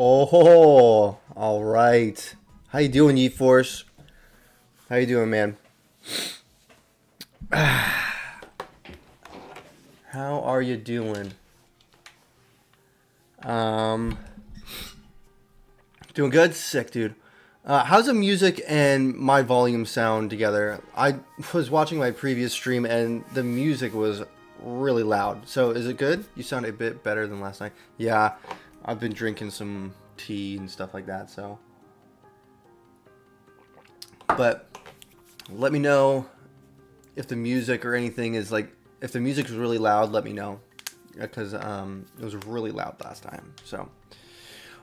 Oh, all right. How you doing, Yeet Force? How you doing, man? How are you doing? Um, Doing good? Sick, dude. How's the music and my volume sound together? I was watching my previous stream and the music was really loud. So is it good? You sound a bit better than last night. Yeah, I've been drinking some tea and stuff like that, so. But let me know if the music or anything is like, if the music is really loud, let me know. Because it was really loud last time, so.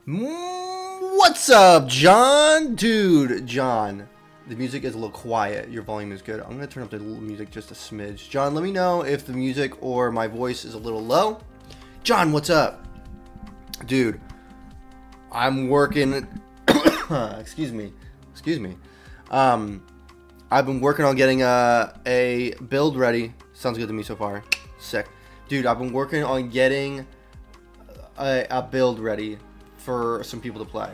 What's up, John? Dude, John, the music is a little quiet. Your volume is good. I'm going to turn up the music just a smidge. John, let me know if the music or my voice is a little low. John, what's up? Dude, I'm working... Excuse me. I've been working on getting a build ready. Sounds good to me so far. Sick. Dude, I've been working on getting a build ready for some people to play.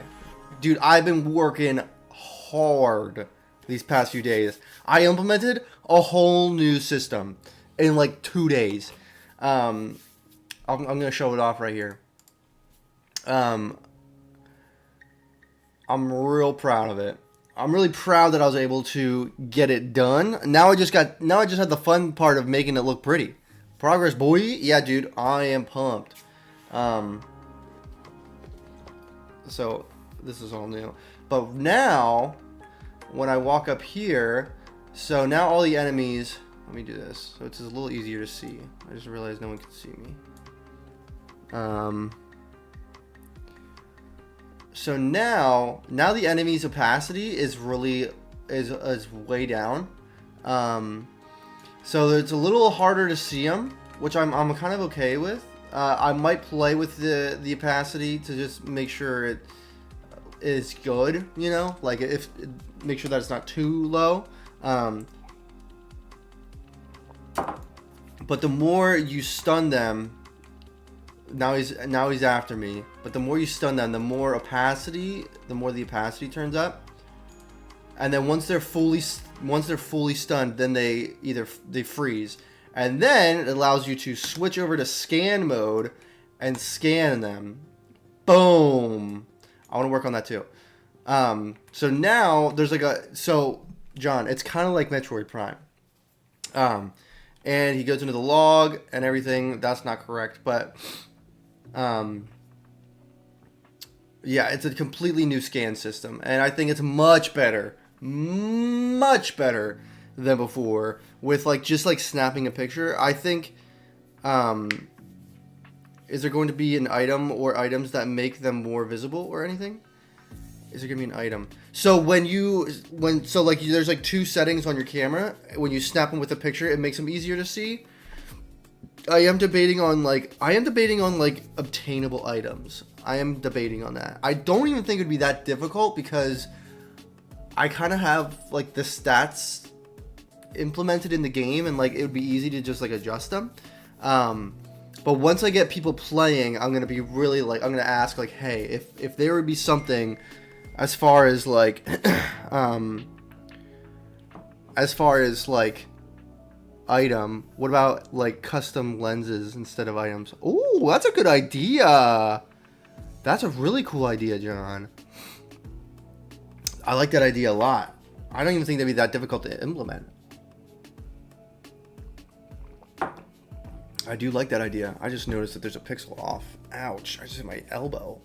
Dude, I've been working hard these past few days. I implemented a whole new system in like 2 days. I'm gonna show it off right here. I'm real proud of it. I'm really proud that I was able to get it done. Now I just had the fun part of making it look pretty. Progress, boy. Yeah, dude, I am pumped. So this is all new. But now, when I walk up here, so now all the enemies, let me do this. So it's a little easier to see. I just realized no one can see me. So now the enemy's opacity is really, is way down. So it's a little harder to see them, which I'm kind of okay with. I might play with the opacity to just make sure it is good, you know, like make sure that it's not too low. But the more you stun them, now he's after me. But the more you stun them, the more the opacity turns up. And then once they're fully stunned, then they freeze. And then it allows you to switch over to scan mode and scan them. Boom. I want to work on that too. So now there's like so John, it's kind of like Metroid Prime. And he goes into the log and everything. That's not correct, but yeah, it's a completely new scan system, and I think it's much better than before with just snapping a picture. I think is there going to be an item or items that make them more visible or anything? Is there gonna be an item? So there's like two settings on your camera. When you snap them with a picture, it makes them easier to see. I am debating on obtainable items. I am debating on that. I don't even think it'd be that difficult because I kind of have like the stats implemented in the game, and it would be easy to just adjust them. But once I get people playing, I'm gonna be really I'm gonna ask hey, if there would be something as far as item, what about custom lenses instead of items? Oh, that's a good idea. That's a really cool idea, John. I like that idea a lot. I don't even think that'd be that difficult to implement. I do like that idea. I just noticed that there's a pixel off. Ouch, I just hit my elbow.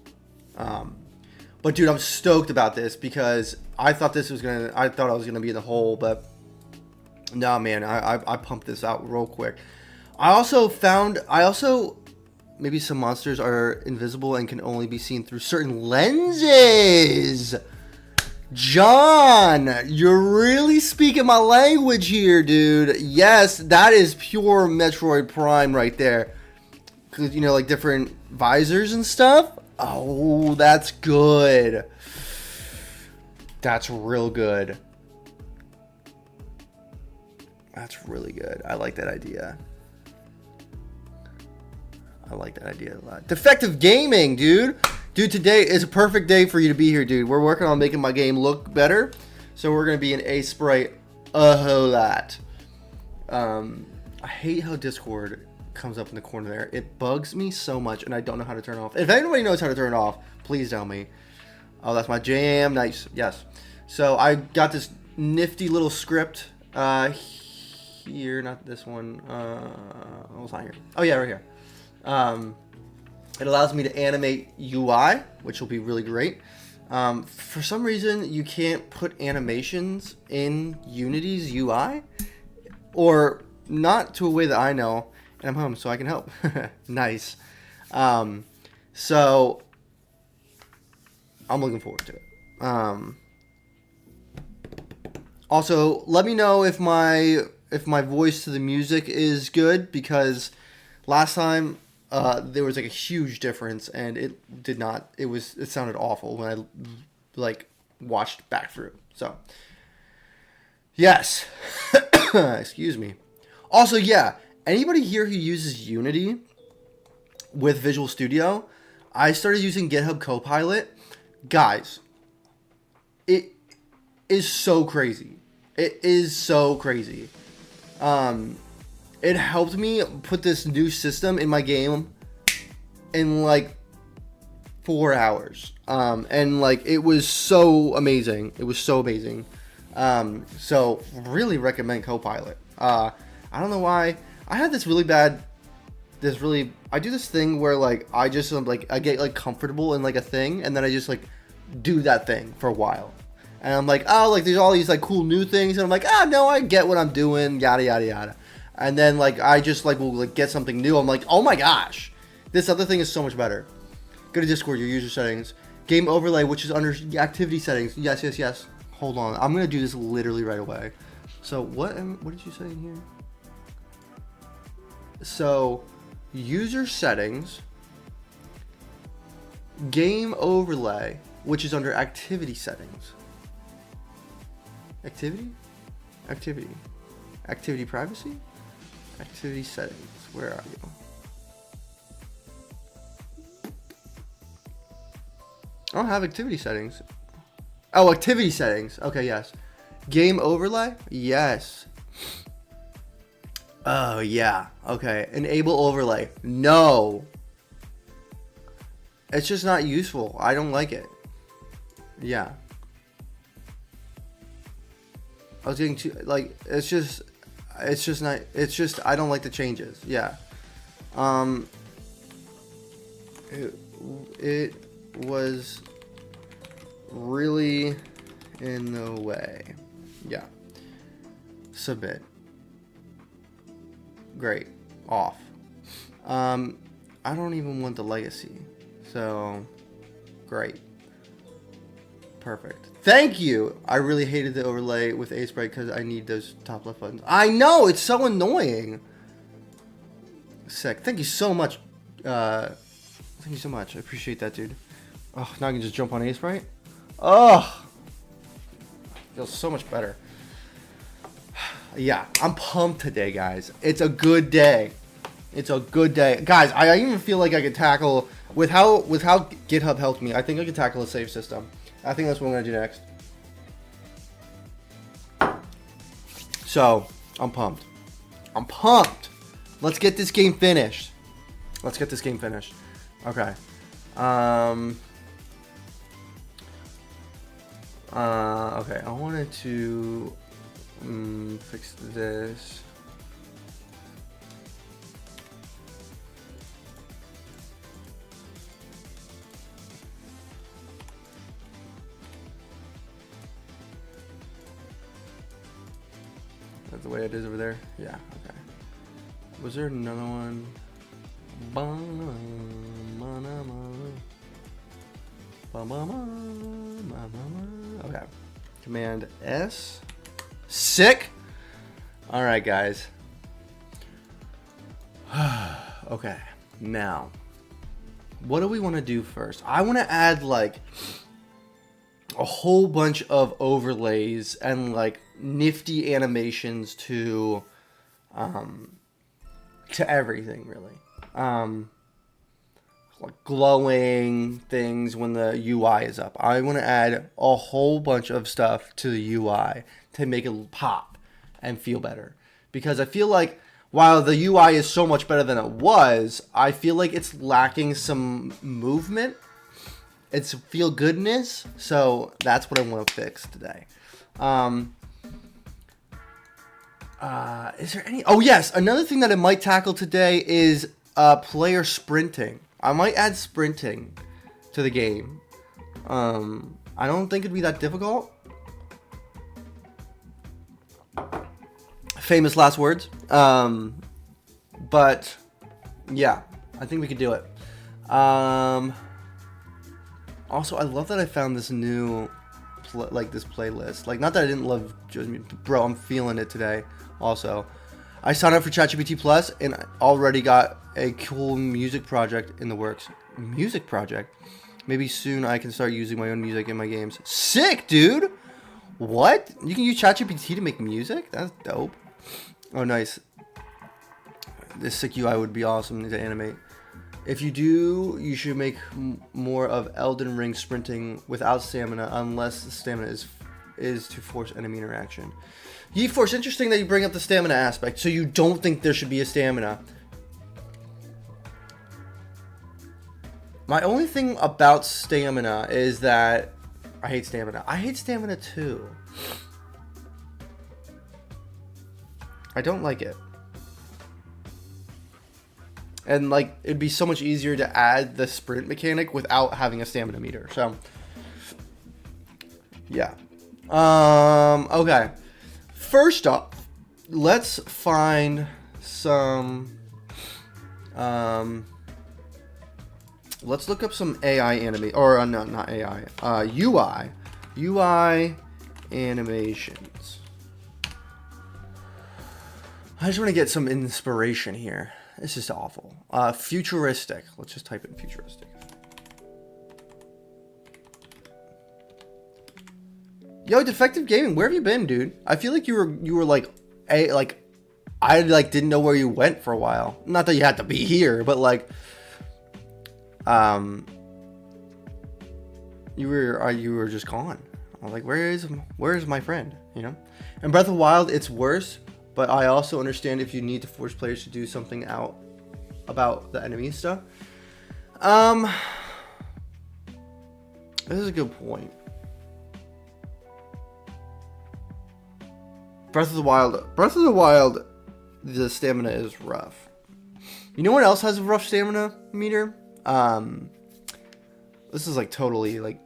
But dude, I'm stoked about this because I thought I was gonna be in the hole, but no, man, I pumped this out real quick. I also maybe some monsters are invisible and can only be seen through certain lenses. John, you're really speaking my language here, dude. Yes, that is pure Metroid Prime right there. Cause different visors and stuff. Oh, that's good. That's real good. That's really good. I like that idea. I like that idea a lot. Defective Gaming, dude. Dude, today is a perfect day for you to be here, dude. We're working on making my game look better. So we're going to be in A-Sprite a whole lot. I hate how Discord comes up in the corner there. It bugs me so much, and I don't know how to turn it off. If anybody knows how to turn it off, please tell me. Oh, that's my jam. Nice. Yes. So I got this nifty little script here. Not this one. Oh, it's not here. Oh, yeah, right here. It allows me to animate UI, which will be really great. For some reason, you can't put animations in Unity's UI, or not to a way that I know, and I'm home, so I can help. Nice. So I'm looking forward to it. Also, let me know if my voice to the music is good, because last time there was like a huge difference, and it did not. It sounded awful when I like watched back through. So yes, excuse me. Also, yeah, anybody here who uses Unity with Visual Studio, I started using GitHub Copilot. Guys, it is so crazy. It is so crazy. It helped me put this new system in my game in like 4 hours. And like it was so amazing. It was so amazing. So really recommend Copilot. I don't know why. I had this really bad, I do this thing where like I just like I get like comfortable in like a thing, and then I just like do that thing for a while. And I'm like, oh, like there's all these like cool new things, and I'm like, no, I get what I'm doing, yada yada yada. And then like I just like will like get something new. I'm like, oh my gosh, this other thing is so much better. Go to Discord, your user settings, game overlay, which is under activity settings. Yes. Hold on, I'm gonna do this literally right away. So what did you say in here? So user settings, game overlay, which is under activity settings. Activity privacy, activity settings. Where are you? I don't have activity settings. Oh, activity settings. Okay, yes. Game overlay? Yes. Oh, yeah. Okay. Enable overlay. No. It's just not useful. I don't like it. Yeah. I was getting too, like, it's just not, I don't like the changes. Yeah. It was really in the way. Yeah. Submit. Great. Off. I don't even want the legacy. So, great. Perfect. Thank you! I really hated the overlay with A-Sprite because I need those top left buttons. I know! It's so annoying! Sick. Thank you so much. Thank you so much. I appreciate that, dude. Oh, now I can just jump on A-Sprite? Oh! Feels so much better. Yeah, I'm pumped today, guys. It's a good day. It's a good day. Guys, I even feel like I could tackle, with how GitHub helped me, I think I could tackle a save system. I think that's what I'm going to do next. So, I'm pumped. I'm pumped. Let's get this game finished. Okay. Okay, I wanted to fix this. That's the way it is over there? Yeah, okay. Was there another one? Okay. Command S. Sick! Alright, guys. Okay. Now, what do we want to do first? I want to add, like, a whole bunch of overlays and, like, nifty animations to everything, really. glowing things when the UI is up. I want to add a whole bunch of stuff to the UI to make it pop and feel better. Because I feel like while the UI is so much better than it was, I feel like it's lacking some movement. It's feel goodness. So that's what I want to fix today. Is there any? Oh yes, another thing that I might tackle today is player sprinting. I might add sprinting to the game. I don't think it'd be that difficult. Famous last words. But yeah, I think we could do it. Also, I love that I found this new this playlist. Like, not that I didn't love Joe's music, bro. I'm feeling it today. Also, I signed up for ChatGPT Plus and I already got a cool music project in the works. Music project? Maybe soon I can start using my own music in my games. Sick, dude! What? You can use ChatGPT to make music? That's dope. Oh, nice. This sick UI would be awesome to animate. If you do, you should make more of Elden Ring sprinting without stamina, unless the stamina is to force enemy interaction. GeForce, interesting that you bring up the stamina aspect. So you don't think there should be a stamina. My only thing about stamina is that I hate stamina. I hate stamina too. I don't like it. And like, it'd be so much easier to add the sprint mechanic without having a stamina meter. So, yeah. Okay. First up, let's find some. Let's look up some AI anime, or no, not AI. UI animations. I just want to get some inspiration here. It's just awful. Futuristic. Let's just type in futuristic. Yo, Defective Gaming, where have you been, dude? I feel like you were like I didn't know where you went for a while. Not that you had to be here, but like you were just gone. I was like, where is my friend? You know? And Breath of the Wild, it's worse. But I also understand if you need to force players to do something out about the enemy stuff. This is a good point. Breath of the Wild, the stamina is rough. You know what else has a rough stamina meter? This is like totally like,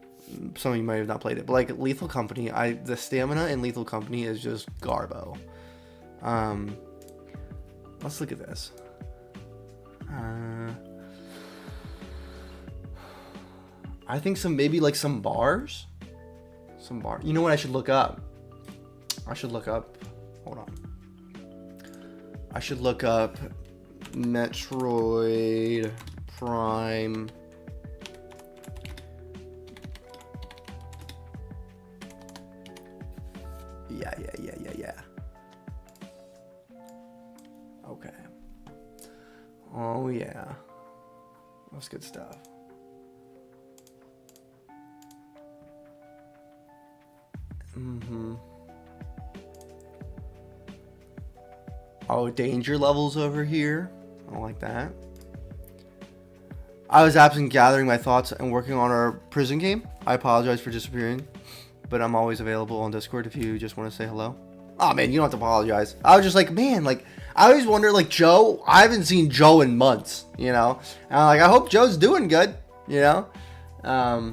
some of you might have not played it, but like Lethal Company, the stamina in Lethal Company is just garbo. Let's look at this. I think maybe some bars. You know what I should look up? Hold on. I should look up Metroid Prime. Yeah. Okay. Oh yeah. That's good stuff. Oh, danger levels over here. I don't like that. I was absent gathering my thoughts and working on our prison game. I apologize for disappearing, but I'm always available on Discord if you just want to say hello. Oh man, you don't have to apologize. I was just like, man, like, I always wonder, like, Joe, I haven't seen Joe in months, you know? And I'm like, I hope Joe's doing good, you know? Yeah,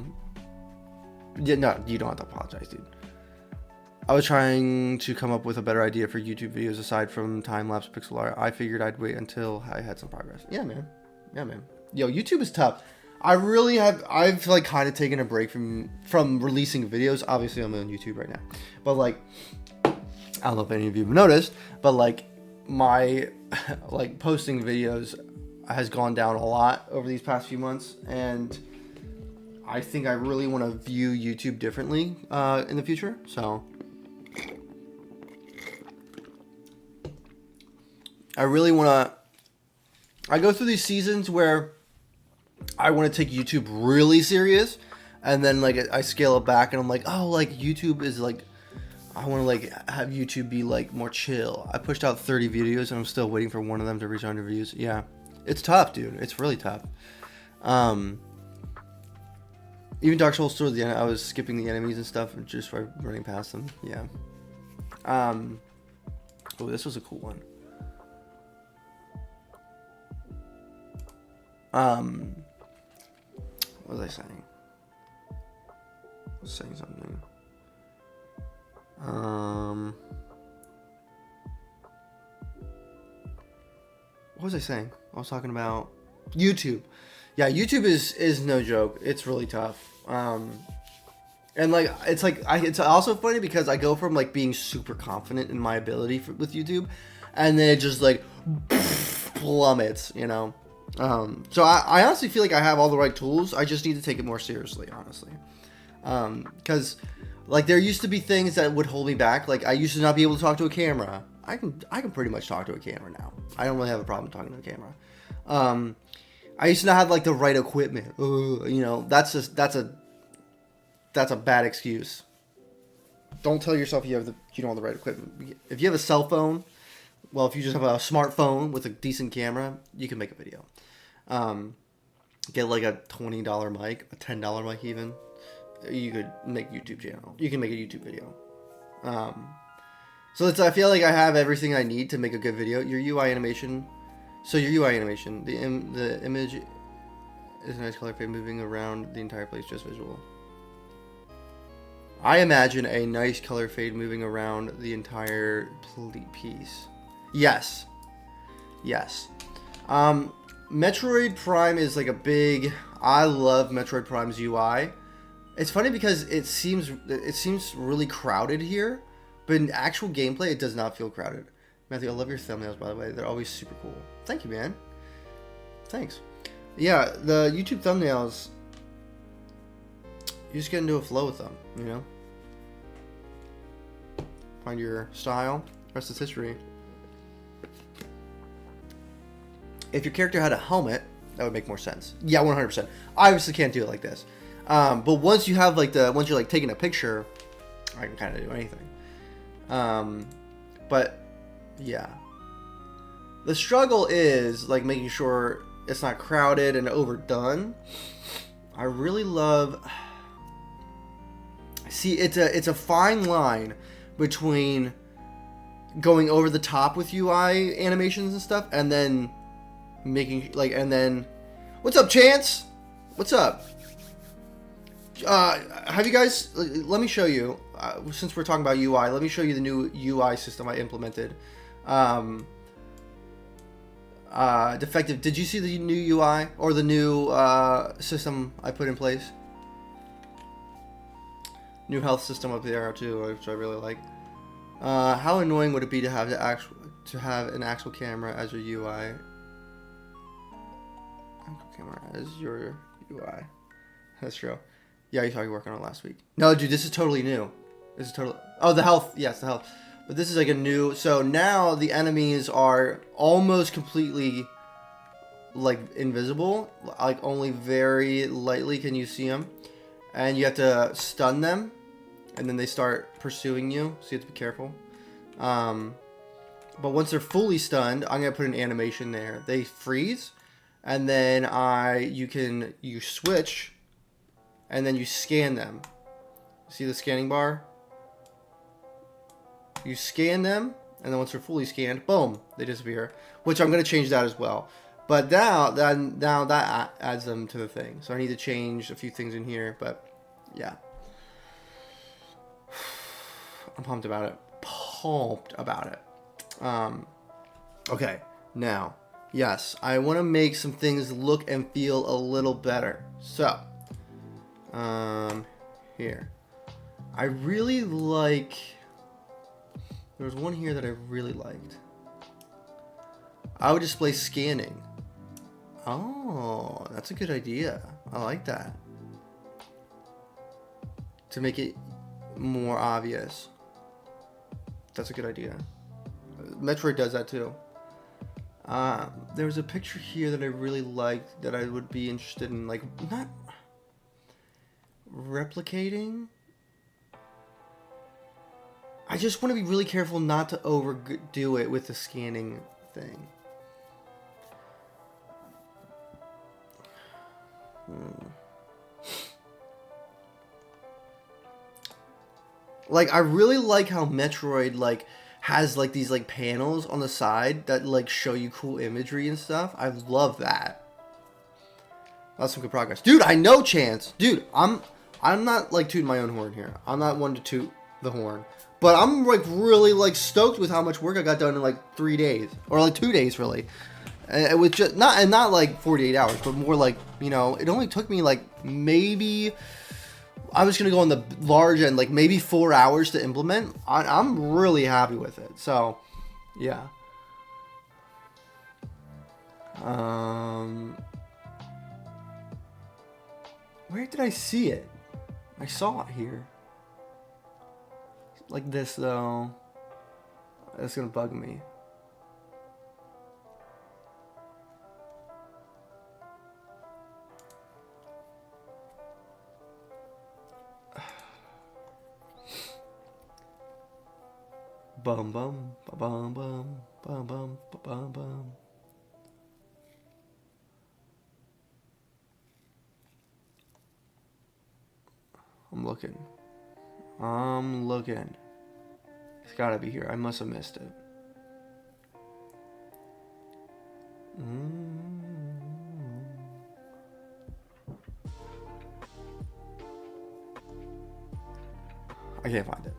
no, you don't have to apologize, dude. I was trying to come up with a better idea for YouTube videos aside from time-lapse pixel art. I figured I'd wait until I had some progress. Yeah, man. Yo, YouTube is tough. I've like kind of taken a break from releasing videos. Obviously, I'm on YouTube right now. But like, I don't know if any of you have noticed, but like my like posting videos has gone down a lot over these past few months, and I think I really want to view YouTube differently in the future. So I really want to. I go through these seasons where I want to take YouTube really serious, and then like I scale it back, and I'm like, oh, like YouTube is like, I want to like have YouTube be like more chill. I pushed out 30 videos, and I'm still waiting for one of them to reach 100 views. Yeah, it's tough, dude. It's really tough. Even Dark Souls 2, the end, I was skipping the enemies and stuff just by running past them. Yeah. Oh, this was a cool one. What was I saying? I was saying something. What was I saying? I was talking about YouTube. Yeah, YouTube is no joke. It's really tough. And like it's also funny because I go from like being super confident in my ability with YouTube, and then it just like plummets, you know. So I honestly feel like I have all the right tools. I just need to take it more seriously, honestly. Because like there used to be things that would hold me back. Like I used to not be able to talk to a camera. I can pretty much talk to a camera now. I don't really have a problem talking to a camera. I used to not have like the right equipment. You know, that's a bad excuse. Don't tell yourself you don't have the right equipment. If you have a cell phone, well, if you just have a smartphone with a decent camera, you can make a video. Get like a $20 mic, a $10 mic even. You could make a YouTube channel. You can make a YouTube video. So I feel like I have everything I need to make a good video. Your UI animation. So your UI animation, the image is a nice color fade moving around the entire place, just visual. I imagine a nice color fade moving around the entire piece. Yes. Yes. Metroid Prime is like a big... I love Metroid Prime's UI. It's funny because it seems really crowded here, but in actual gameplay, it does not feel crowded. Matthew, I love your thumbnails, by the way. They're always super cool. Thank you, man. Thanks. Yeah, the YouTube thumbnails, you just get into a flow with them, you know? Find your style. The rest is history. If your character had a helmet, that would make more sense. Yeah, 100%. I obviously can't do it like this. But once you have like once you're like taking a picture, I can kind of do anything. But yeah, the struggle is like making sure it's not crowded and overdone. I really love. See, it's a fine line between going over the top with UI animations and stuff, and then making like, and then, what's up, Chance? What's up? Have you guys? Let me show you. Since we're talking about UI, let me show you the new UI system I implemented. Defective. Did you see the new UI or the new system I put in place? New health system up there too, which I really like. How annoying would it be to have an actual camera as your UI? Actual camera as your UI. That's true. Yeah, you thought you were working on it last week. No, dude, this is totally new. This is totally... Oh, the health. Yes, the health. But this is like a new... So now the enemies are almost completely, like, invisible. Like, only very lightly can you see them. And you have to stun them. And then they start pursuing you. So you have to be careful. But once they're fully stunned, I'm going to put an animation there. They freeze. And then you switch... And then you scan them. See the scanning bar? You scan them, and then once they're fully scanned, boom, they disappear. Which I'm going to change that as well. But now that adds them to the thing. So I need to change a few things in here, but yeah. I'm pumped about it. Pumped about it. Okay, now, yes, I want to make some things look and feel a little better. So... here. I really like... There was one here that I really liked. I would display scanning. Oh, that's a good idea. I like that. To make it more obvious. That's a good idea. Metroid does that too. There was a picture here that I really liked that I would be interested in, like, not replicating. I just want to be really careful not to overdo it with the scanning thing. Like, I really like how Metroid, like, has, like, these, like, panels on the side that, like, show you cool imagery and stuff. I love that. That's some good progress. Dude, I know Chance. Dude, I'm not, like, tooting my own horn here. I'm not one to toot the horn. But I'm, like, really, like, stoked with how much work I got done in, like, 3 days. Or, like, 2 days, really. And it was just, not, like, 48 hours, but more, like, you know, it only took me, like, maybe, I was going to go on the large end, like, maybe 4 hours to implement. I'm really happy with it. So, yeah. Where did I see it? I saw it here. Like this, though. That's gonna bug me. Bum bum bum bum bum bum bum bum. I'm looking. It's gotta be here. I must have missed it. I can't find it.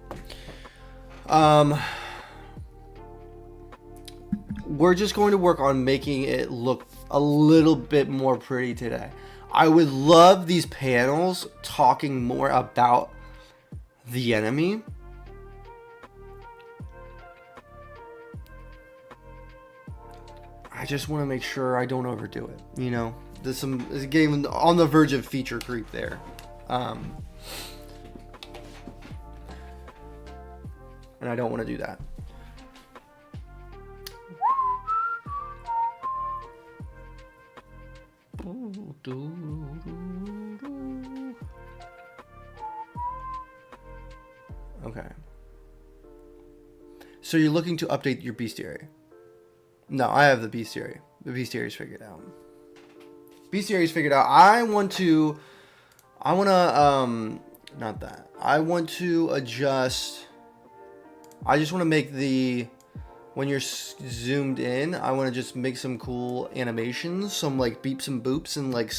We're just going to work on making it look a little bit more pretty today. I would love these panels talking more about the enemy. I just want to make sure I don't overdo it. You know, there's a game on the verge of feature creep there. And I don't want to do that. Okay. So you're looking to update your bestiary? No, I have the bestiary. The bestiary's figured out. Bestiary's figured out. I want to not that. I want to adjust. I just want to make when you're zoomed in, I want to just make some cool animations, some like beeps and boops and like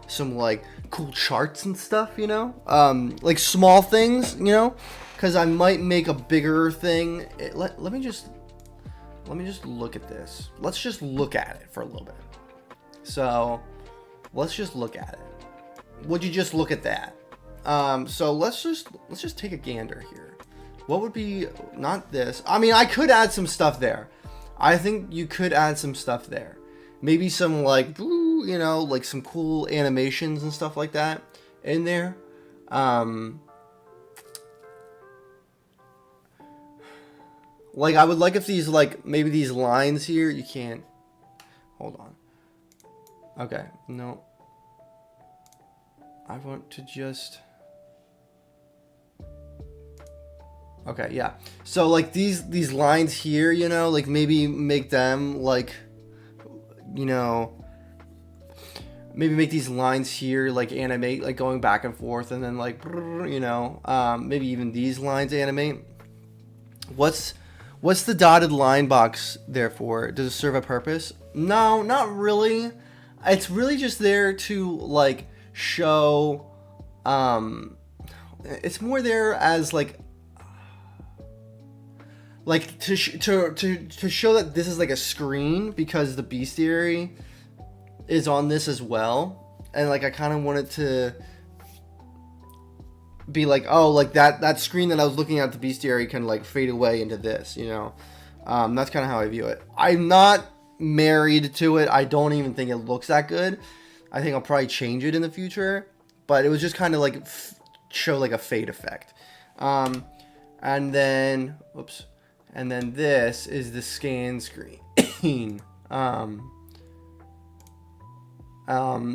some like cool charts and stuff, you know? Like small things, you know? Because I might make a bigger thing. Let me just look at this. Let's just look at it for a little bit. So let's just look at it. Would you just look at that? So let's just take a gander here. What would be, not this. I mean, I could add some stuff there. I think you could add some stuff there. Maybe some like, you know, like some cool animations and stuff like that in there. Like, I would like if these, like, maybe these lines here, you can't, hold on. Okay, no. I want to just, okay, yeah. So, like, these lines here, you know, like, maybe make them, like, you know, maybe make these lines here, like, animate, like, going back and forth, and then, like, you know, maybe even these lines animate. What's the dotted line box there for? Does it serve a purpose? No, not really. It's really just there to, like, show, it's more there as, like to show that this is like a screen, because the bestiary is on this as well, and like I kind of wanted to be like, oh, like that screen that I was looking at, the bestiary can like fade away into this, you know. That's kind of how I view it. I'm not married to it. I don't even think it looks that good. I think I'll probably change it in the future, but it was just kind of like show like a fade effect. And then, oops. And then this is the scan screen.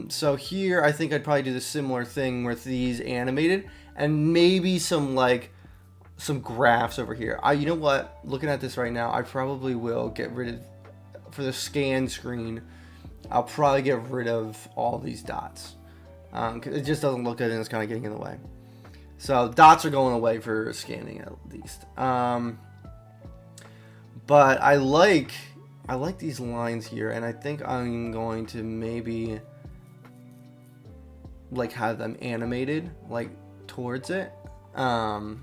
So here, I think I'd probably do the similar thing with these animated, and maybe some graphs over here. You know what? Looking at this right now, I probably will get rid of, for the scan screen, I'll probably get rid of all these dots. 'Cause it just doesn't look good and it's kind of getting in the way. So dots are going away for scanning at least. But I like these lines here, and I think I'm going to maybe like have them animated like towards it. And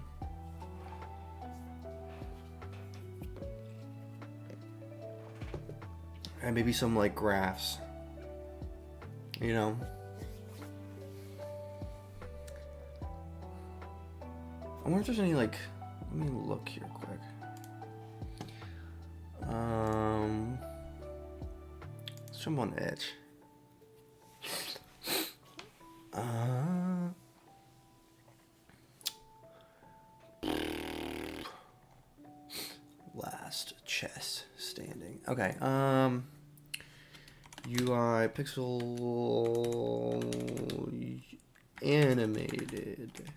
maybe some like graphs, you know. I wonder if there's any like, let me look here quick. Let's jump on Edge. Last chess standing. Okay. UI pixel animated.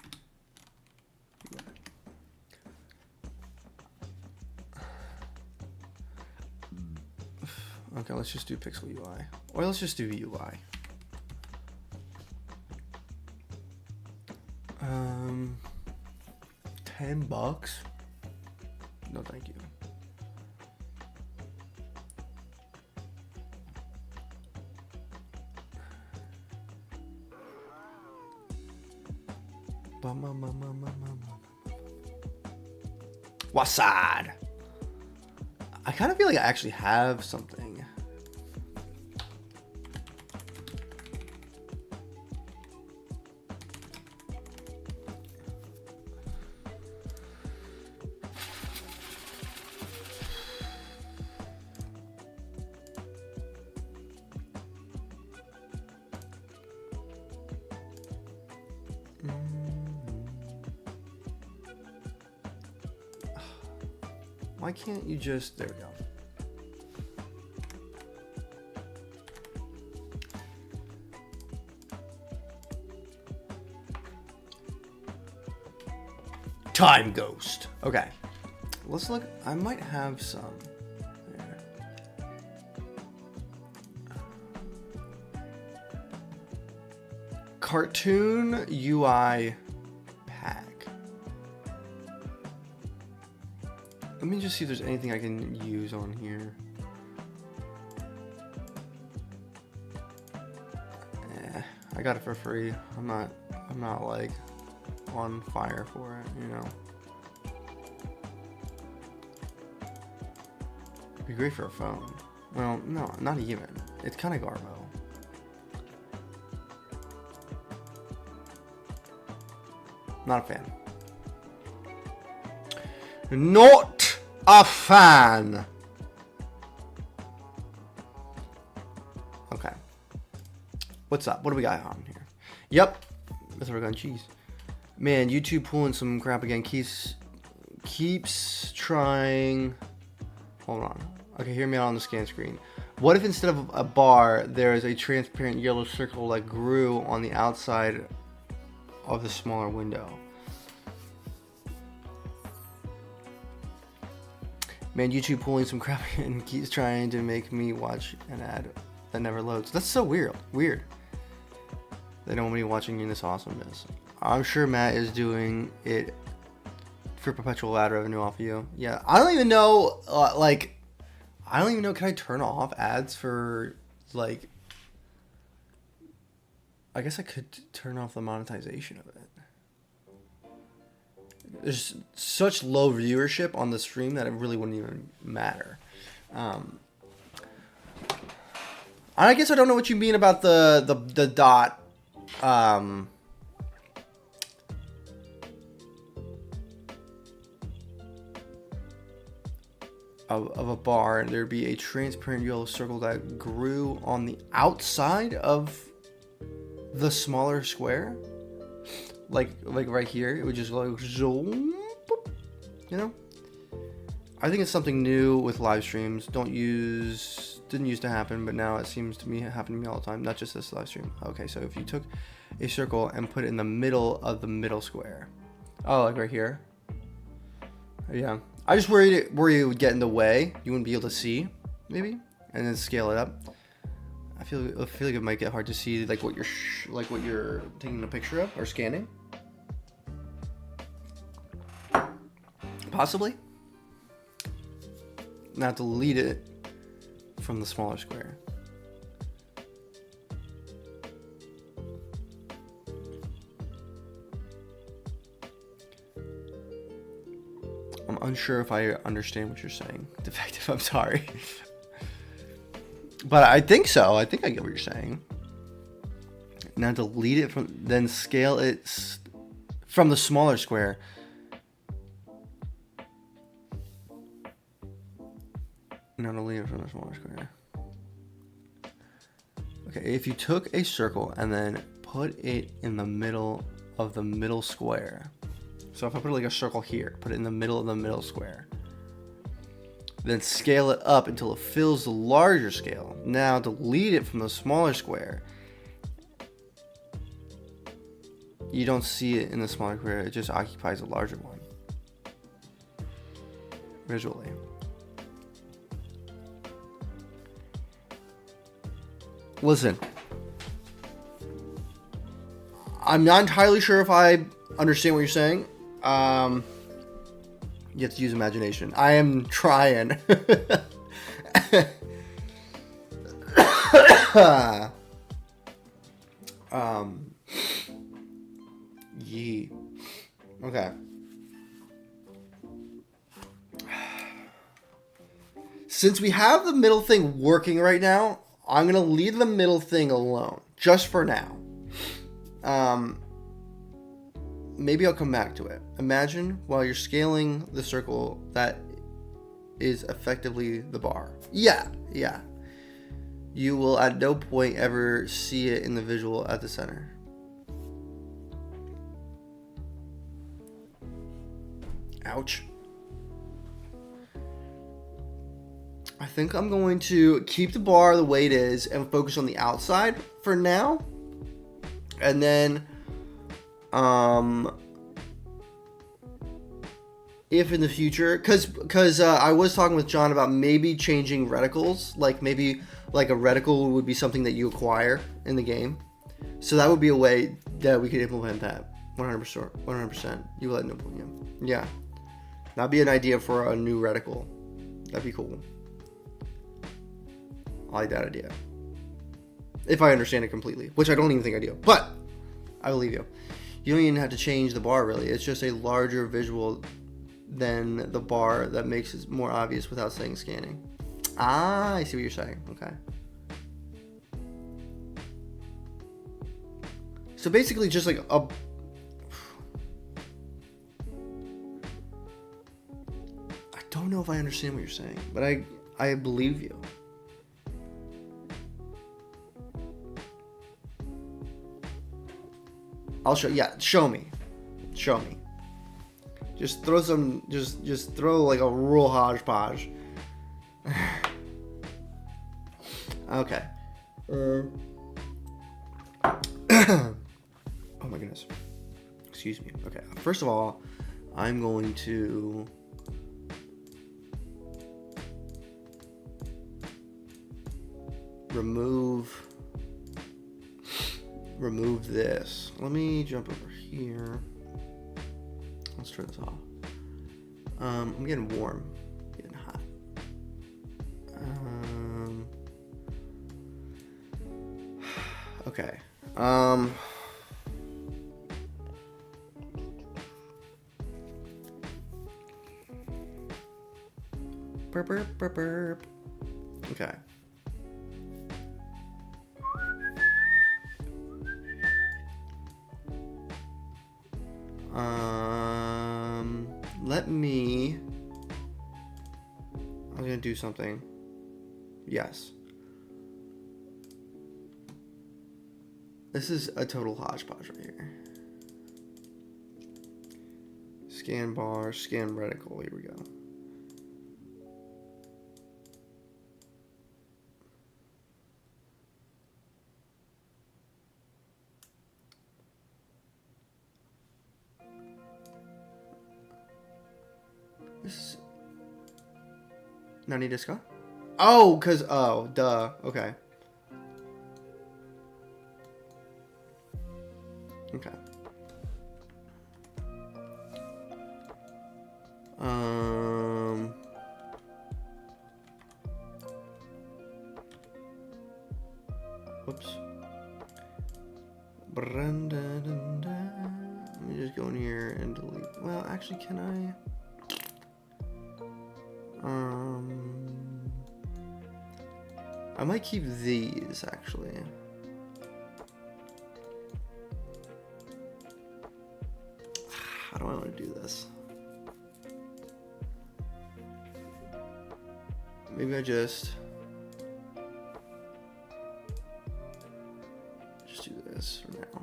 Okay, let's just do pixel UI. Or let's just do UI. $10? No, thank you. Wasad. I kind of feel like I actually have something. Why can't you just, there we go. Time Ghost. Okay. Let's look. I might have some. There. Cartoon UI pack. Let me just see if there's anything I can use on here. I got it for free. I'm not like on fire for it, you know. It'd be great for a phone. Well, no, not even. It's kind of garbo. Not a fan. Not a fan. Okay. What's up? What do we got on here? Yep. That's what we're going cheese. Man, YouTube pulling some crap again. Keeps trying. Hold on. Okay, hear me out on the scan screen. What if instead of a bar, there is a transparent yellow circle that grew on the outside of the smaller window? Man, YouTube pulling some crap and keeps trying to make me watch an ad that never loads. That's so weird. They don't want me watching you this awesomeness. I'm sure Matt is doing it for perpetual ad revenue off of you. Yeah, I don't even know, I don't even know, can I turn off ads for, like, I guess I could turn off the monetization of it. There's such low viewership on the stream that it really wouldn't even matter. I guess I don't know what you mean about the dot. Of a bar, and there'd be a transparent yellow circle that grew on the outside of the smaller square, like right here. It would just like zoom, you know. I think it's something new with live streams. Don't use didn't used to happen, but now it seems to me happen to me all the time. Not just this live stream. Okay, so if you took a circle and put it in the middle of the middle square. Oh, like right here. Yeah. I just worried it would get in the way. You wouldn't be able to see, maybe, and then scale it up. I feel like it might get hard to see like what you're taking a picture of or scanning. Possibly. Now delete it from the smaller square. I'm unsure if I understand what you're saying. Defective, I'm sorry. But I think so. I think I get what you're saying. Now delete it from, then scale it from the smaller square. Now delete it from the smaller square. Okay, if you took a circle and then put it in the middle of the middle square. So if I put like a circle here, put it in the middle of the middle square. Then scale it up until it fills the larger scale. Now delete it from the smaller square. You don't see it in the smaller square, it just occupies a larger one. Visually. Listen. I'm not entirely sure if I understand what you're saying. You have to use imagination. I am trying. Yee. Okay. Since we have the middle thing working right now, I'm going to leave the middle thing alone. Just for now. Maybe I'll come back to it. Imagine while you're scaling the circle that is effectively the bar. Yeah. You will at no point ever see it in the visual at the center. Ouch. I think I'm going to keep the bar the way it is and focus on the outside for now. And then if in the future, because I was talking with John about maybe changing reticles, like maybe like a reticle would be something that you acquire in the game, so that would be a way that we could implement that. 100%. You let no point. Yeah, that'd be an idea for a new reticle. That'd be cool. I like that idea, if I understand it completely, which I don't even think I do, but I believe you. You don't even have to change the bar, really. It's just a larger visual than the bar that makes it more obvious without saying scanning. Ah, I see what you're saying. Okay. So basically just like a... I don't know if I understand what you're saying, but I believe you. I'll show. Yeah, show me. Just throw some. Just throw like a real hodgepodge. Okay. Oh my goodness. Excuse me. Okay. First of all, I'm going to remove this. Let me jump over here. Let's turn this off. I'm getting warm. Getting hot. Okay. Burp. Okay. Let me... I'm gonna do something. Yes. This is a total hodgepodge right here. Scan bar, scan reticle. Here we go. Nani desu ka? Oh, cause oh, duh. Okay. Okay. Whoops. Let me just go in here and delete. Well, actually, can I? I might keep these actually. How do I want to do this? Maybe I just do this for now.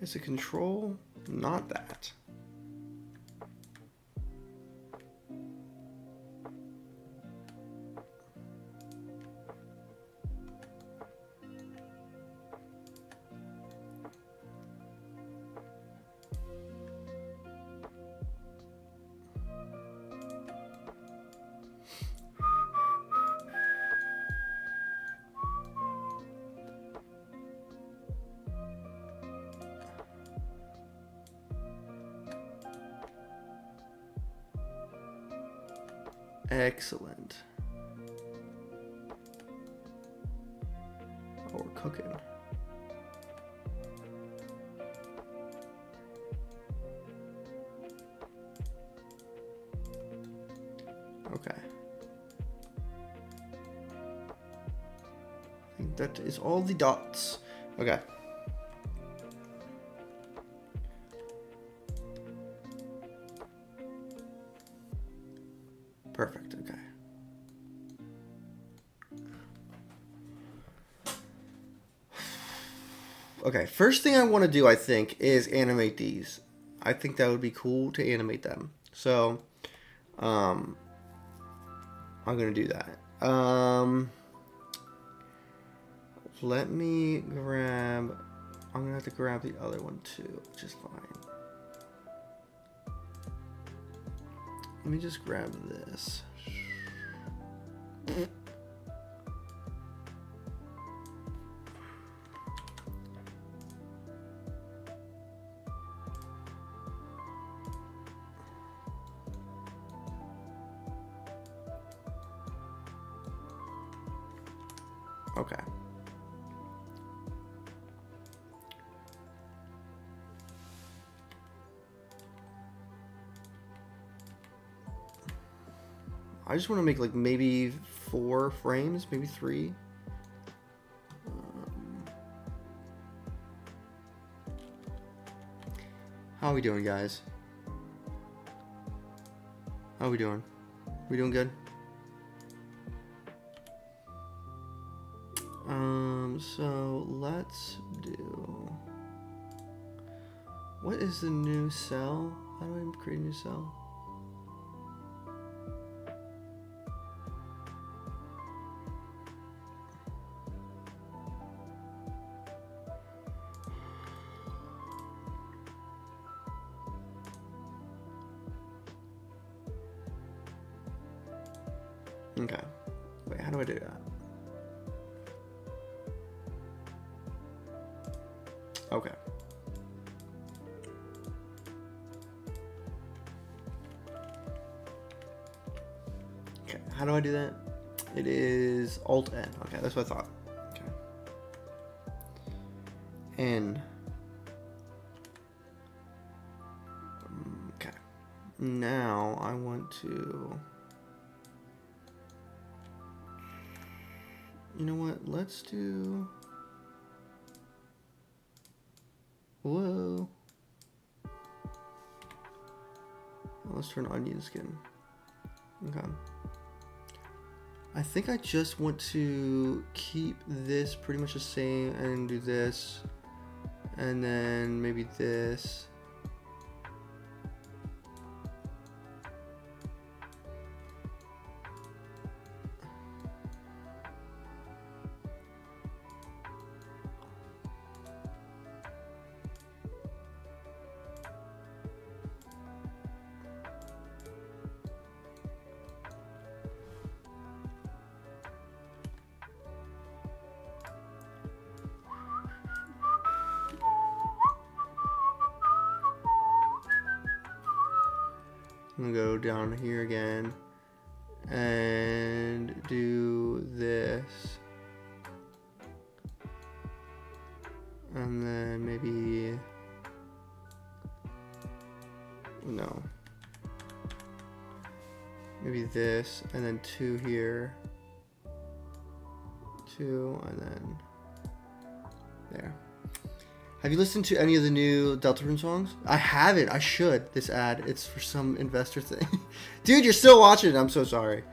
Is it control? Not that. Excellent. Oh, we're cooking. Okay. I think that is all the dots. Okay. Perfect, okay. Okay, first thing I want to do, I think, is animate these. I think that would be cool to animate them. So, I'm going to do that. Let me grab... I'm going to have to grab the other one too, which is fine. Let me just grab this. Okay. I just want to make like maybe 4 frames, maybe 3. How are we doing, guys? How are we doing? We doing good? So let's do... What is the new cell? How do I create a new cell? Okay. Wait, how do I do that? Okay. Okay, how do I do that? It is Alt-N. Okay, that's what I thought. Okay. N. Okay. Now I want to... You know what? Let's do... Whoa. Let's turn onion skin. Okay. I think I just want to keep this pretty much the same and do this. And then maybe this. I'm gonna go down here again and do this. And then maybe, no. Maybe this, and then 2 here. 2, and then there. Have you listened to any of the new Deltarune songs? I haven't. I should. This ad. It's for some investor thing. Dude, you're still watching it. I'm so sorry.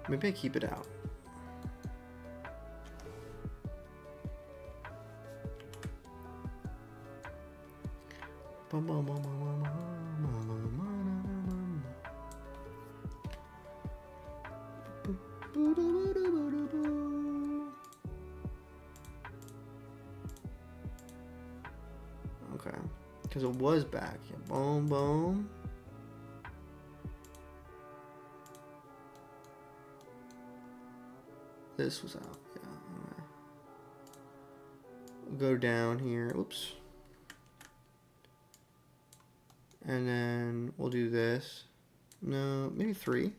Maybe I keep it out. Okay, because it was back. Yeah, boom, boom. This was out. Yeah. Go down here. Oops. And then we'll do this. No, maybe 3.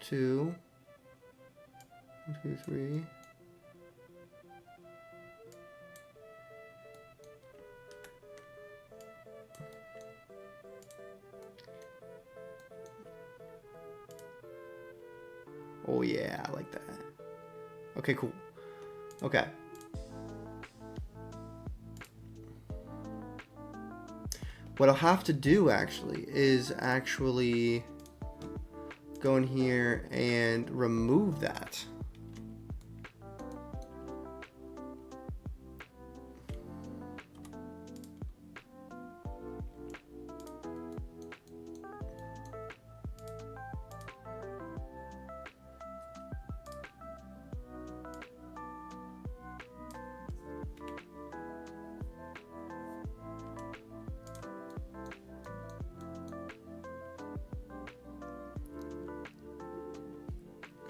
2. 1, 2, 3. Oh yeah, I like that. Okay, cool. Okay. What I'll have to do actually is actually go in here and remove that.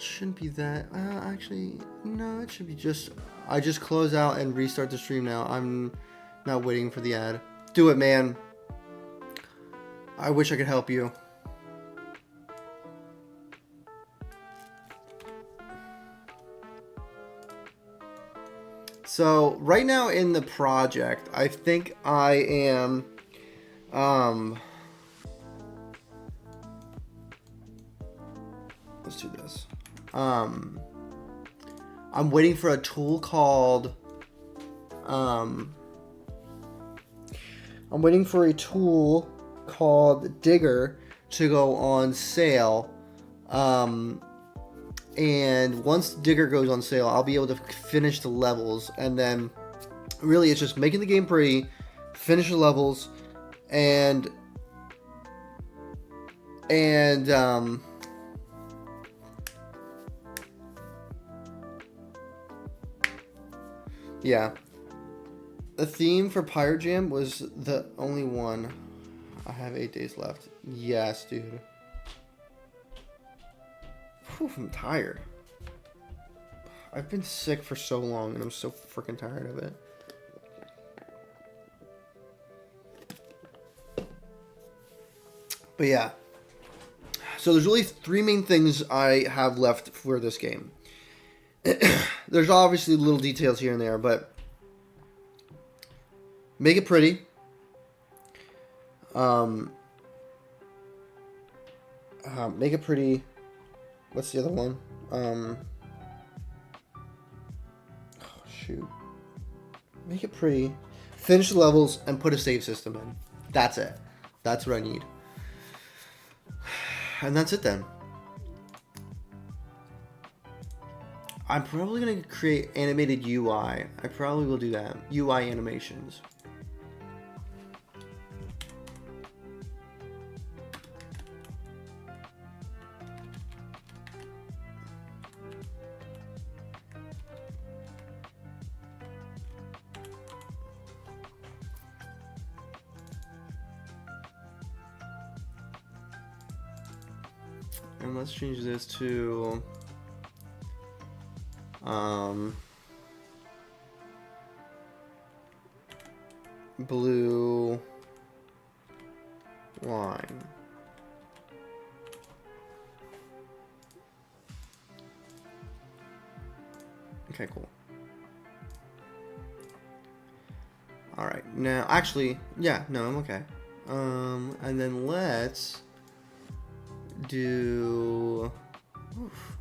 Shouldn't be that. Actually, no, it should be just. I just close out and restart the stream now. I'm not waiting for the ad. Do it, man. I wish I could help you. So right now in the project, I think I am. Let's do this. I'm waiting for a tool called I'm waiting for a tool called Digger to go on sale. And once Digger goes on sale, I'll be able to finish the levels, and then really it's just making the game pretty, finish the levels, and yeah. The theme for Pirate Jam was the only one. I have 8 days left. Yes, dude. Whew, I'm tired. I've been sick for so long and I'm so freaking tired of it. But yeah. So there's really 3 main things I have left for this game. There's obviously little details here and there, but make it pretty. Make it pretty. What's the other one? Oh, shoot. Make it pretty. Finish the levels and put a save system in. That's it. That's what I need. And that's it then. I'm probably going to create animated UI. I probably will do that. UI animations. And let's change this to blue line. Okay, cool. All right, now actually, yeah, no, I'm okay. And then let's do. Oof.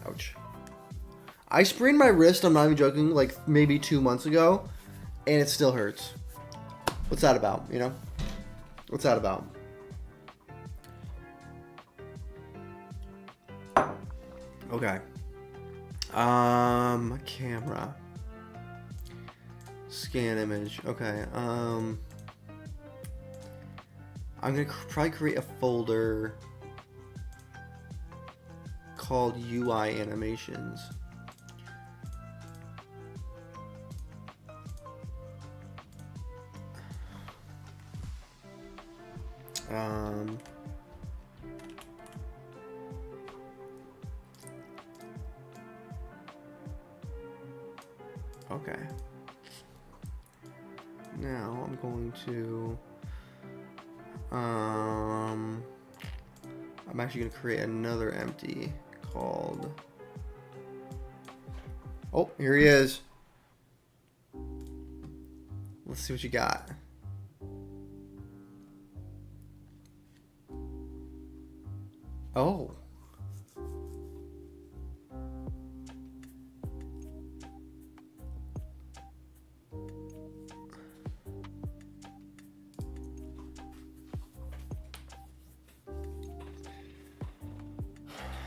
Ouch. I sprained my wrist, I'm not even joking, like maybe 2 months ago, and it still hurts. What's that about, you know? What's that about? Okay. Camera. Scan image. Okay. I'm gonna probably create a folder called UI animations. Okay. Now I'm going to I'm actually going to create another empty called, oh, here he is. Let's see what you got. Oh.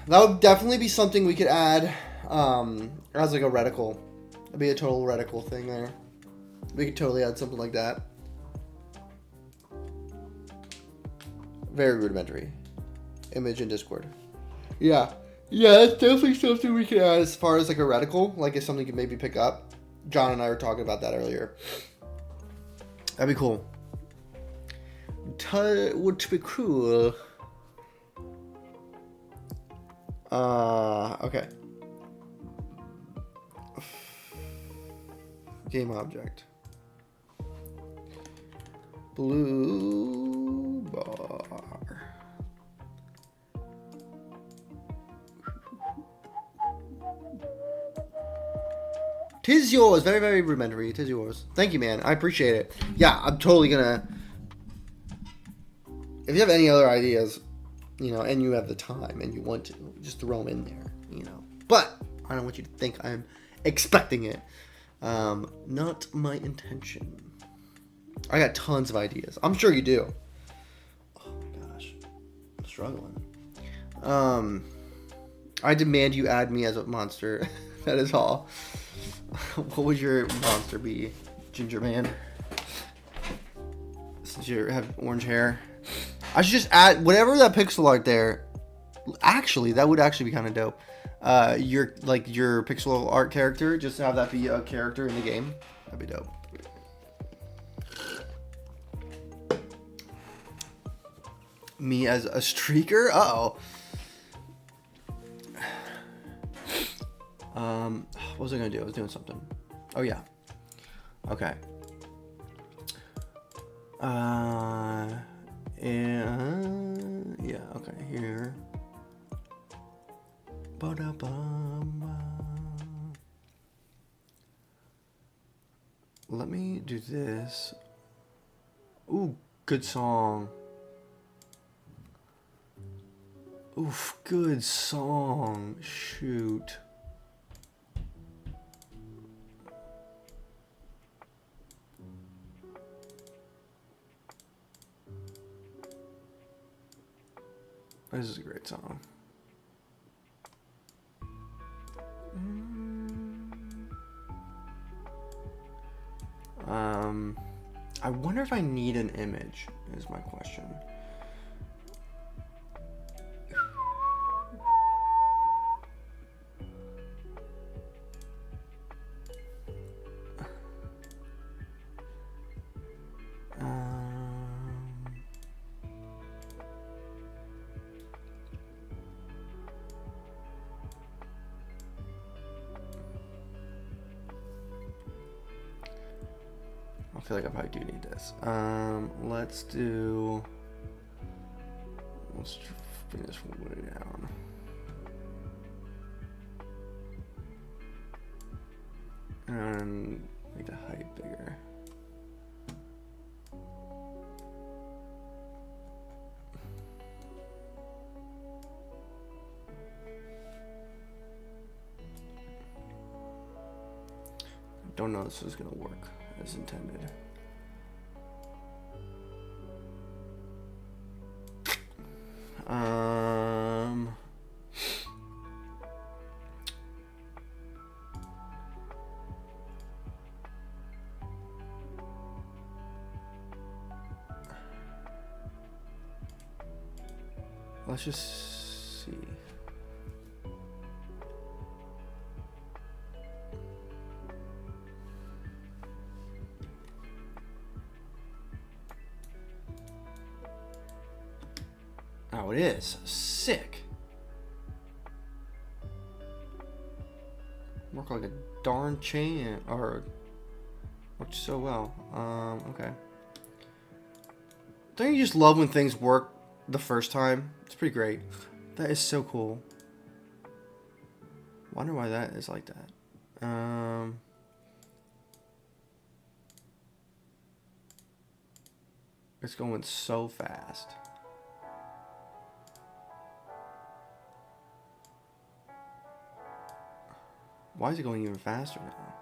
That would definitely be something we could add as like a reticle. It'd be a total reticle thing there. We could totally add something like that. Very rudimentary. Image in Discord. Yeah. Yeah, that's definitely something we could add as far as like a reticle. Like if something could maybe pick up. John and I were talking about that earlier. That'd be cool. Would be cool. Okay. Game object. Blue bar. Tis yours. Very, very rudimentary. Tis yours. Thank you, man. I appreciate it. Yeah, I'm totally gonna. If you have any other ideas, you know, and you have the time and you want to, just throw them in there, you know. But I don't want you to think I'm expecting it. Not my intention. I got tons of ideas. I'm sure you do. Oh my gosh, I'm struggling. I demand you add me as a monster. That is all. What would your monster be, Ginger Man? Since you have orange hair. I should just add whatever that pixel art there. Actually, that would actually be kind of dope. Your pixel art character, just have that be a character in the game. That'd be dope. Me as a streaker? Uh-oh. What was I gonna do? I was doing something. Oh yeah. Okay. Yeah, okay, here. Let me do this. Ooh, good song. Oof, good song. Shoot. This is a great song. I wonder if I need an image, is my question. feel like I probably do need this. Let's bring this way down. And make the height bigger. Don't know if this is gonna work as intended. Let's just see. Oh, it is. Sick. Work like a darn chain, or worked so well. Okay. Don't you just love when things work the first time? It's pretty great. That is so cool. Wonder why that is like that. It's going so fast. Why is it going even faster now?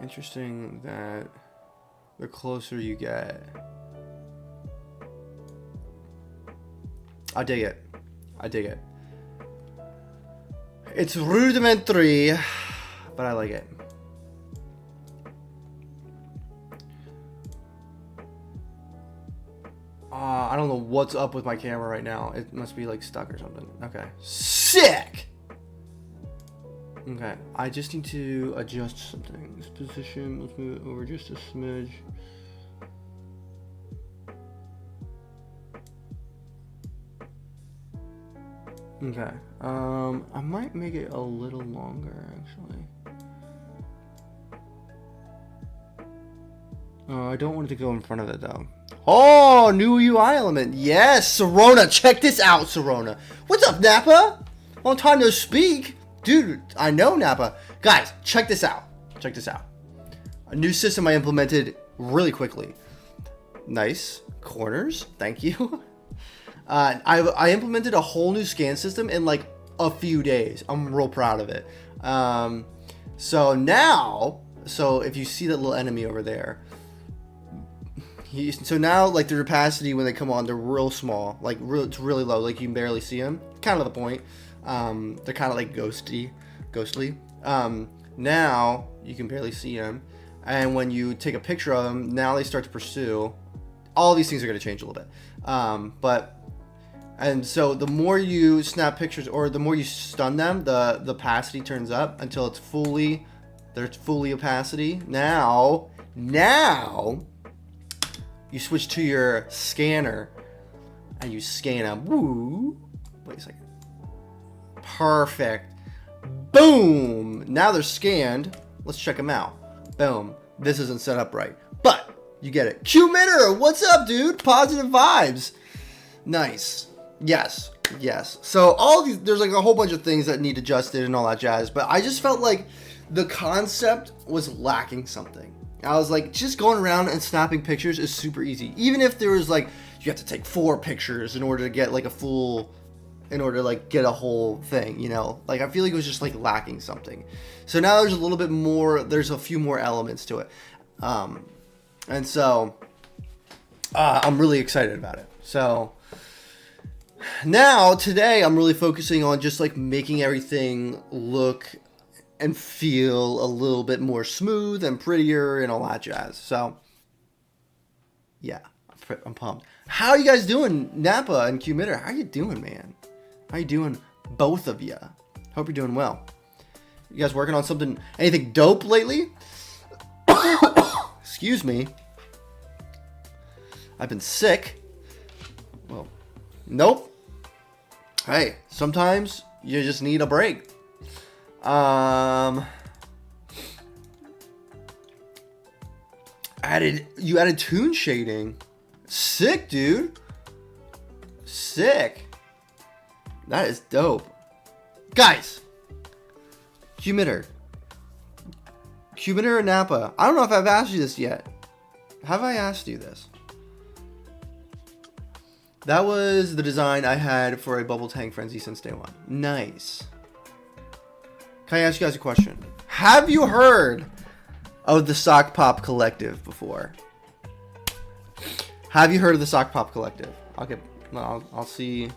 Interesting that the closer you get. I dig it. I dig it. It's rudimentary, but I like it. I don't know what's up with my camera right now. It must be like stuck or something. Okay. Sick! Okay, I just need to adjust some things. Position, let's move it over just a smidge. Okay, I might make it a little longer actually. I don't want it to go in front of it though. Oh, new UI element. Yes, Serona. Check this out, Serona. What's up, Napa? Long time no speak. Dude, I know Napa. Guys, check this out. Check this out. A new system I implemented really quickly. Nice. Corners. Thank you. I implemented a whole new scan system in like a few days. I'm real proud of it. So if you see that little enemy over there, so now like the opacity when they come on, they're real small, like it's really low, like you can barely see them. Kind of the point. They're kind of like ghostly. Now you can barely see them, and when you take a picture of them, now they start to pursue. All these things are going to change a little bit, and so the more you snap pictures or the more you stun them, the opacity turns up until it's fully opacity. Now you switch to your scanner and you scan them. Woo! Wait a second. Perfect. Boom! Now they're scanned. Let's check them out. Boom. This isn't set up right, but you get it. Q-Mitter, what's up, dude? Positive vibes. Nice. Yes. So all these, there's like a whole bunch of things that need adjusted and all that jazz, but I just felt like the concept was lacking something. I was like, just going around and snapping pictures is super easy. Even if there was like, you have to take 4 pictures in order to get like get a whole thing, you know? Like, I feel like it was just like lacking something. So now there's a little bit more, there's a few more elements to it. And so, I'm really excited about it. So, now, today, I'm really focusing on just like making everything look and feel a little bit more smooth and prettier and all that jazz. So, yeah, I'm pumped. How are you guys doing, Napa and Q-Mitter? How you doing, man? How you doing, both of you? Hope you're doing well. You guys working on anything dope lately? Excuse me. I've been sick. Well, Nope. Hey, sometimes you just need a break. You added tune shading. Sick, dude. Sick. That is dope. Guys, Cumitter or Napa? I don't know if I've asked you this yet. Have I asked you this? That was the design I had for a Bubble Tank Frenzy since day one. Nice. Can I ask you guys a question? Have you heard of the Sock Pop Collective before? Have you heard of the Sock Pop Collective? I'll see.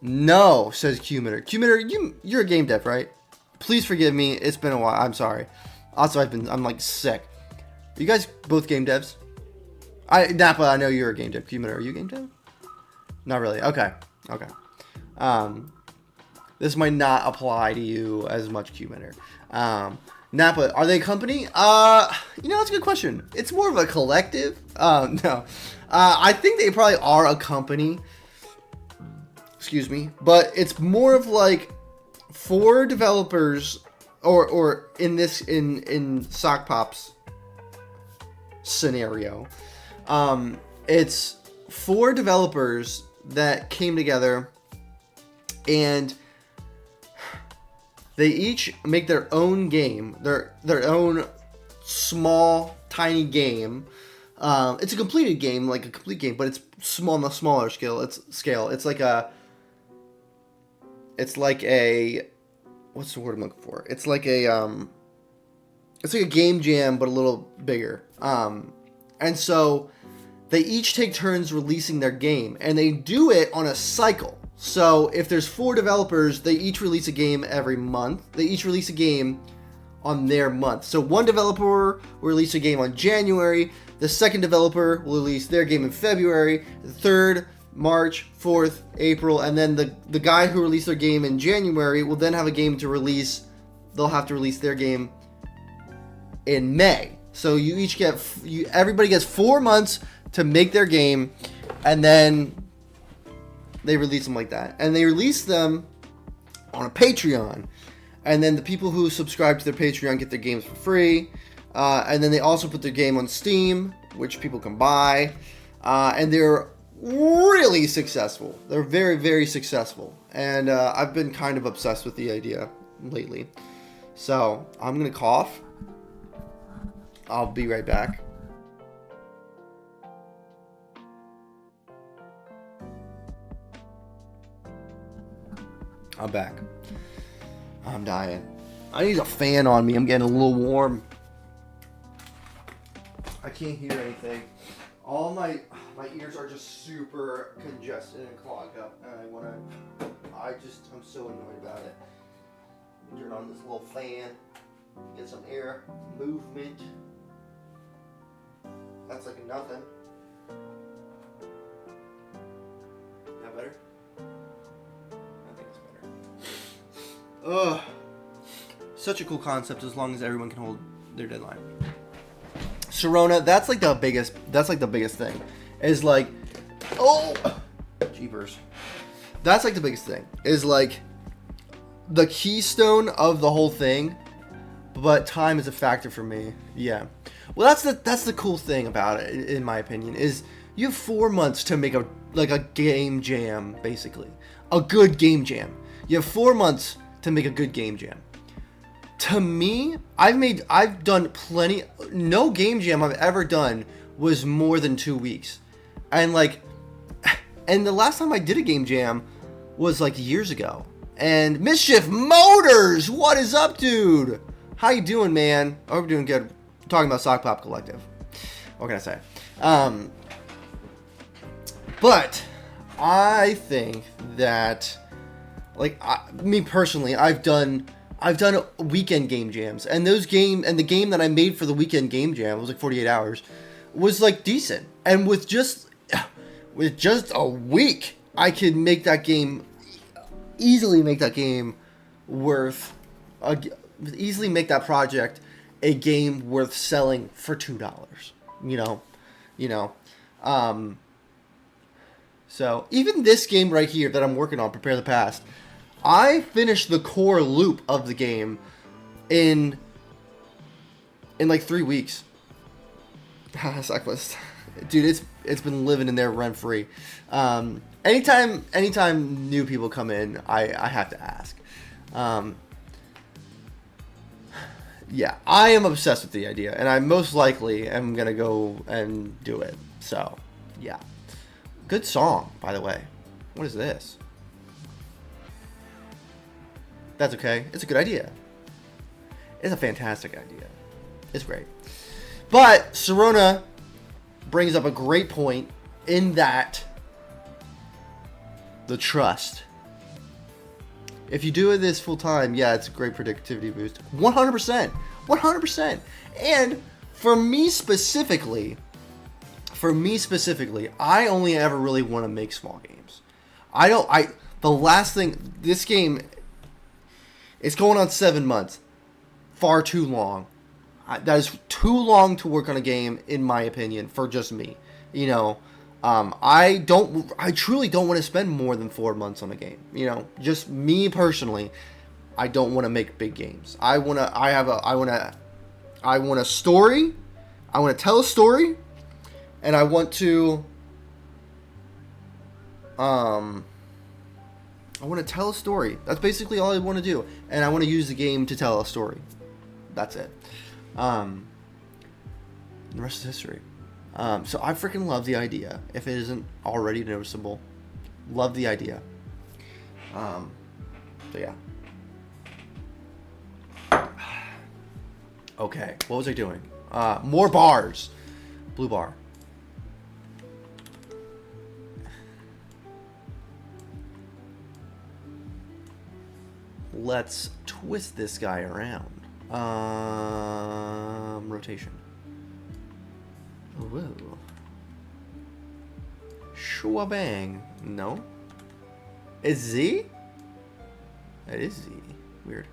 No, says Cumitter. Cumitter, you're a game dev, right? Please forgive me. It's been a while. I'm sorry. Also, I'm like sick. Are you guys both game devs? Napa, I know you're a game dev. Cumitter, are you a game dev? Not really. Okay. This might not apply to you as much, Cumitter. Napa, are they a company? That's a good question. It's more of a collective. No. I think they probably are a company. Excuse me. But it's more of like for developers or in Sock Pop's scenario. It's 4 developers that came together and they each make their own game, their own small, tiny game. It's a completed game, like a complete game, but it's small on a smaller scale. It's like a what's the word I'm looking for? It's like a game jam, but a little bigger. And so they each take turns releasing their game, and they do it on a cycle. So if there's 4 developers, they each release a game every month. They each release a game on their month. So one developer will release a game on January. The second developer will release their game in February. The third, March, 4th, April. And then the guy who released their game in January will then have a game to release. They'll have to release their game in May. So you each everybody gets 4 months to make their game, and then they release them like that. And they release them on a Patreon. And then the people who subscribe to their Patreon get their games for free. And then they also put their game on Steam, which people can buy. And they're really successful. They're very, very successful. And I've been kind of obsessed with the idea lately. So I'm going to cough. I'll be right back. I'm back. I'm dying. I need a fan on me. I'm getting a little warm. I can't hear anything. All my ears are just super congested and clogged up, and I'm so annoyed about it. Turn on this little fan, get some air movement. That's like nothing. Is that better? I think it's better. Ugh. Such a cool concept as long as everyone can hold their deadline. Sharona, that's like the biggest thing. Is like, oh, jeepers. That's like the biggest thing. Is like the keystone of the whole thing, but time is a factor for me. Yeah. Well, that's the cool thing about it, in my opinion, is you have 4 months to make a game jam, basically. A good game jam. You have 4 months to make a good game jam. To me, I've done plenty. No game jam I've ever done was more than 2 weeks. And the last time I did a game jam was like years ago. And Mischief Motors, what is up, dude? How you doing, man? I hope you're doing good. I'm talking about Sock Pop Collective. What can I say? But I think that, me personally, I've done weekend game jams, and the game that I made for the weekend game jam, it was like 48 hours, was like decent. And with just a week, I could make that game easily make that project a game worth selling for $2. So even this game right here that I'm working on, Prepare the Past, I finished the core loop of the game in like 3 weeks. Cyclist, dude, it's been living in there rent free. Anytime new people come in, I have to ask. Yeah, I am obsessed with the idea, and I most likely am gonna go and do it. So, yeah, good song, by the way. What is this? That's okay. It's a good idea. It's a fantastic idea. It's great. But Serona brings up a great point in that the trust. If you do this full time, yeah, it's a great productivity boost. 100%. 100%. And for me specifically, I only ever really want to make small games. The last thing, this game, it's going on 7 months. Far too long. That is too long to work on a game, in my opinion, for just me. You know, I truly don't want to spend more than 4 months on a game. You know, just me personally, I don't want to make big games. I want a story. I want to tell a story, and I want to tell a story. That's basically all I want to do, and I want to use the game to tell a story. That's it. The rest is history. So I freaking love the idea. If it isn't already noticeable, love the idea. So yeah. Okay, what was I doing? More bars. Blue bar. Let's twist this guy around. Rotation. Whoa. Shwabang. No. It's Z? It is Z. Weird.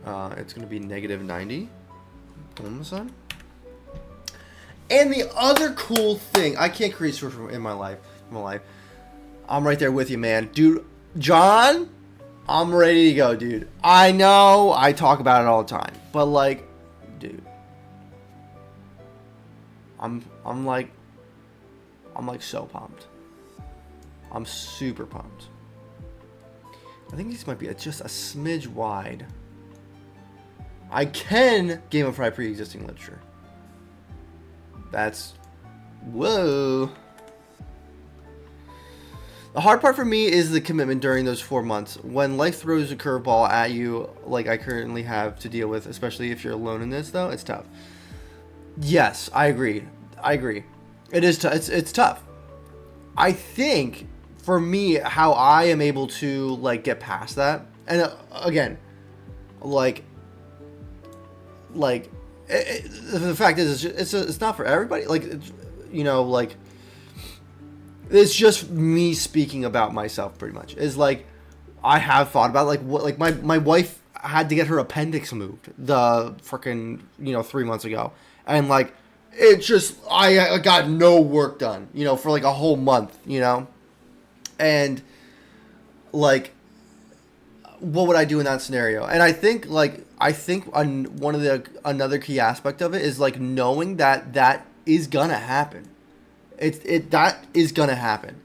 It's gonna be -90. Son. And the other cool thing, I can't create stories in my life. I'm right there with you, man, dude. John, I'm ready to go, dude. I know I talk about it all the time, but like, dude, I'm like so pumped. I'm super pumped. I think these might be just a smidge wide. I can gamify pre-existing literature. That's whoa. The hard part for me is the commitment during those 4 months. When life throws a curveball at you, like I currently have to deal with, especially if you're alone in this, though, it's tough. Yes, I agree. It is tough. It's tough. I think for me, how I am able to like get past that, and again, the fact is, it's not for everybody. Like, you know, like. It's just me speaking about myself, pretty much. Is like, I have thought about like what, like my wife had to get her appendix moved the freaking 3 months ago, and like it just I got no work done, for like a whole month, and like what would I do in that scenario? And I think another key aspect of it is like knowing that is gonna happen. That is gonna happen,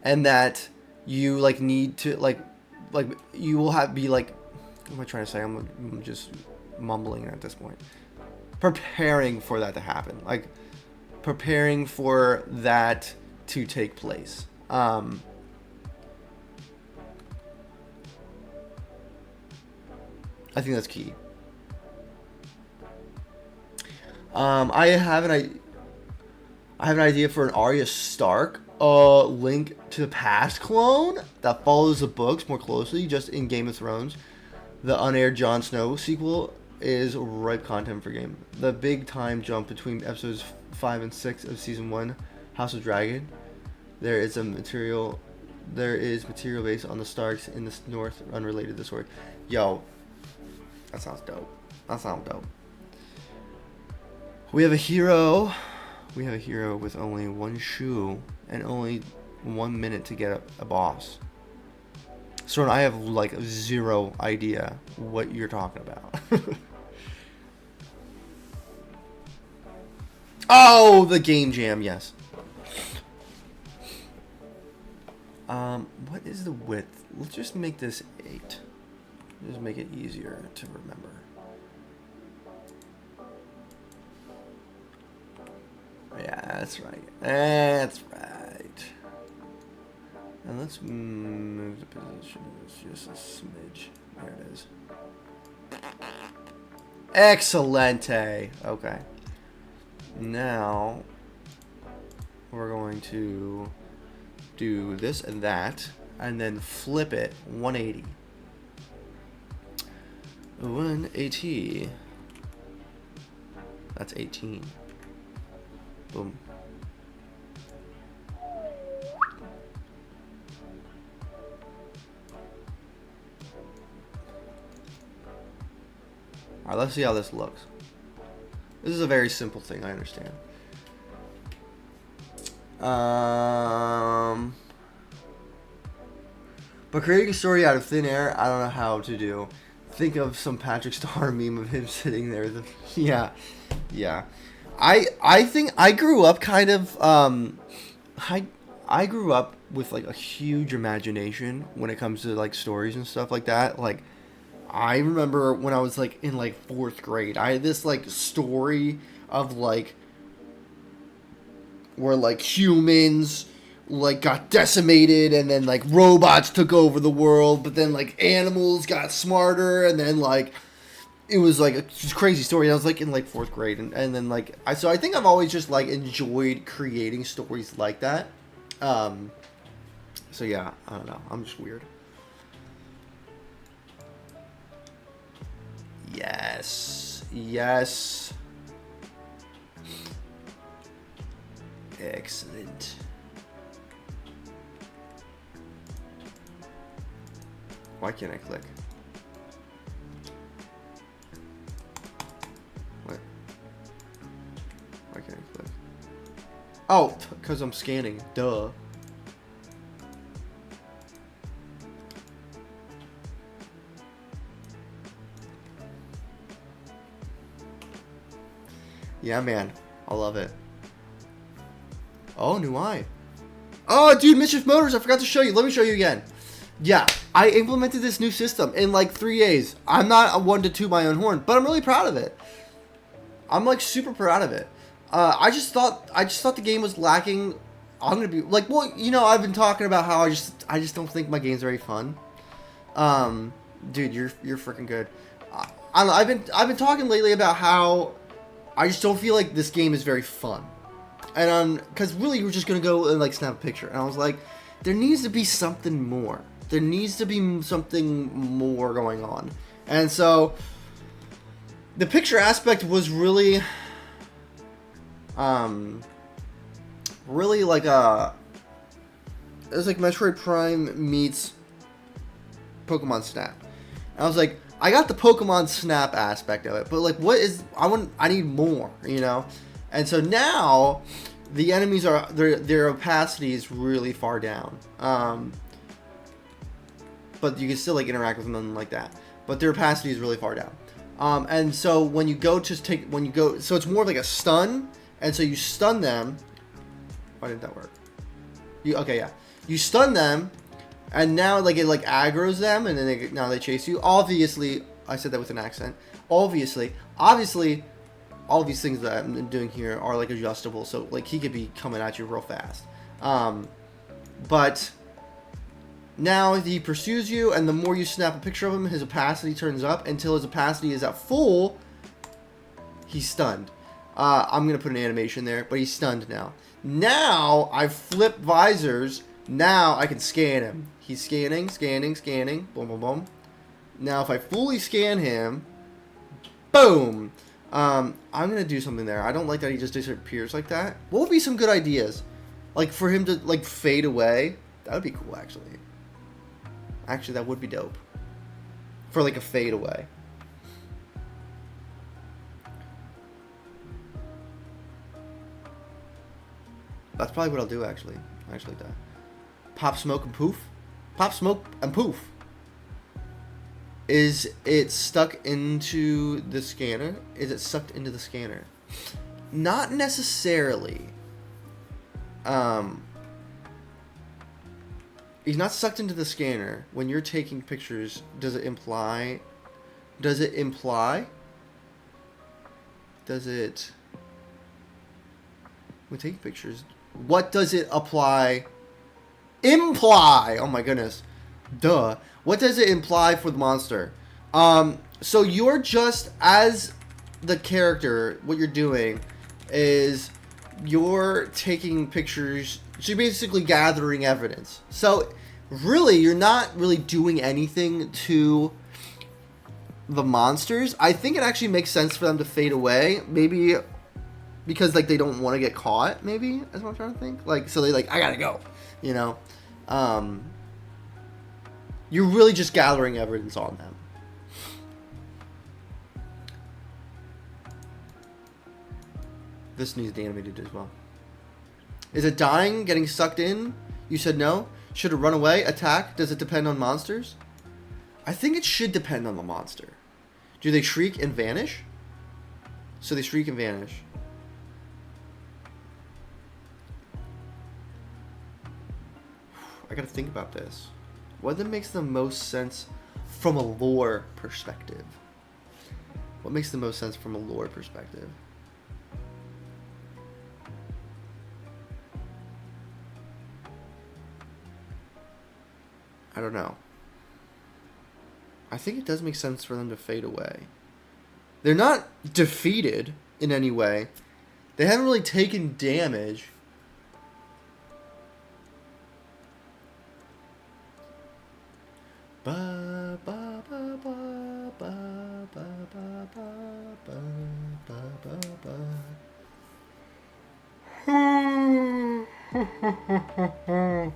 and that you like need to like you will be like, what am I trying to say? I'm just mumbling at this point. Preparing for that to happen, like preparing for that to take place. I think that's key. I have an idea for an Arya Stark Link to the Past clone that follows the books more closely, just in Game of Thrones. The unaired Jon Snow sequel is ripe content for game. The big time jump between episodes 5 and 6 of season 1, House of Dragon. There is material based on the Starks in the North, unrelated to the sword. Yo, that sounds dope. We have a hero We have a hero with only one shoe and only 1 minute to get a boss. So I have like zero idea what you're talking about. Oh, the game jam, yes. What is the width? Let's just make this 8. Just make it easier to remember. Yeah, that's right. That's right. And let's move the position just a smidge. There it is. Excelente. Okay. Now we're going to do this and that, and then flip it 180. 180. That's 18. Boom. Alright, let's see how this looks. This is a very simple thing, I understand. But creating a story out of thin air, I don't know how to do. Think of some Patrick Star meme of him sitting there. Yeah. I think I grew up kind of I grew up with like a huge imagination when it comes to like stories and stuff like that. Like I remember when I was like in like 4th grade, I had this like story of like where like humans like got decimated and then like robots took over the world, but then like animals got smarter, and then like it was like a crazy story. I was like in like 4th grade, and then like I think I've always just like enjoyed creating stories like that. So yeah, I don't know. I'm just weird. Yes. Excellent. Why can't I click? What? Why can't I click? Oh, because I'm scanning. Duh. Yeah, man. I love it. Oh, new eye. Oh, dude, Mischief Motors. I forgot to show you. Let me show you again. Yeah, I implemented this new system in like 3 days. I'm not one to toot my own horn, but I'm really proud of it. I'm like super proud of it. I just thought the game was lacking. I'm gonna be like, well, you know, I've been talking about how I just don't think my game's very fun. Dude, you're freaking good. I've been talking lately about how I just don't feel like this game is very fun. And because really we're just gonna go and like snap a picture, and I was like, there needs to be something more. There needs to be something more going on. And so the picture aspect was really really like it was like Metroid Prime meets Pokemon Snap. And I was like, I got the Pokemon Snap aspect of it, but like I need more, you know? And so now the enemies are their opacity is really far down. But you can still like interact with them like that. But their opacity is really far down. And so when you go so it's more like a stun, and so you stun them. Why didn't that work? You stun them, and now like it like aggroes them, and then now they chase you. Obviously, I said that with an accent. Obviously, all these things that I'm doing here are like adjustable, so like he could be coming at you real fast. But now he pursues you, and the more you snap a picture of him, his opacity turns up until his opacity is at full. He's stunned. I'm gonna put an animation there, but he's stunned now. Now I've flipped visors. Now I can scan him. He's scanning. Boom, boom, boom. Now if I fully scan him, boom. I'm gonna do something there. I don't like that he just disappears like that. What would be some good ideas? Like for him to like fade away? That would be cool, actually. Actually, that would be dope. For like a fade away. That's probably what I'll do, actually. I actually like that. Pop, smoke, and poof. Pop, smoke, and poof. Is it stuck into the scanner? Is it sucked into the scanner? Not necessarily. He's not sucked into the scanner. When you're taking pictures, does it imply... Does it... When taking pictures... What does it imply? Oh my goodness. Duh. What does it imply for the monster? So you're just, as the character, what you're doing is you're taking pictures. So you're basically gathering evidence. So really, you're not really doing anything to the monsters. I think it actually makes sense for them to fade away. Maybe because like they don't want to get caught. Maybe that's what I'm trying to think. Like, so they like, I gotta go. You know. You're really just gathering evidence on them. This needs to be animated as well. Is it dying? Getting sucked in? You said no. Should it run away? Attack? Does it depend on monsters? I think it should depend on the monster. Do they shriek and vanish? So they shriek and vanish. I gotta think about this. What makes the most sense from a lore perspective? What makes the most sense from a lore perspective? I don't know. I think it does make sense for them to fade away. They're not defeated in any way. They haven't really taken damage. Ba, ba, ba, ba, ba, ba, ba, ba, ba, ba, ba.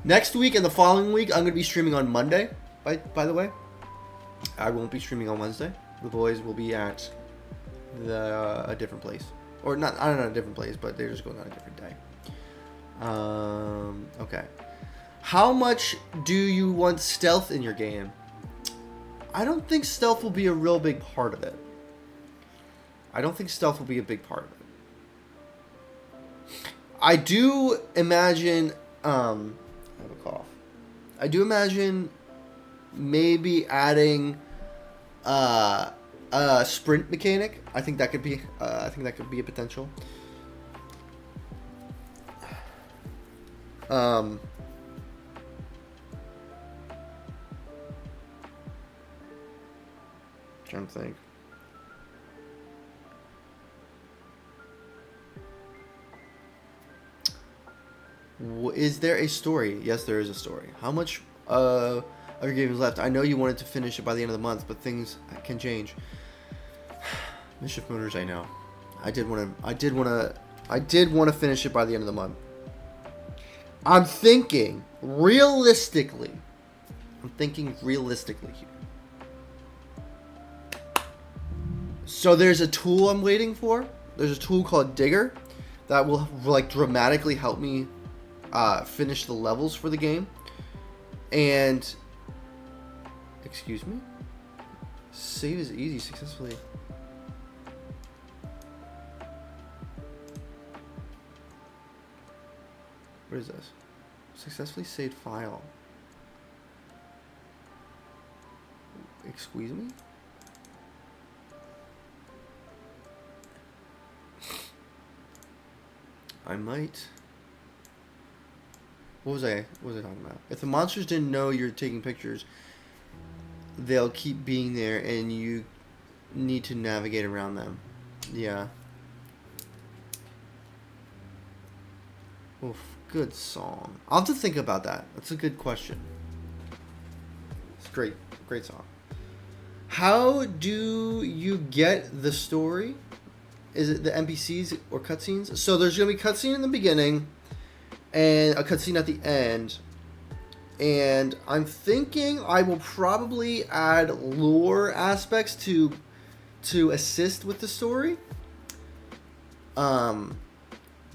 Next week and the following week, I'm going to be streaming on Monday, by the way. I won't be streaming on Wednesday. The boys will be at a different place. Or not, I don't know, a different place, but they're just going on a different day. Okay. How much do you want stealth in your game? I don't think stealth will be a real big part of it. I don't think stealth will be a big part of it. I do imagine... I have a cough. I do imagine maybe adding a sprint mechanic. I think that could be a potential. Trying to think. Is there a story? Yes, there is a story. How much of your game is left? I know you wanted to finish it by the end of the month, but things can change. Mischief Motors, I know. I did want to finish it by the end of the month. I'm thinking realistically here. So there's a tool I'm waiting for. There's a tool called Digger that will like dramatically help me finish the levels for the game. And excuse me, save is easy successfully. What is this? Successfully saved file. Excuse me? I might... What was I talking about? If the monsters didn't know you're taking pictures, they'll keep being there and you need to navigate around them. Yeah. Oof, good song. I'll have to think about that. That's a good question. It's great. Great song. How do you get the story? Is it the NPCs or cutscenes? So there's going to be cutscene in the beginning and a cutscene at the end. And I'm thinking I will probably add lore aspects to assist with the story.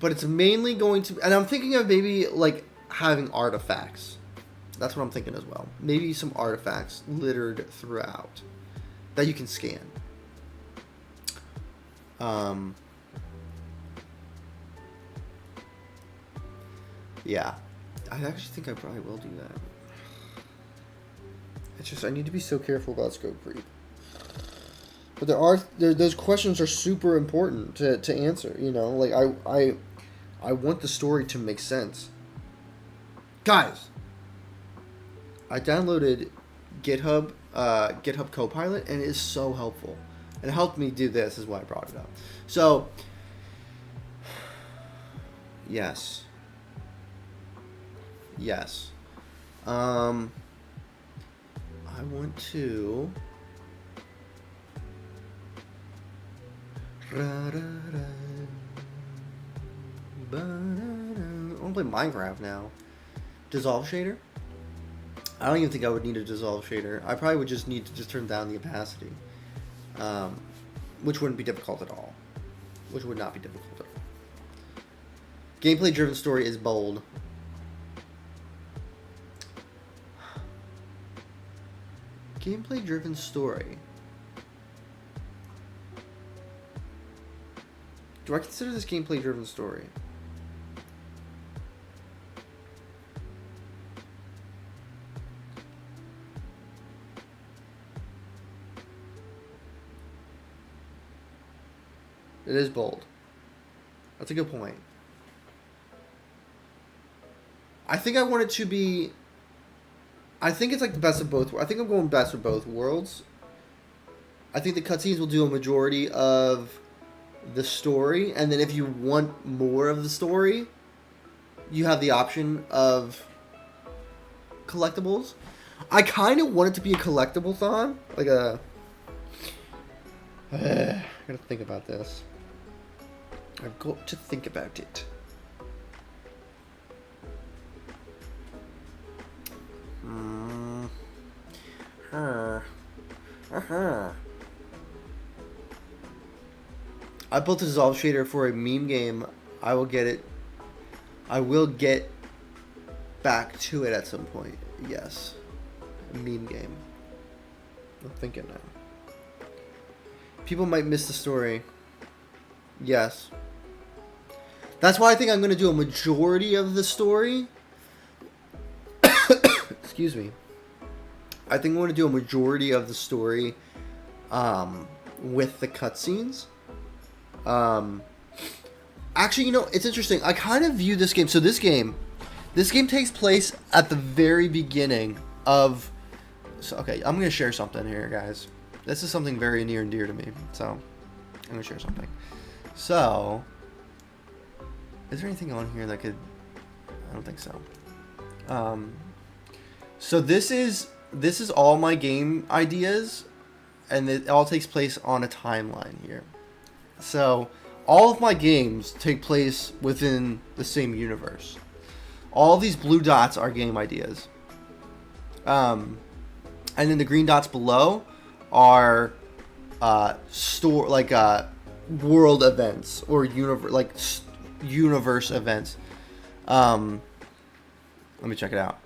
but it's mainly going to, and I'm thinking of maybe like having artifacts. That's what I'm thinking as well. Maybe some artifacts littered throughout that you can scan. Yeah, I actually think I probably will do that. It's just I need to be so careful about scope creep. But those questions are super important to answer. You know, like I want the story to make sense. Guys, I downloaded GitHub Copilot, and it is so helpful. And it helped me do this, is why I brought it up. So, yes. I want to. I want to play Minecraft now. Dissolve shader? I don't even think I would need a dissolve shader. I probably would just need to just turn down the opacity. Which wouldn't be difficult at all. Which would not be difficult at all. Gameplay driven story is bold. Gameplay driven story. Do I consider this gameplay driven story? It is bold. That's a good point. I think I want it to be... I think it's like the best of both. I think I'm going best of both worlds. I think the cutscenes will do a majority of the story, and then if you want more of the story, you have the option of collectibles. I kind of want it to be a collectible-thon, like a... I gotta think about this. I've got to think about it. I built a dissolve shader for a meme game. I will get back to it at some point. Yes. A meme game. I'm thinking now. People might miss the story. Yes. That's why I think I'm going to do a majority of the story. Excuse me. I think I'm going to do a majority of the story with the cutscenes. Actually, you know, it's interesting. I kind of view this game... So this game takes place at the very beginning of... So, okay, I'm going to share something here, guys. This is something very near and dear to me. So, I'm going to share something. So, is there anything on here that could... I don't think so. So this is all my game ideas, and it all takes place on a timeline here. So, all of my games take place within the same universe. All these blue dots are game ideas. And then the green dots below are world events or universe events. Let me check it out.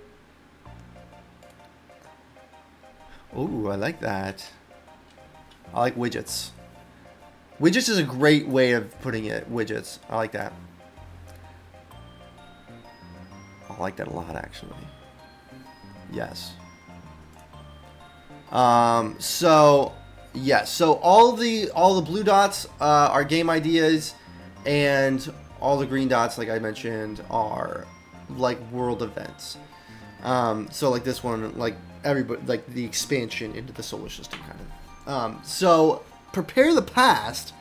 Ooh, I like that. I like widgets. Widgets is a great way of putting it. Widgets. I like that. I like that a lot, actually. Yes. So all the blue dots are game ideas, and all the green dots, like I mentioned, are like world events. So like this one, like everybody, like the expansion into the solar system, kind of. So Prepare the Past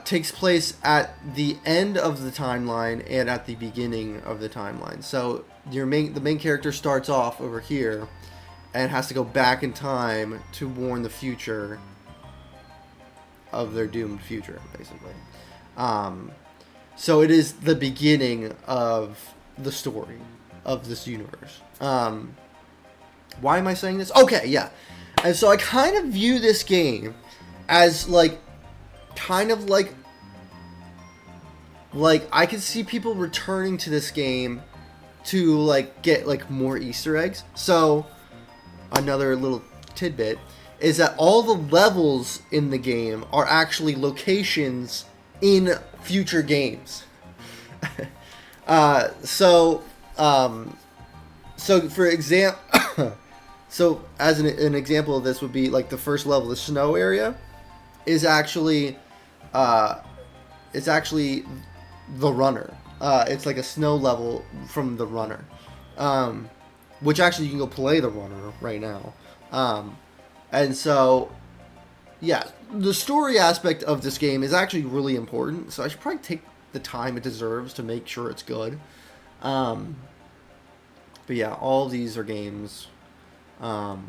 takes place at the end of the timeline and at the beginning of the timeline. So the main character starts off over here and has to go back in time to warn the future of their doomed future, basically. So it is the beginning of the story of this universe. Why am I saying this? Okay, yeah. And so I kind of view this game as like, kind of like like I could see people returning to this game to like get like more Easter eggs. So another little tidbit is that all the levels in the game are actually locations in future games. So for example, so as an example of this would be like the first level, the snow area, is actually the runner. It's like a snow level from the runner, which actually you can go play the runner right now. And so, yeah, the story aspect of this game is actually really important. So I should probably take the time it deserves to make sure it's good. But yeah, all of these are games. So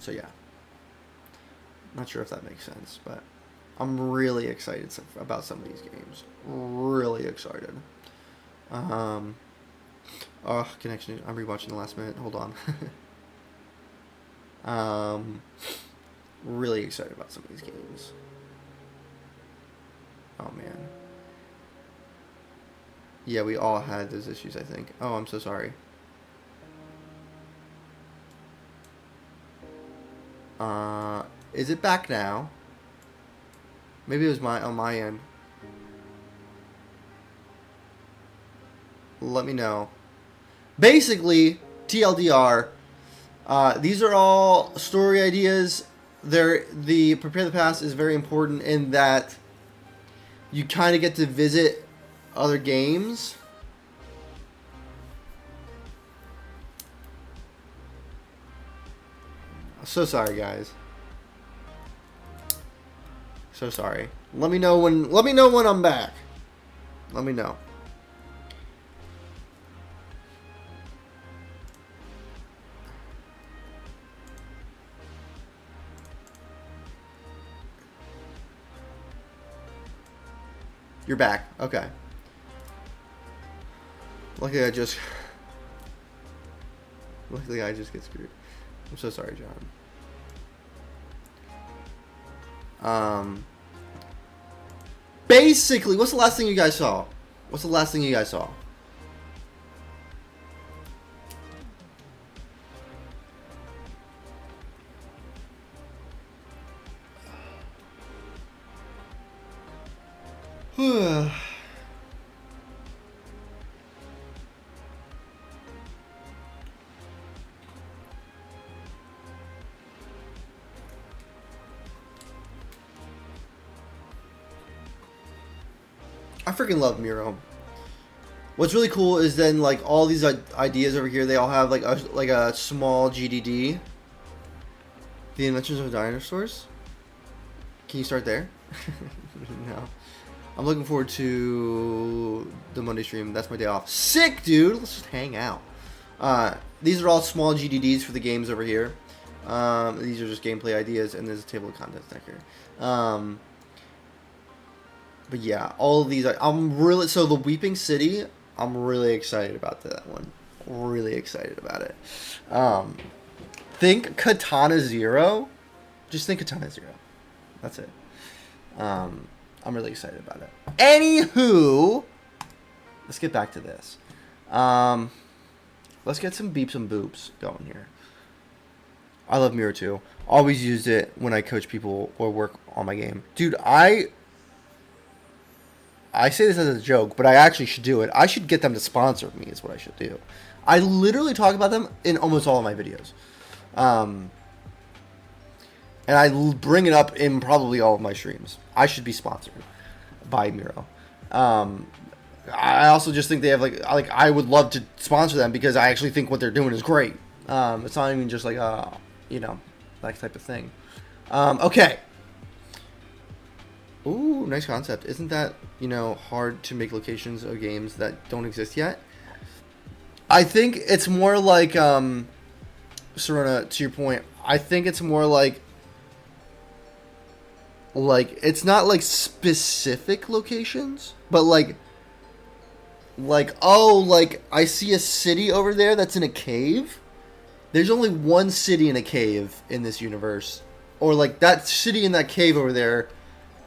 yeah, not sure if that makes sense, but I'm really excited about some of these games. Really excited. Oh, connection. I'm rewatching the last minute. Hold on. Really excited about some of these games. Oh man. Yeah, we all had those issues, I think. Oh, I'm so sorry. Is it back now? Maybe it was on my end. Let me know. Basically, TLDR, these are all story ideas. The Prepare the Past is very important in that you kind of get to visit other games. So sorry, guys. So sorry. Let me know when I'm back. Let me know. You're back. Okay. Luckily I just get screwed. I'm so sorry, John. Basically, what's the last thing you guys saw? I freaking love Miro. What's really cool is then like all these ideas over here, they all have like a small GDD. The Adventures of Dinosaurs. Can you start there? No. I'm looking forward to the Monday stream. That's my day off. Sick, dude. Let's just hang out. These are all small GDDs for the games over here. These are just gameplay ideas, and there's a table of contents back here. But yeah, all of these. So the Weeping City. I'm really excited about that one. Really excited about it. Think Katana Zero. Just think Katana Zero. That's it. I'm really excited about it. Anywho, let's get back to this. Let's get some beeps and boops going here. I love Mirror 2. Always used it when I coach people or work on my game. Dude, I say this as a joke, but I actually should do it. I should get them to sponsor me is what I should do. I literally talk about them in almost all of my videos. And I bring it up in probably all of my streams. I should be sponsored by Miro. I also just think they have like I would love to sponsor them because I actually think what they're doing is great. It's not even just like that type of thing. Okay. Ooh, nice concept. Isn't that hard to make locations of games that don't exist yet? I think it's more like Serena, to your point. I think it's more like it's not like specific locations, but like I see a city over there that's in a cave. There's only one city in a cave in this universe, or like that city in that cave over there.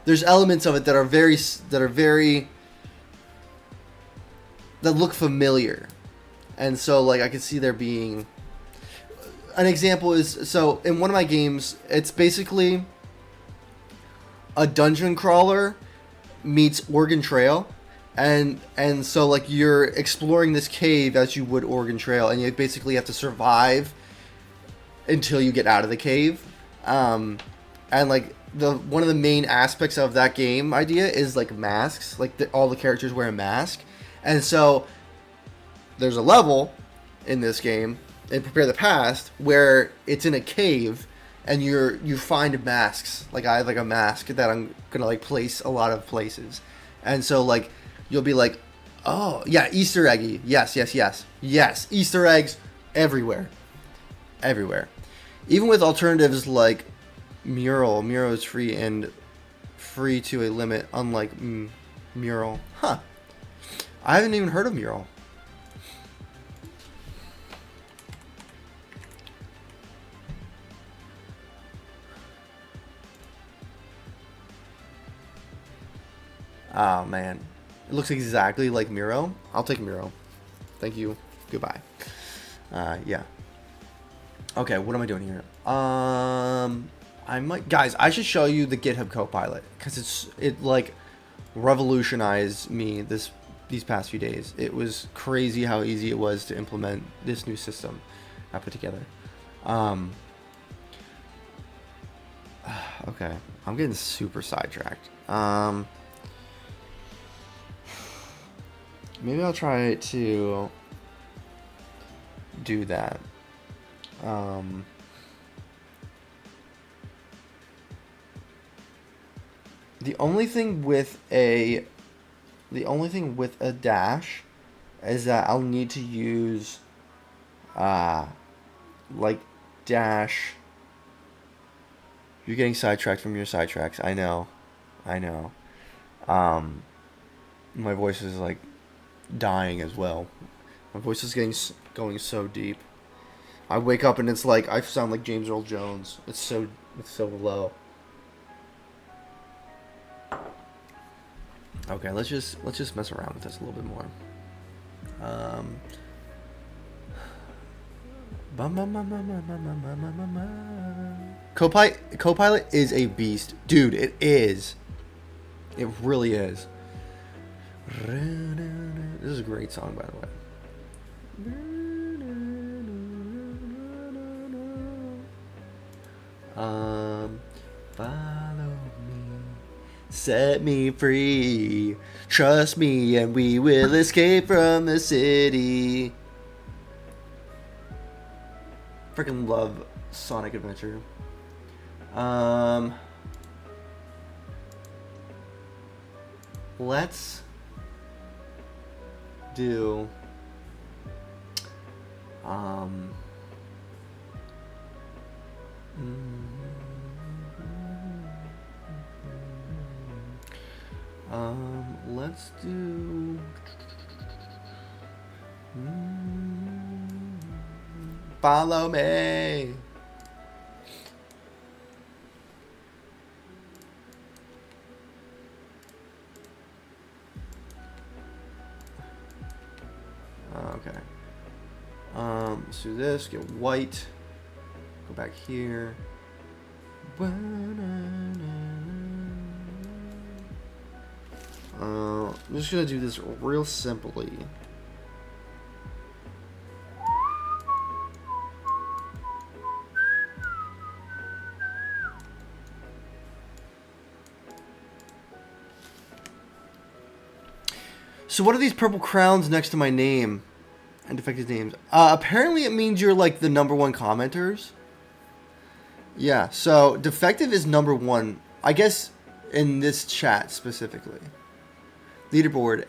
There's elements of it that are very that look familiar, and so like I could see there being an example is so in one of my games it's basically a dungeon crawler meets Oregon Trail, and so like you're exploring this cave as you would Oregon Trail, and you basically have to survive until you get out of the cave, and like one of the main aspects of that game idea is like masks, like all the characters wear a mask, and so there's a level in this game in Prepare the Past where it's in a cave and you find masks. Like I have like a mask that I'm gonna like place a lot of places, and so like you'll be like, oh yeah, Easter eggy, yes, Easter eggs everywhere, even with alternatives like Mural is free and free to a limit, unlike Mural. I haven't even heard of Mural. Oh man, it looks exactly like Miro. I'll take Miro. Thank you. Goodbye. Yeah. Okay, what am I doing here? Guys, I should show you the GitHub Copilot because it like revolutionized me these past few days. It was crazy how easy it was to implement this new system I put together. Okay, I'm getting super sidetracked. Maybe I'll try to do that. The only thing with a dash is that I'll need to use like dash. You're getting sidetracked from your sidetracks. I know. My voice is like dying as well. My voice is going so deep. I wake up and it's like I sound like James Earl Jones. It's so low. Okay, let's just mess around with this a little bit more. Copilot is a beast, dude. It is. It really is. This is a great song, by the way. Follow me, set me free, trust me, and we will escape from the city. Freaking love Sonic Adventure. Let's do let's do follow me. Okay. Let's do this. Get white. Go back here. I'm just gonna do this real simply. So what are these purple crowns next to my name and defective names? Apparently it means you're like the #1 commenters. Yeah, so defective is #1, I guess, in this chat specifically. Leaderboard,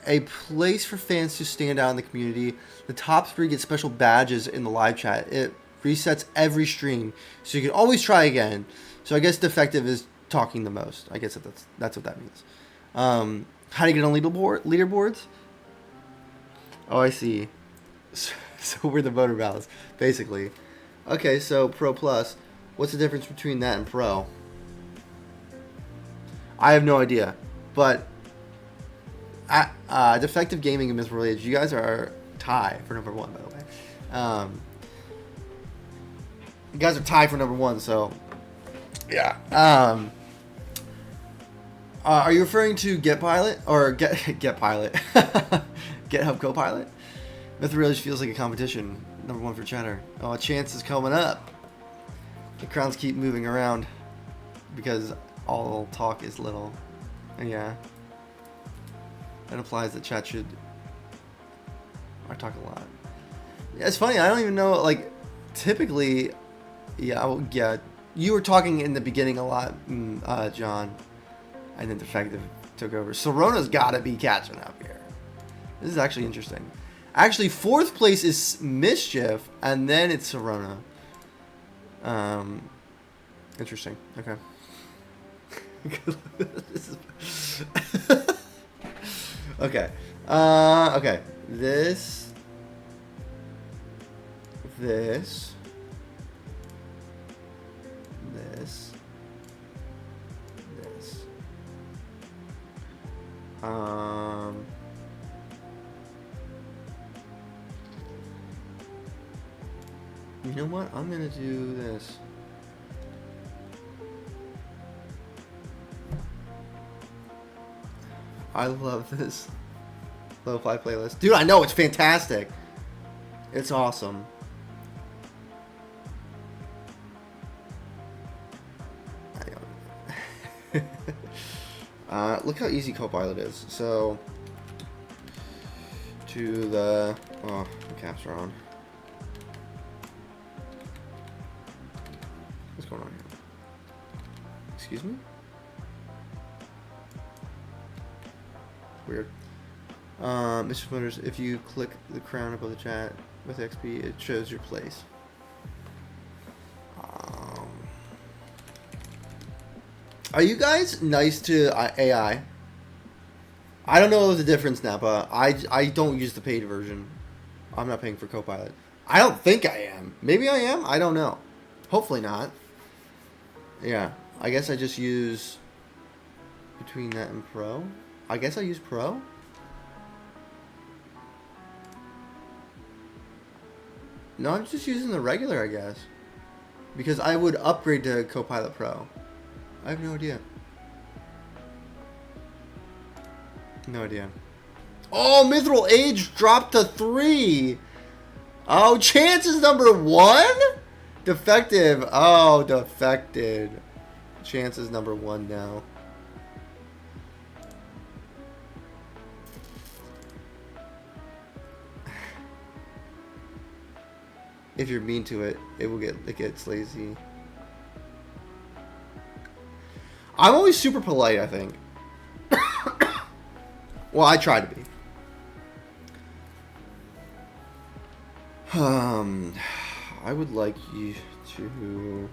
a place for fans to stand out in the community. The top 3 get special badges in the live chat. It resets every stream, so you can always try again. So I guess defective is talking the most. I guess that's what that means. How do you get on leaderboards? Oh, I see. So we're the voter ballots, basically. Okay, so Pro Plus. What's the difference between that and Pro? I have no idea. But Defective Gaming and Mythical Age. You guys are tied for number 1, by the way. You guys are tied for number 1, so yeah. Are you referring to Get Pilot or Get Pilot? GitHub Copilot? Mythical Age feels like a competition. Number 1 for Cheddar. Oh, a chance is coming up. The crowns keep moving around because all talk is little. Yeah. That implies that chat should. I talk a lot. Yeah, it's funny. I don't even know. Like, typically, yeah. You were talking in the beginning a lot, John, and then Defective took over. Sorona's got to be catching up here. This is actually interesting. Actually, 4th place is Mischief, and then it's Sorona. Interesting. Okay. Okay. Okay. This. You know what? I'm gonna do this. I love this lo-fi playlist. Dude, I know, it's fantastic. It's awesome. Look how easy Copilot is. So, to the... Oh, the caps are on. What's going on here? Excuse me? Weird. Mr. Splitters, if you click the crown above the chat with XP, it shows your place. Are you guys nice to AI? I don't know the difference now, but I don't use the paid version. I'm not paying for Copilot. I don't think I am. Maybe I am. I don't know. Hopefully not. Yeah. I guess I just use between that and Pro. I guess I use Pro. No, I'm just using the regular, I guess. Because I would upgrade to Copilot Pro. I have no idea. No idea. Oh, Mithril Age dropped to 3. Oh, Chance is number 1? Defective. Oh, defected. Chance is number 1 now. If you're mean to it, it gets lazy. I'm always super polite, I think. Well, I try to be. I would like you to...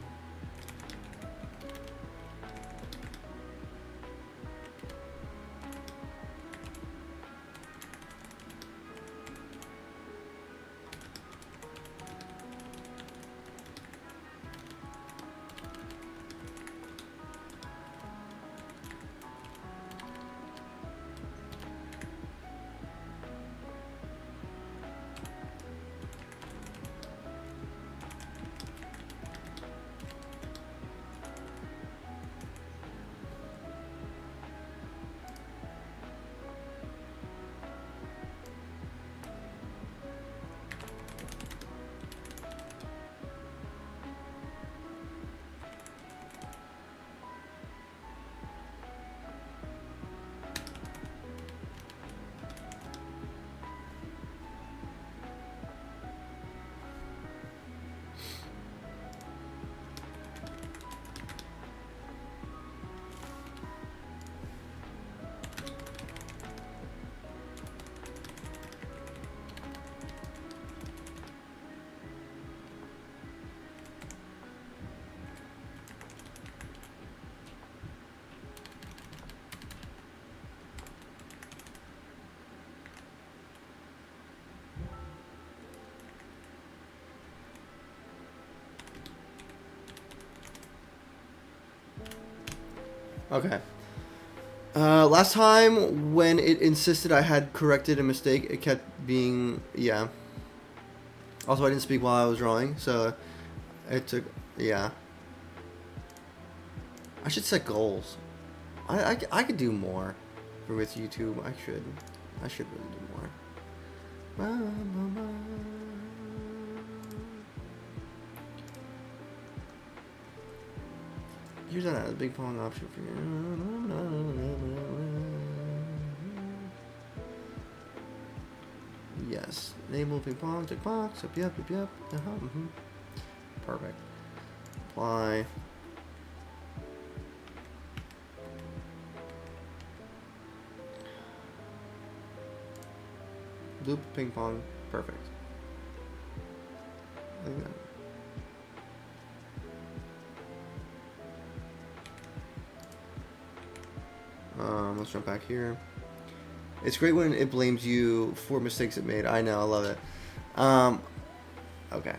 Okay. Last time when it insisted I had corrected a mistake, it kept being, yeah. Also, I didn't speak while I was drawing, so it took, yeah. I should set goals. I could do more with YouTube. I should really do more. Here's that a big pong option for you. Yes. Enable ping pong, check box, yep. Perfect. Apply. Loop ping pong, perfect. Like that. Let's jump back here. It's great when it blames you for mistakes it made. I know, I love it. Okay.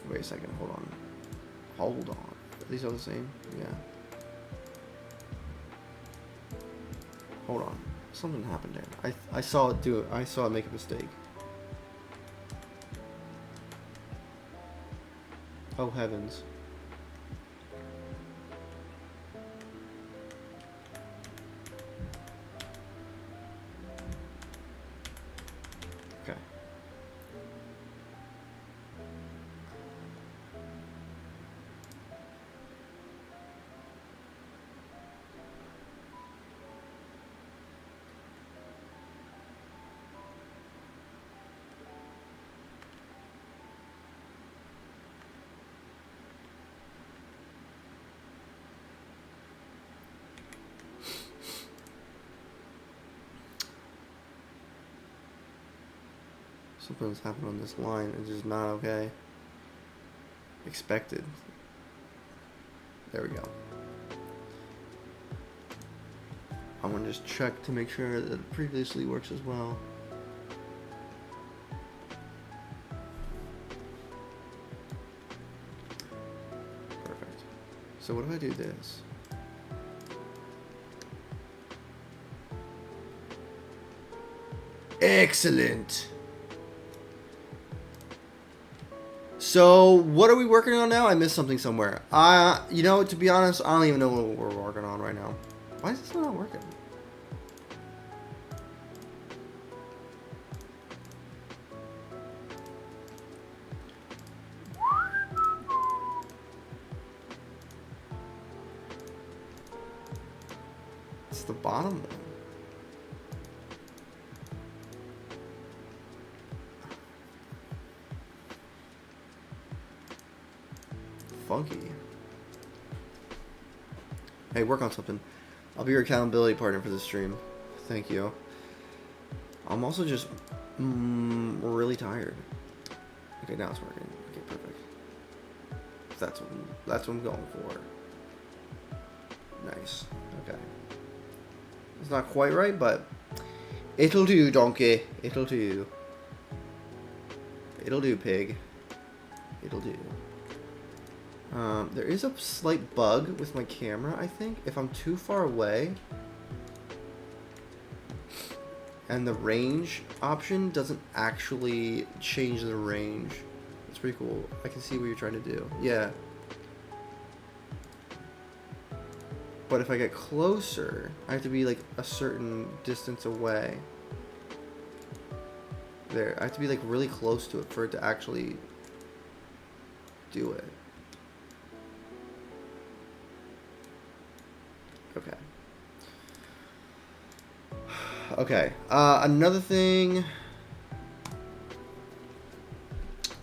Wait a second, hold on. Hold on. These are the same? Yeah. Hold on. Something happened there. I saw it do it. I saw it make a mistake. Oh heavens. Okay. Something's happened on this line. It's just not okay. Expected. There we go. I'm gonna just check to make sure that it previously works as well. Perfect. So what if I do this? Excellent. So, what are we working on now? I missed something somewhere. You know, to be honest, I don't even know what we're working on right now. Why is this not working? It's the bottom one. Funky. Hey, work on something. I'll be your accountability partner for this stream. Thank you. I'm also just really tired. Okay, now it's working. Okay, perfect. That's what I'm going for. Nice. Okay. It's not quite right, but it'll do, donkey. It'll do. It'll do, pig. It'll do. There is a slight bug with my camera, I think. If I'm too far away and the range option doesn't actually change the range. It's pretty cool. I can see what you're trying to do. Yeah. But if I get closer, I have to be like a certain distance away. There. I have to be like really close to it for it to actually do it. Okay. Okay. Another thing.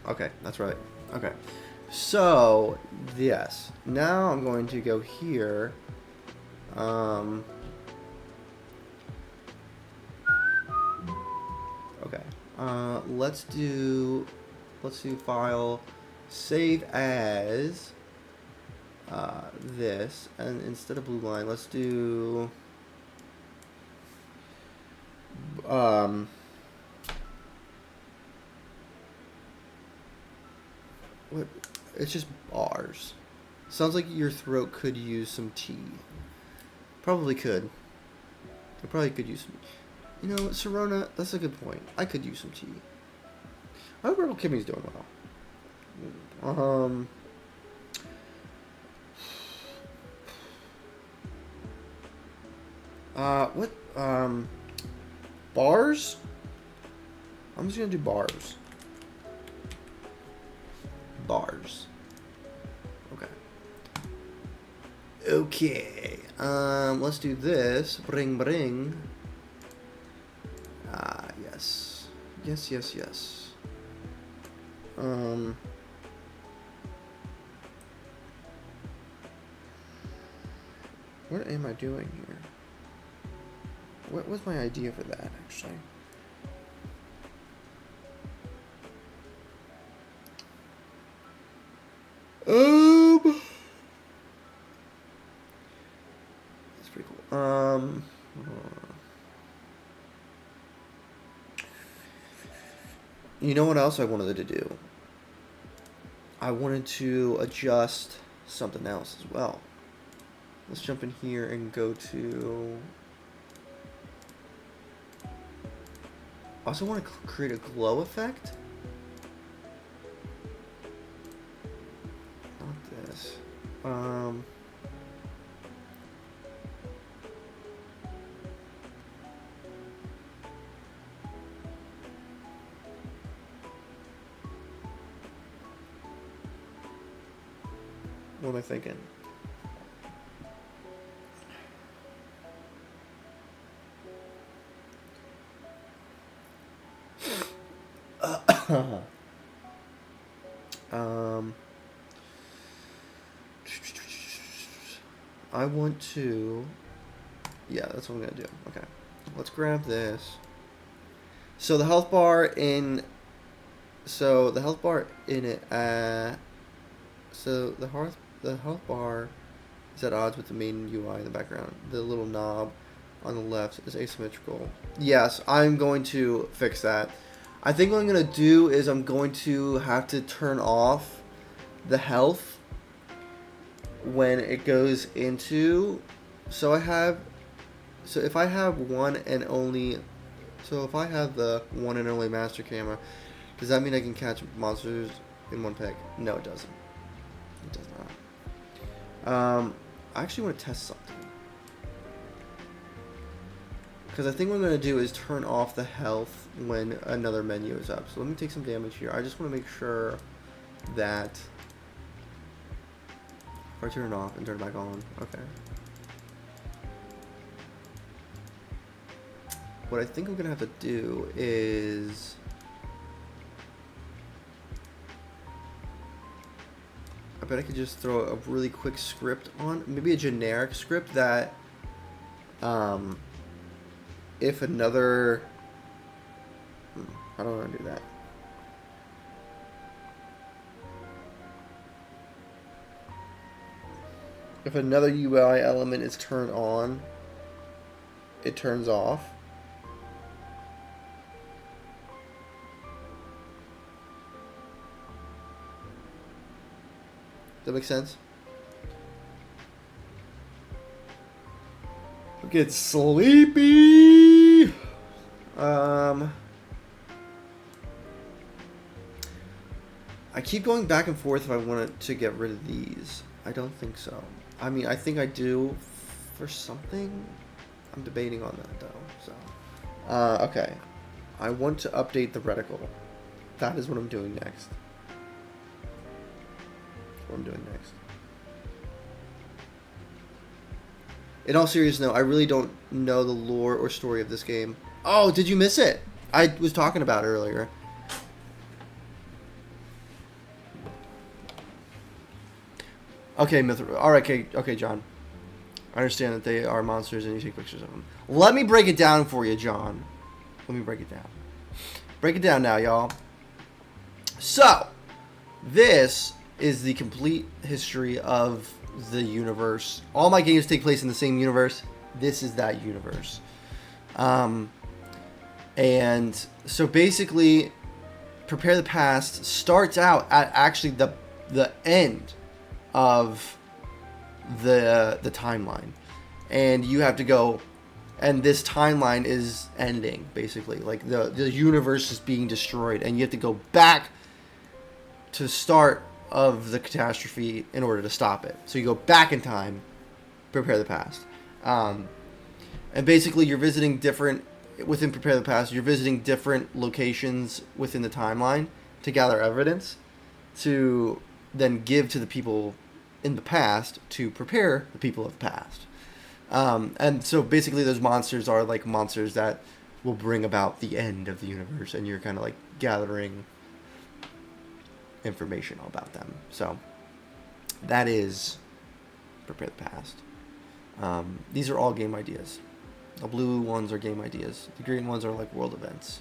Okay, that's right. Okay. So, yes. Now I'm going to go here. Okay. Let's do file, save as this, and instead of blue line, let's do what It's just bars. Sounds like your throat could use some tea. Probably could. I probably could use some. You know, Serona, that's a good point. I could use some tea. I hope Rebel Kimmy's doing well. What? Bars? I'm just gonna do bars. Bars. Okay. Okay. Let's do this. Bring, bring. Yes. Yes, yes, yes. What am I doing here? What was my idea for that, actually? That's pretty cool. You know what else I wanted to do? I wanted to adjust something else as well. Let's jump in here and go to... I also want to create a glow effect. Not this. What am I thinking? I want to... Yeah, that's what I'm gonna do. Okay, let's grab this. So the health bar in... So the health bar in it... So the health bar is at odds with the main UI in the background. The little knob on the left is asymmetrical. Yes, I'm going to fix that. I think what I'm going to do is I'm going to have to turn off the health when it goes into... So if I have one and only... So if I have the one and only master camera, does that mean I can catch monsters in one pick? No, it doesn't. It does not. I actually want to test something. Because I think what I'm going to do is turn off the health when another menu is up. So let me take some damage here. I just want to make sure that... If I turn it off and turn it back on. Okay. What I think I'm going to have to do is... I bet I could just throw a really quick script on. Maybe a generic script that... if another... I don't want to do that. If another UI element is turned on, it turns off. Does that make sense? I'm getting sleepy. I keep going back and forth if I wanted to get rid of these. I don't think so. I mean, I think I do for something. I'm debating on that though. So, okay. I want to update the reticle. That is what I'm doing next. What I'm doing next. In all seriousness, no, I really don't know the lore or story of this game. Oh, did you miss it? I was talking about it earlier. Okay, alright, okay, John. I understand that they are monsters and you take pictures of them. Let me break it down for you, John. Let me break it down. Break it down now, y'all. So, this is the complete history of the universe. All my games take place in the same universe. This is that universe. And so basically, Prepare the Past starts out at actually the the end of the timeline, and you have to go, and this timeline is ending basically. Like the universe is being destroyed, and you have to go back to the start of the catastrophe in order to stop it. So you go back in time, prepare the past, and basically you're visiting different within prepare the past. You're visiting different locations within the timeline to gather evidence to then give to the people in the past to prepare the people of the past. And so basically those monsters are like monsters that will bring about the end of the universe, and you're kind of like gathering information about them. So that is prepare the past. These are all game ideas. The blue ones are game ideas. The green ones are like world events.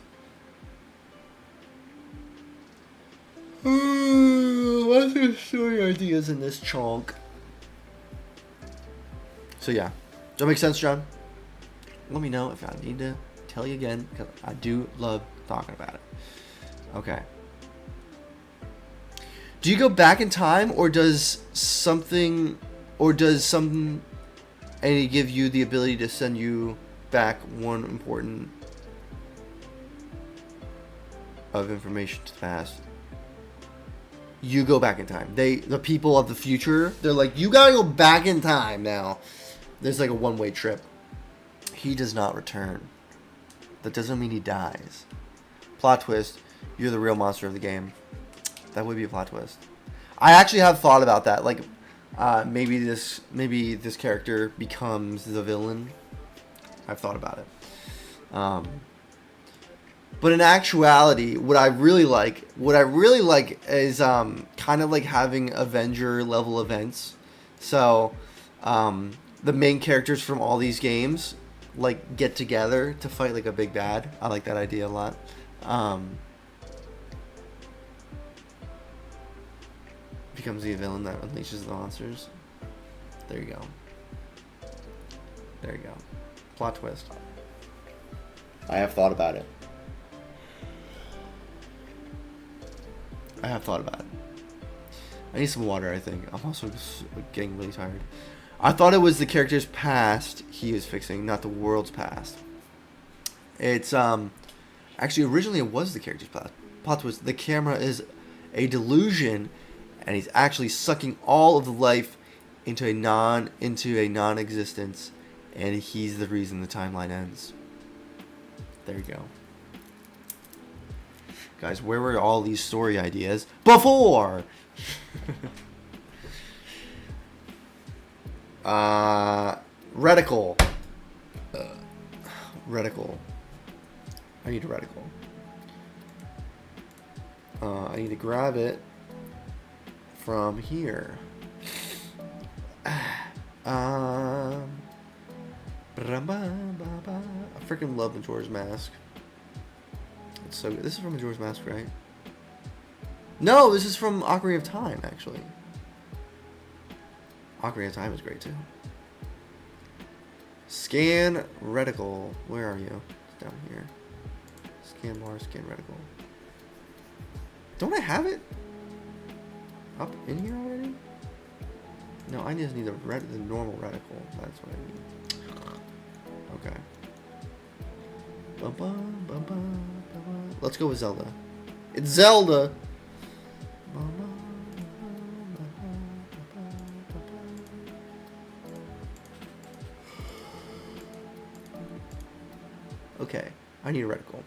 Lots of story ideas in this chunk. So yeah. Does that make sense, John? Let me know if I need to tell you again, because I do love talking about it. Okay. Do you go back in time, or does some any give you the ability to send you back one important of information to the past? You go back in time. The people of the future, they're like, you gotta go back in time now. There's like a one-way trip. He does not return. That doesn't mean he dies. Plot twist, you're the real monster of the game. That would be a plot twist. I actually have thought about that. Like, maybe this character becomes the villain. I've thought about it. But in actuality, what I really like is kind of like having Avenger level events. So the main characters from all these games like get together to fight like a big bad. I like that idea a lot. Becomes the villain that unleashes the monsters. There you go. There you go. Plot twist. I have thought about it. I need some water, I think. I'm also just getting really tired. I thought it was the character's past he was fixing, not the world's past. It's actually originally it was the character's past. Plot twist: the camera is a delusion, and he's actually sucking all of the life into a non-existence, and he's the reason the timeline ends. There you go. Guys, where were all these story ideas before? Reticle. Reticle. I need a reticle. I need to grab it from here. I freaking love Majora's Mask. It's so good. This is from Majora's Mask, right? No, this is from Ocarina of Time, actually. Ocarina of Time is great, too. Scan reticle. Where are you? It's down here. Scan bar, scan reticle. Don't I have it up in here already? No, I just need the normal reticle. That's what I need. Okay. Let's go with Zelda. It's Zelda! Okay, I need a reticle.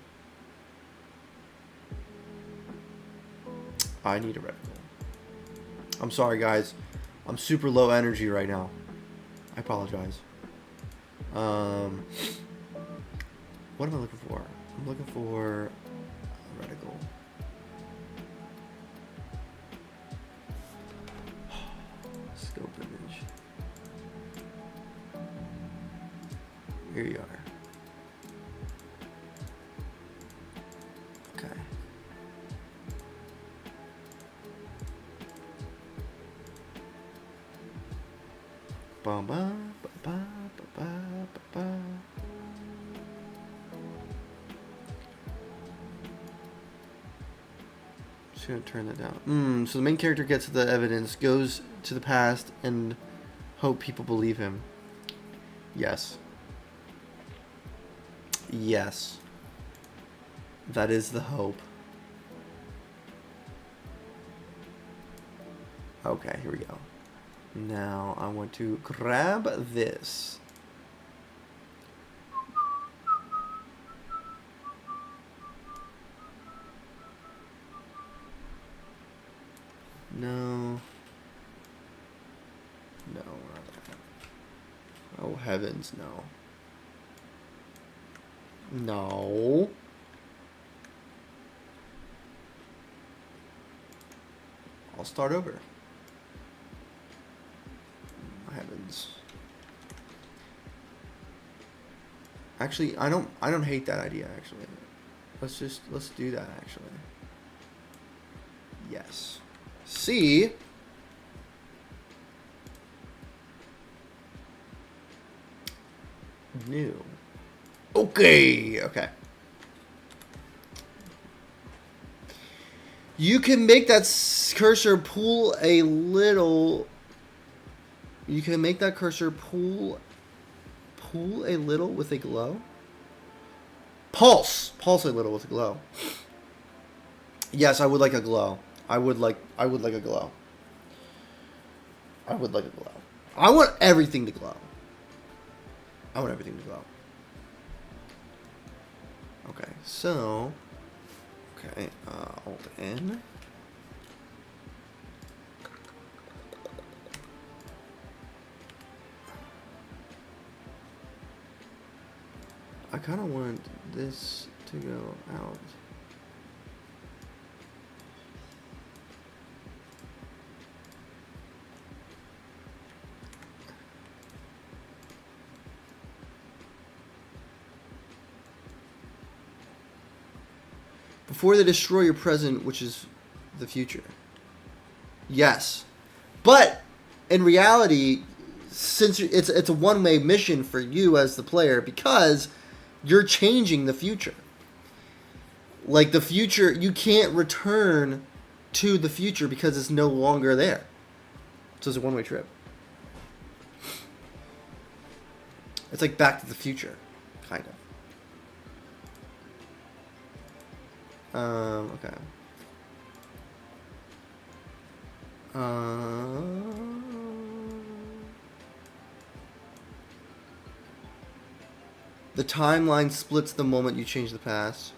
I'm sorry, guys. I'm super low energy right now. I apologize. What am I looking for? I'm looking for a reticle. Scope image. Here you are. Okay. Ba ba ba ba ba ba ba. Actually, I'm gonna turn that down. So the main character gets the evidence, goes to the past, and hope people believe him. Yes. Yes. That is the hope. Okay, here we go. Now I want to grab this. No. No, not that. Oh heavens, no. No. I'll start over. Heavens. Actually, I don't hate that idea actually. Let's do that actually. Yes. C. New. Okay. Okay. You can make that cursor pull a little. You can make that cursor pull a little with a glow. Pulse a little with a glow. Yes, I would like a glow. I would like a glow. I would like a glow. I want everything to glow. I want everything to glow. Okay, so okay, Alt N. I kind of want this to go out. Before they destroy your present, which is the future. Yes. But in reality, since it's a one-way mission for you as the player, because you're changing the future. Like the future, you can't return to the future because it's no longer there. So it's a one-way trip. It's like Back to the Future, kind of. Okay. The timeline splits the moment you change the past.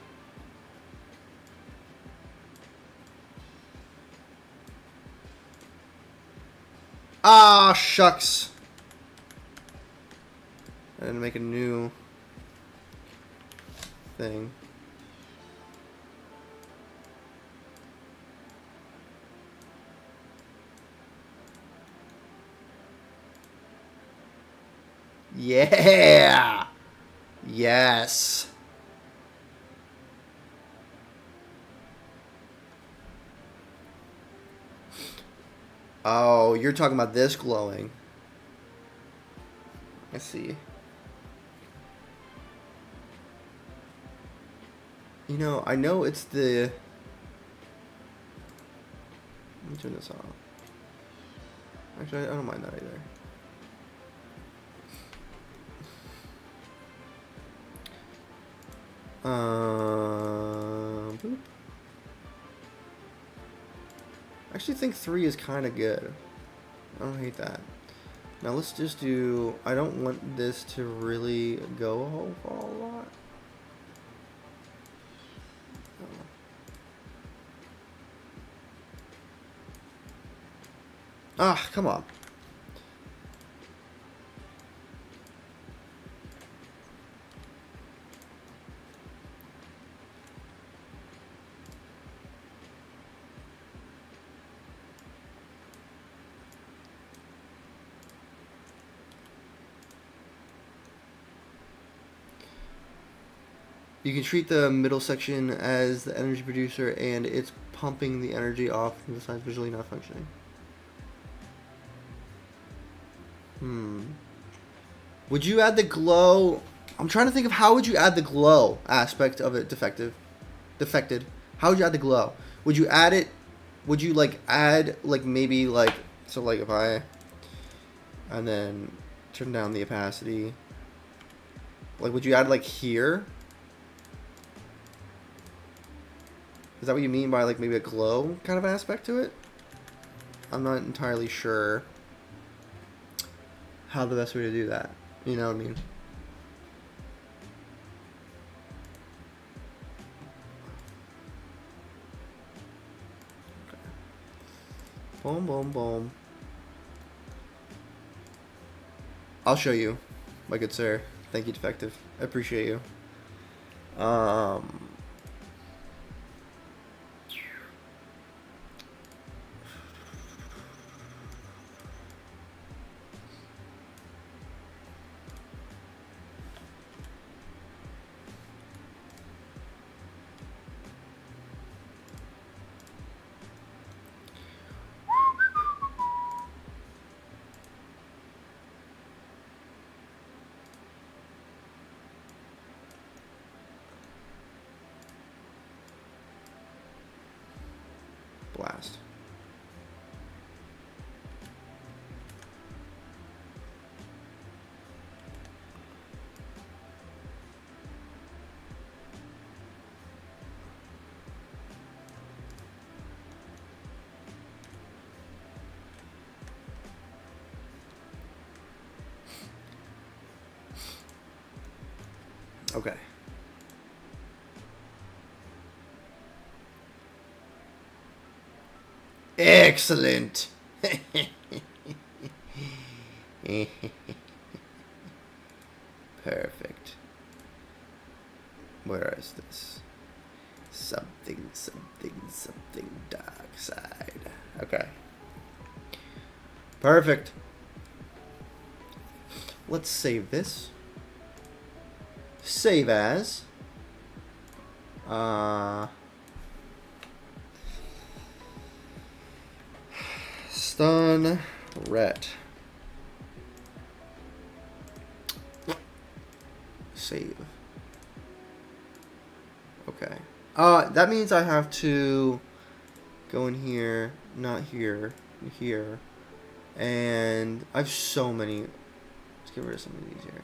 Ah, shucks. I didn't make a new thing. Yeah. Yes. Oh, you're talking about this glowing. I see. You know, I know it's the... Let me turn this off. Actually, I don't mind that either. Boop. I actually think 3 is kind of good. I don't hate that. Now let's just do... I don't want this to really go a whole lot. Ah, come on. You can treat the middle section as the energy producer, and it's pumping the energy off from the side visually not functioning. Would you add the glow? I'm trying to think of how would you add the glow aspect of it. Defected. How would you add the glow? Would you add it would you like add like maybe like so like if I and then turn down the opacity, like would you add like here? Is that what you mean by like maybe a glow kind of aspect to it? I'm not entirely sure how the best way to do that. You know what I mean? Boom, boom, boom. I'll show you, my good sir. Thank you, Defective. I appreciate you. Blast. Okay. Excellent. Perfect. Where is this? Something, something, something dark side. Okay. Perfect. Let's save this. Save as. Stun ret. Save. Okay. That means I have to go in here, not here, here. And I have so many. Let's get rid of some of these here.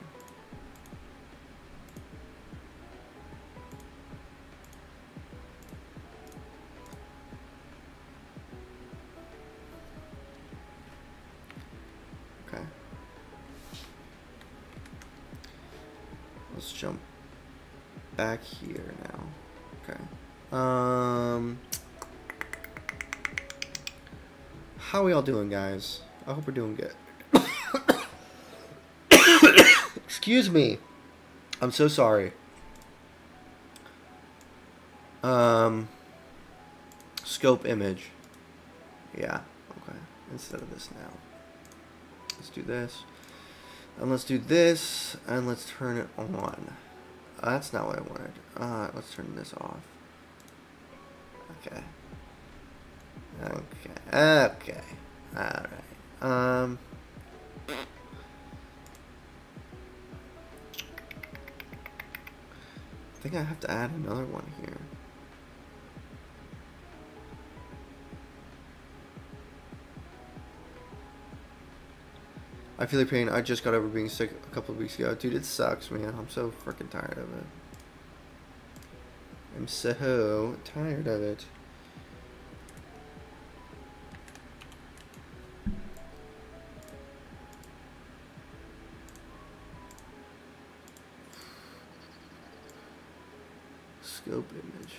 Okay. Let's jump back here now. Okay. How are we all doing, guys? I hope we're doing good. Excuse me. I'm so sorry. Scope image. Yeah. Okay. Instead of this now. Let's do this. And let's do this. And let's turn it on. That's not what I wanted. Let's turn this off. Okay. Okay. Okay. Alright. I think I have to add another one here. I feel the pain. I just got over being sick a couple of weeks ago. Dude, it sucks, man. I'm so freaking tired of it. I'm so tired of it. Scope image.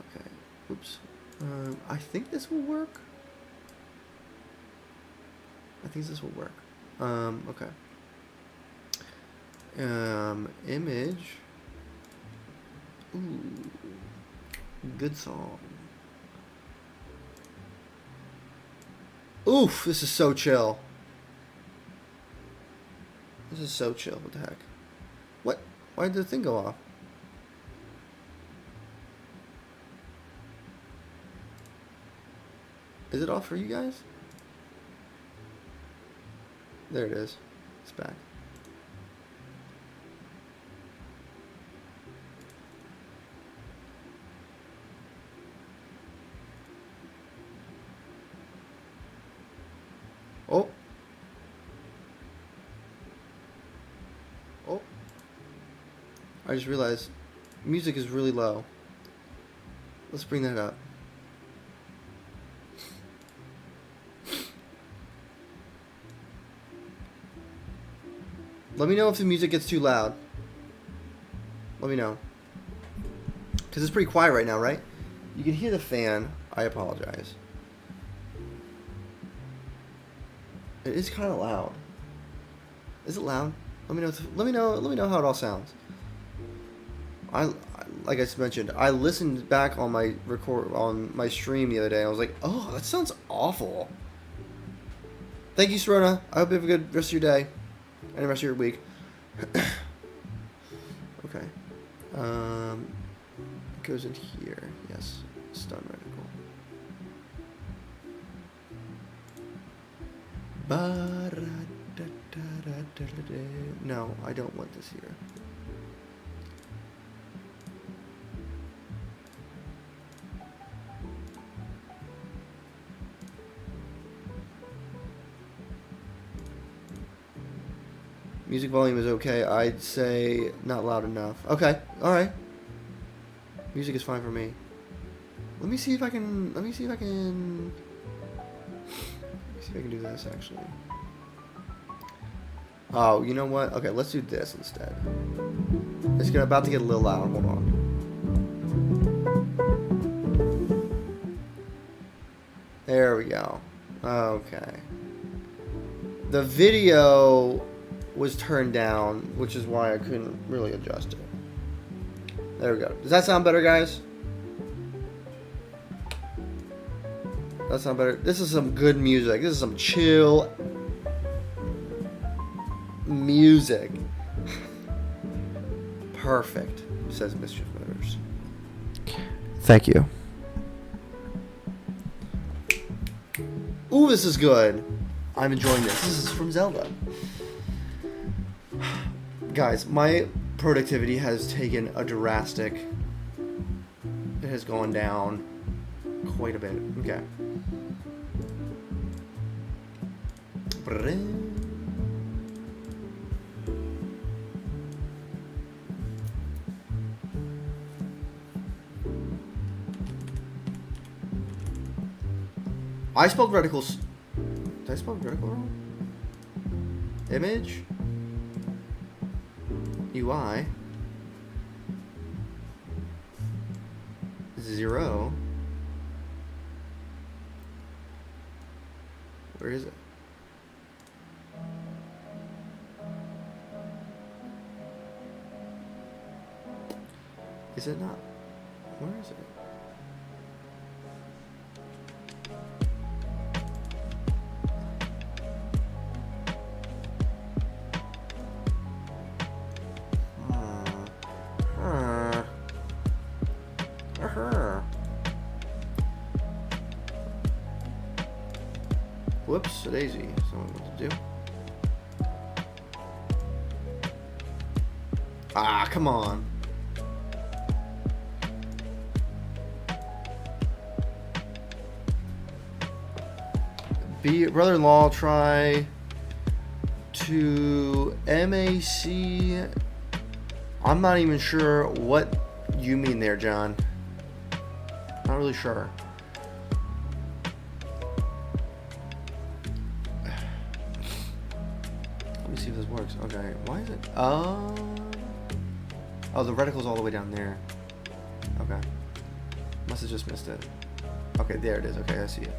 Okay. Oops. I think this will work. I think this will work. Okay. Image. Ooh. Good song. Oof, this is so chill. This is so chill. What the heck? What? Why did the thing go off? Is it off for you guys? There it is. It's back. Oh. Oh. I just realized music is really low. Let's bring that up. Let me know if the music gets too loud. Let me know. Because it's pretty quiet right now, right? You can hear the fan. I apologize. It is kind of loud. Is it loud? Let me know. Let me know how it all sounds. Like I mentioned, I listened back on my stream the other day. I was like, oh, that sounds awful. Thank you, Serona. I hope you have a good rest of your day and the rest of your week. Okay. It goes in here. Yes. Stun reticle. No, I don't want this here. Music volume is okay. I'd say not loud enough. Okay. All right. Music is fine for me. Let me see if I can do this actually. Oh, you know what? Okay, let's do this instead. It's about to get a little loud. Hold on. There we go. Okay. The video was turned down, which is why I couldn't really adjust it. There we go. Does that sound better, guys? That sound better? This is some good music. This is some chill music. Perfect, says Mischief Motors. Thank you. Ooh, this is good. I'm enjoying this. This is from Zelda. Guys, my productivity has taken a drastic... It has gone down quite a bit. Okay. I spelled reticles. Did I spell reticle wrong? Image. UI. 0. Where is it? Is it not? Where is it? Whoops, a daisy. Someone what to do. Ah, come on. Brother-in-law, try to MAC. I'm not even sure what you mean there, John. Not really sure. Let me see if this works. Okay, why is it? Oh, the reticle's all the way down there. Okay. Must have just missed it. Okay, there it is. Okay, I see it.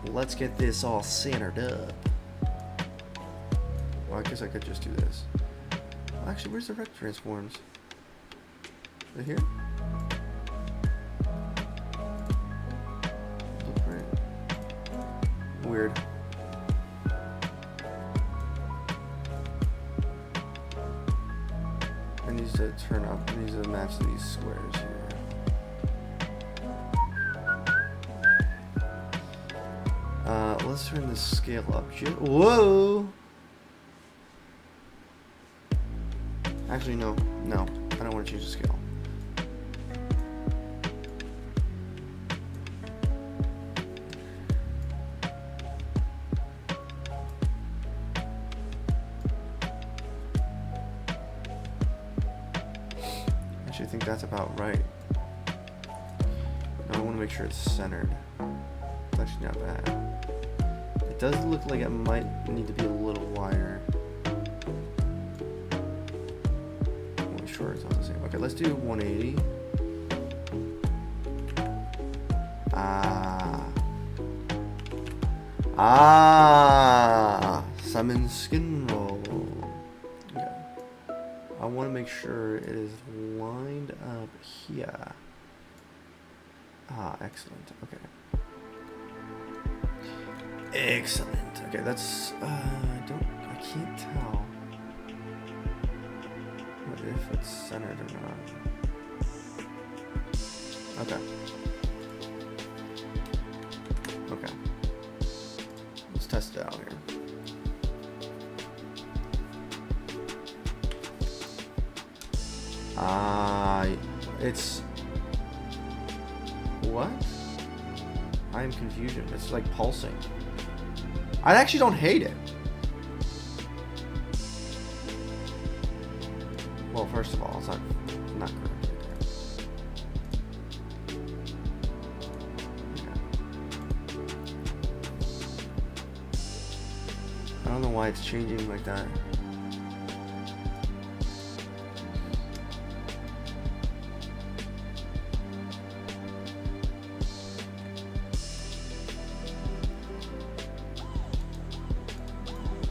Let's get this all centered up. Well, I guess I could just do this. Well, actually, where's the rect transforms? Right here? Blueprint. Weird. It needs to turn up. It needs to match these squares here. Let's turn the scale up. Whoa! Actually, no. No. I don't want to change the scale. that's about right. Now I want to make sure it's centered. It's actually not bad. It does look like it might need to be a little wider. I'm sure it's not the same. Okay, let's do 180. Salmon skin roll. Okay. I want to make sure it is lined up here. Excellent. Okay. Excellent. Okay, that's I can't tell if it's centered or not. Okay. Okay. Let's test it out here. It's what? I am confusion. It's like pulsing. I actually don't hate it. Well, first of all, it's not correct. I don't know why it's changing like that.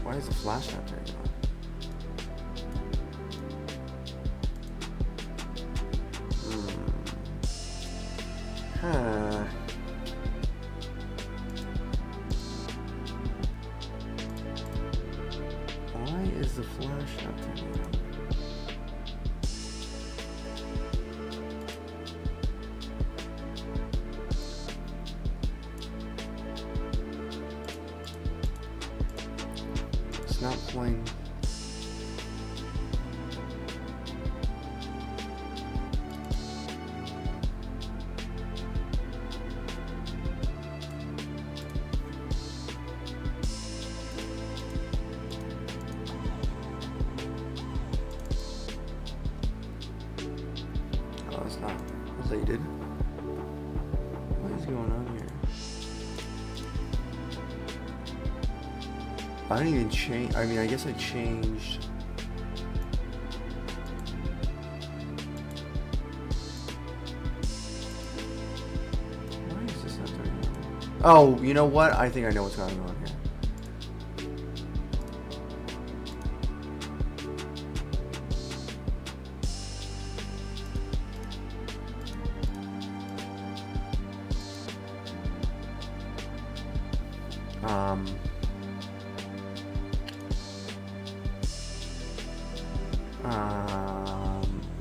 Why is the flash not turning on? Huh. Why is the flash not turning on? It's not playing. Oh, it's not related. What is going on here? I didn't even change. I mean, I guess I changed. Why is this not turning on? Oh, you know what? I think I know what's going on here.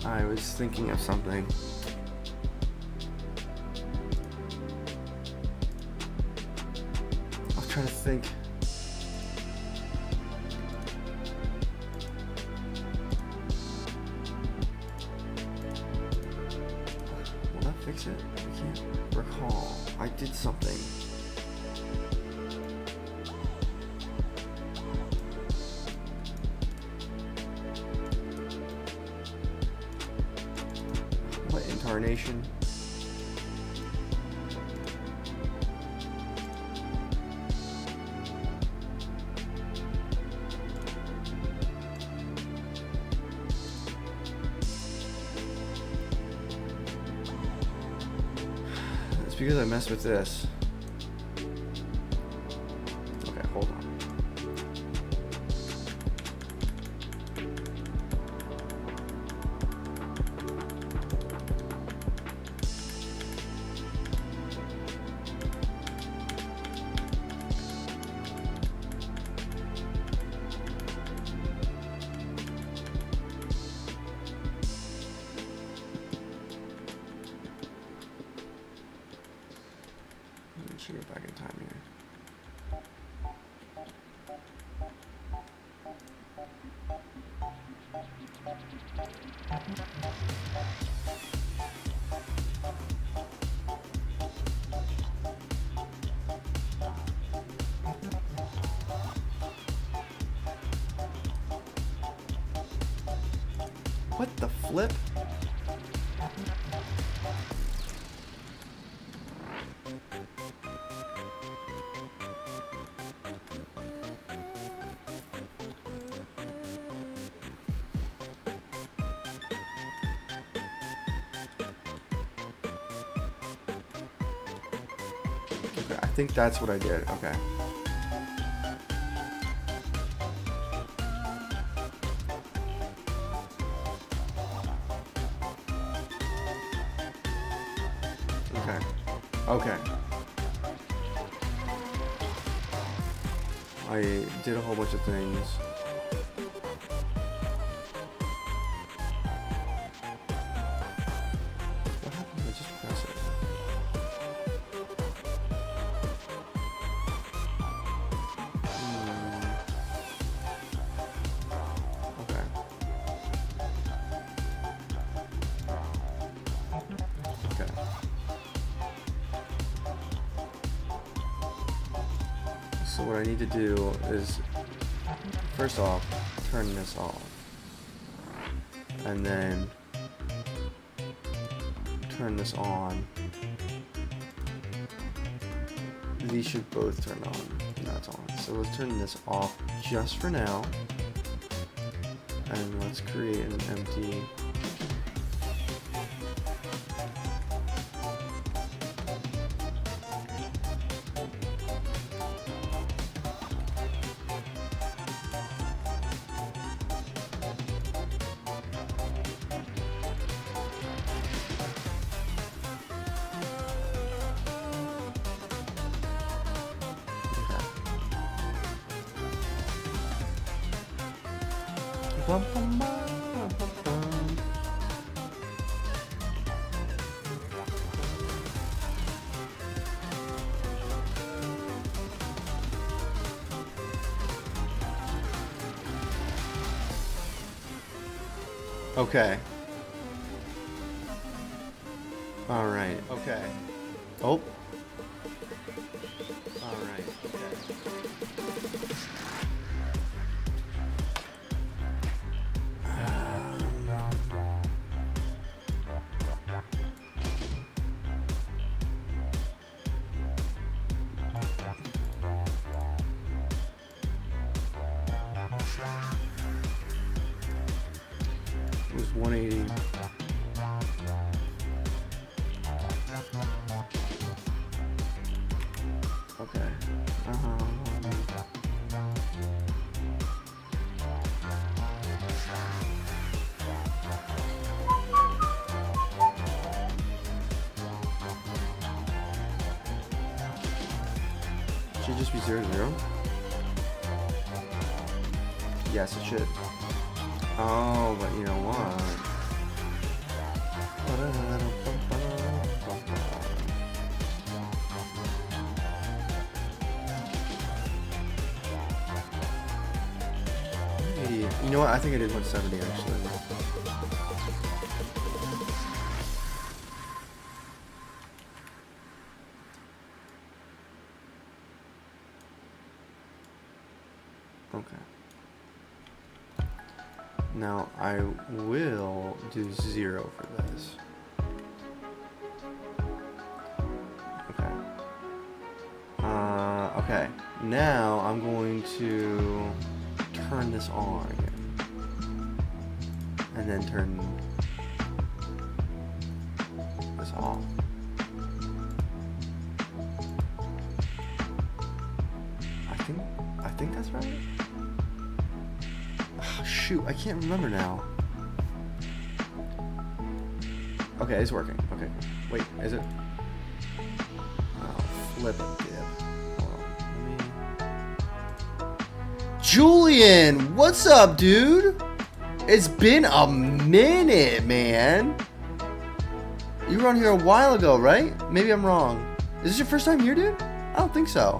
I was thinking of something. I was trying to think. Will that fix it? I can't recall. I did something. Incarnation. It's because I messed with this. Okay, hold on. Get back in time here. What the flip? Okay, I think that's what I did. Okay. Okay. Okay. I did a whole bunch of things. What happened? I just press it. Okay. Okay. So what I need to do is, first off, turn this off. And then turn this on. These should both turn on. And that's on. So let's turn this off just for now. And let's create an empty. Okay. All right. Okay. Oh. All right. Okay. It was 180. Okay. Should it just be 0, 0? Yes, it should. Oh, but you know what? You know what? I think I did 170 actually. Okay. Now I will do 0 for this. Okay. Okay. Now I'm going to turn this on again. And then turn this off. I think that's right. Oh, shoot, I can't remember now. Okay, it's working. Okay, wait, is it? Oh, flip it, dip. Hold on, Julian, what's up, dude? It's been a minute, man. You were on here a while ago, right? Maybe I'm wrong. Is this your first time here, dude? I don't think so.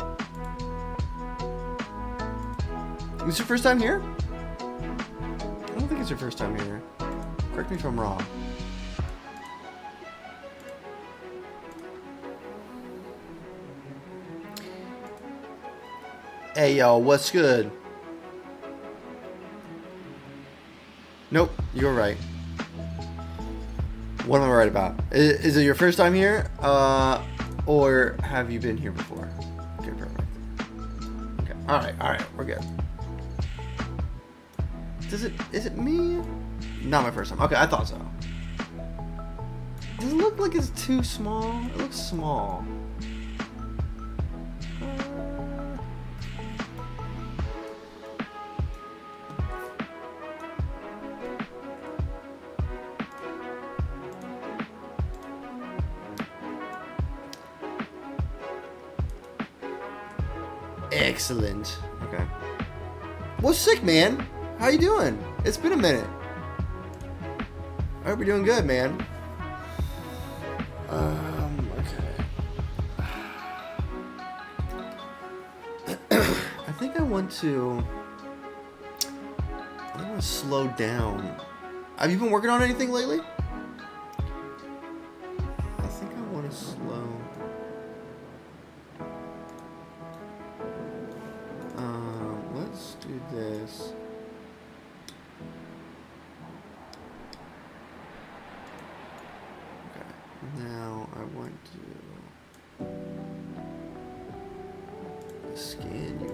Is this your first time here? I don't think it's your first time here. Correct me if I'm wrong. Hey, yo, what's good? Nope, you're right. What am I right about? Is it your first time here? Or have you been here before? Okay, perfect. Okay, alright, we're good. Is it me? Not my first time. Okay, I thought so. Does it look like it's too small? It looks small. Excellent. Okay. Well, sick, man. How you doing? It's been a minute. I hope you're doing good, man. Okay. I think I want to slow down. Have you been working on anything lately? I think I want to slow. Let's do this. Okay. Now I want to scan UI.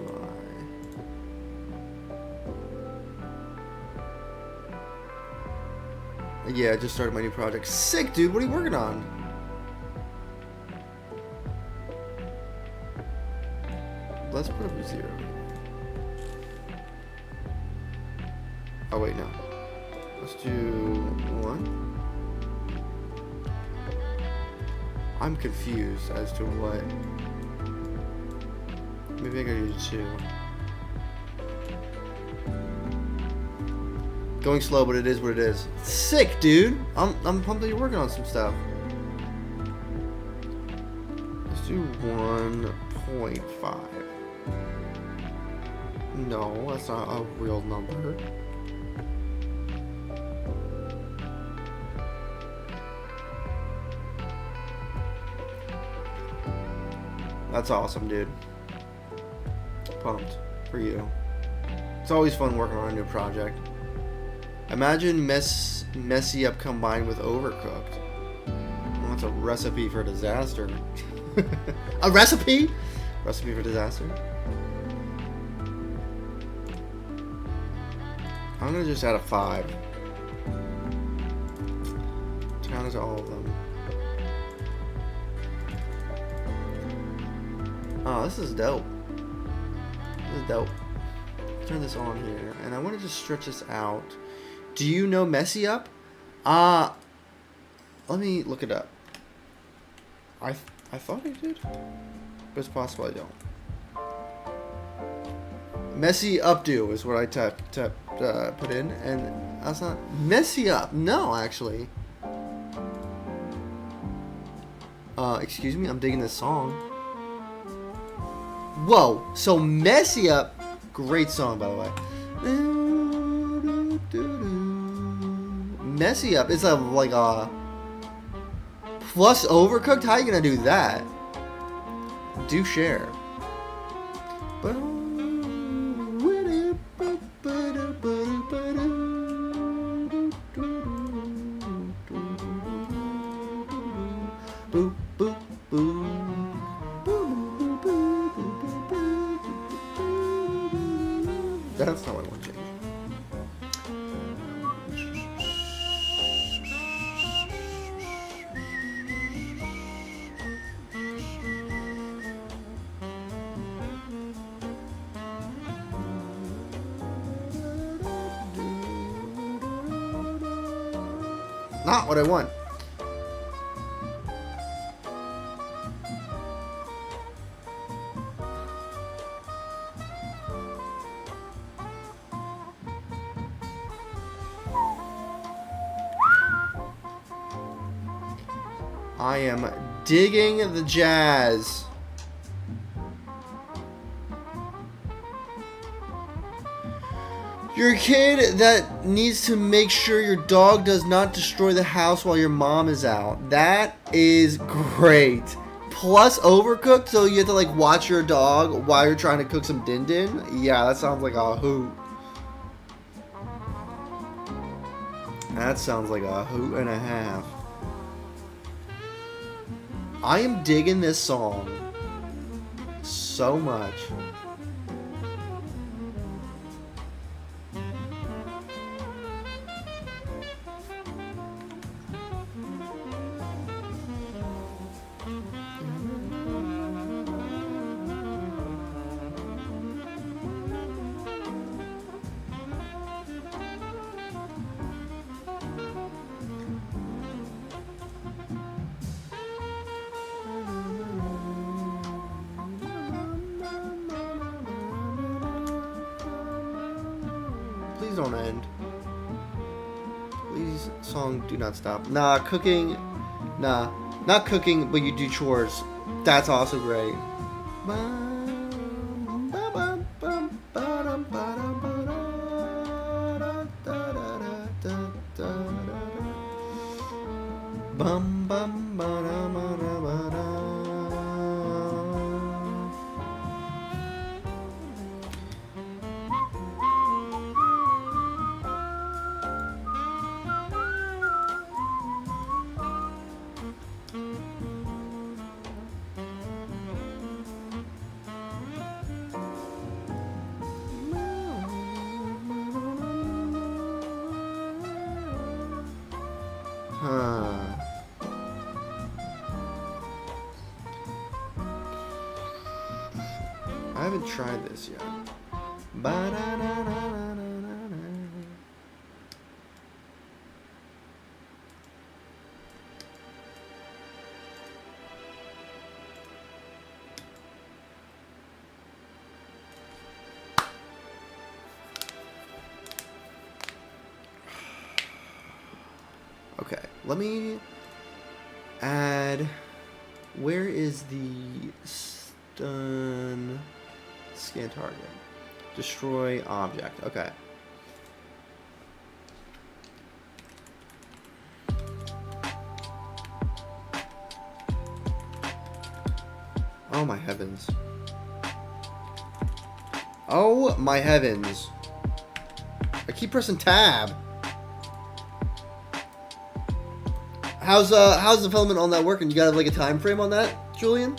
Yeah, I just started my new project. Sick, dude. What are you working on? Let's put up a 0. Oh, wait, no. Let's do 1. I'm confused as to what. Maybe I gotta do 2. Going slow, but it is what it is. Sick, dude. I'm pumped that you're working on some stuff. Let's do 1.5. No, that's not a real number. That's awesome, dude. Pumped for you. It's always fun working on a new project. Imagine messy up combined with overcooked. Well, that's a recipe for disaster. A recipe? Recipe for disaster? I'm gonna just add a 5. Count it to all of them. Oh, this is dope. This is dope. Turn this on here, and I want to just stretch this out. Do you know Messy Up? Let me look it up. I thought I did, but it's possible I don't. Messy Updo is what I put in, and that's not Messy Up. No, actually. Excuse me, I'm digging this song. Whoa, so Messy Up, great song by the way. Messy Up is like a plus Overcooked. How are you gonna do that? Do share. That's not what I want to change. Not what I want. I am digging the jazz. You're a kid that needs to make sure your dog does not destroy the house while your mom is out. That is great. Plus Overcooked, so you have to like watch your dog while you're trying to cook some din din. Yeah, that sounds like a hoot. That sounds like a hoot and a half. I am digging this song so much. Please don't end. Please, song, do not stop. Nah, cooking. Nah, not cooking, but you do chores. That's also great. Bum bum ba da ba da ba da. Huh. I haven't tried this yet. Ba-da-da-da-da-da-da. Okay, let me add. Where is the stun? Scan target. Destroy object. Okay. Oh my heavens. Oh my heavens. I keep pressing tab. How's development on that working? You got like a time frame on that, Julian?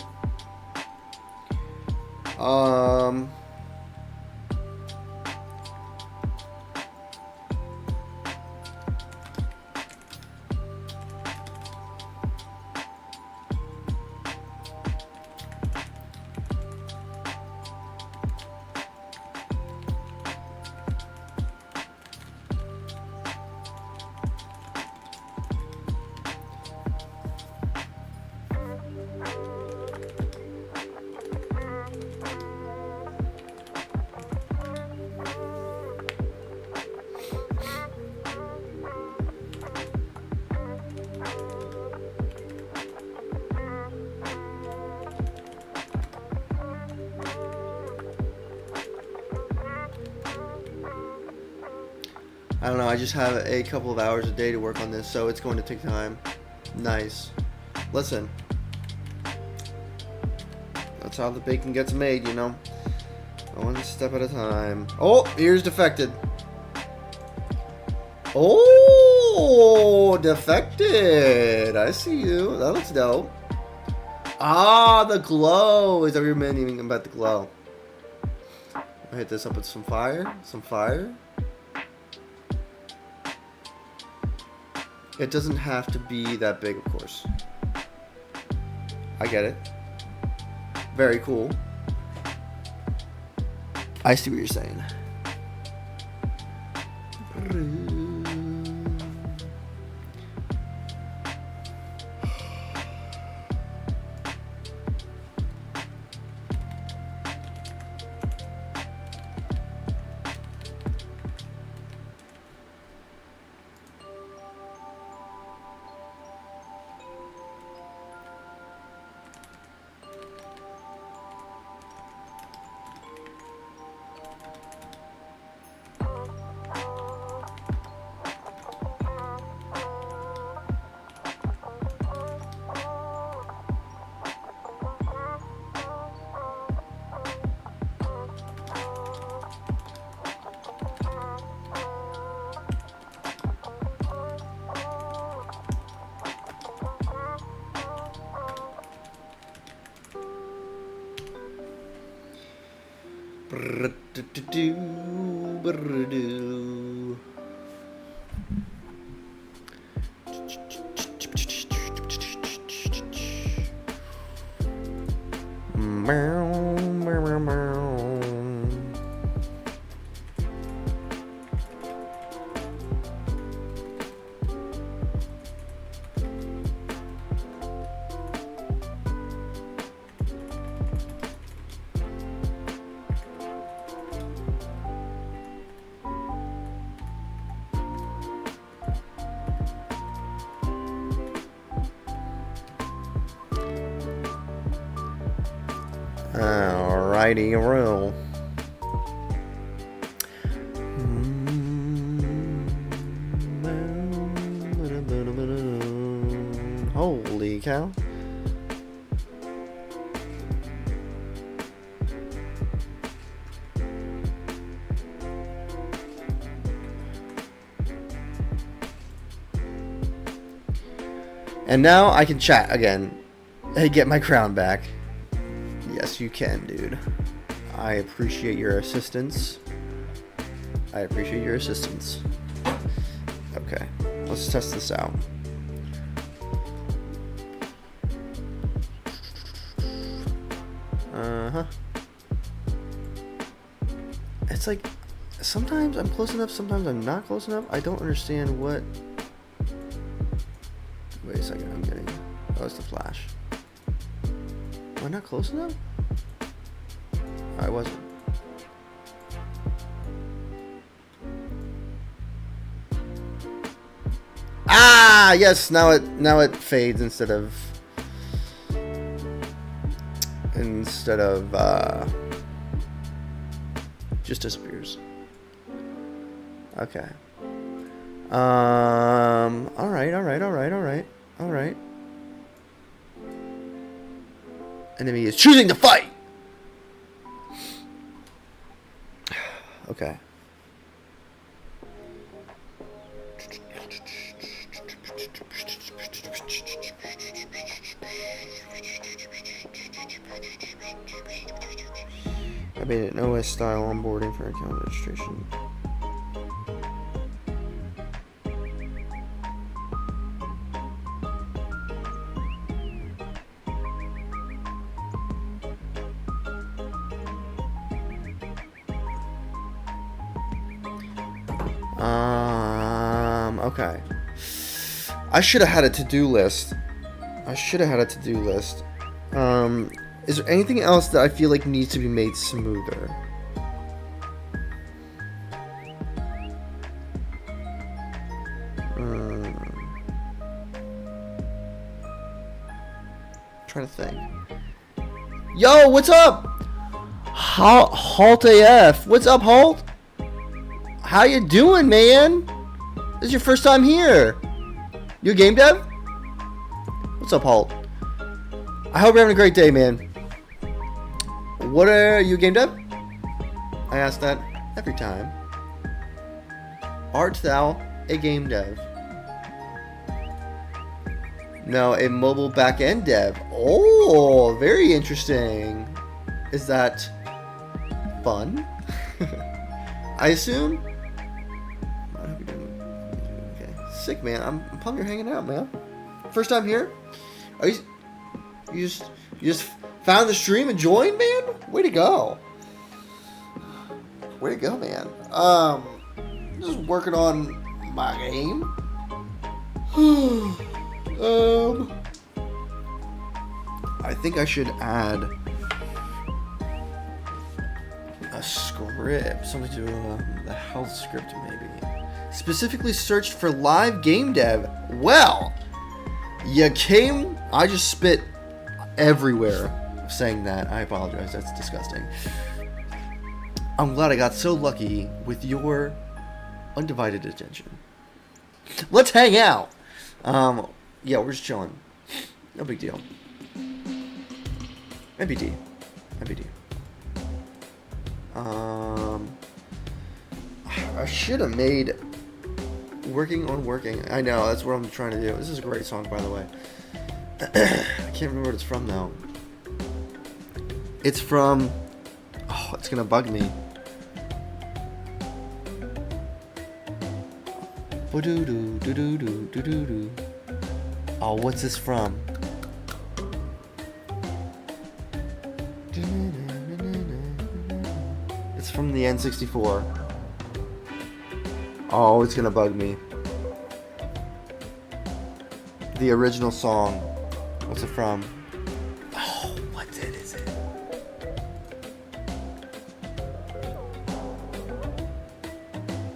I don't know, I just have a couple of hours a day to work on this, so it's going to take time. Nice. Listen. That's how the bacon gets made, you know? One step at a time. Oh, here's defected. Oh, defected. I see you. That looks dope. Ah, the glow. Is that what you're meaning about the glow? I'll hit this up with some fire. Some fire. It doesn't have to be that big, of course. I get it. Very cool. I see what you're saying. Alrighty, roll. Holy cow. And now I can chat again and get my crown back. Yes, you can, dude. I appreciate your assistance. Okay, let's test this out. It's like, sometimes I'm close enough, sometimes I'm not close enough. I don't understand what... Wait a second, I'm getting... Oh, it's the flash. Am I not close enough? I wasn't. Ah, yes, now it fades instead of just disappears. Okay. All right. Enemy is choosing to fight. Okay. I made an OS style onboarding for account registration. Okay. I should have had a to-do list. Is there anything else that I feel like needs to be made smoother? Trying to think. Yo, what's up? Halt AF. What's up, Halt? How you doing, man? This is your first time here. You a game dev? What's up, Halt? I hope you're having a great day, man. What are you a game dev? I ask that every time. Art thou a game dev? No, a mobile backend dev. Oh, very interesting. Is that fun? I assume? Okay. Sick, man. I'm pumped you're hanging out, man. First time here? Are you just found the stream and joined, man? Way to go. Way to go, man. Just working on my game. I think I should add a script, something to the health script maybe. Specifically searched for live game dev. Well, I just spit everywhere saying that. I apologize, that's disgusting. I'm glad I got so lucky with your undivided attention. Let's hang out. Yeah, we're just chilling. No big deal. MBD. I should have made Working on Working. I know, that's what I'm trying to do. This is a great song, by the way. I can't remember what it's from, though. It's from... Oh, it's gonna bug me. Oh, what's this from? It's from the N64. Oh, it's gonna bug me. The original song. What's it from? Oh, what is it?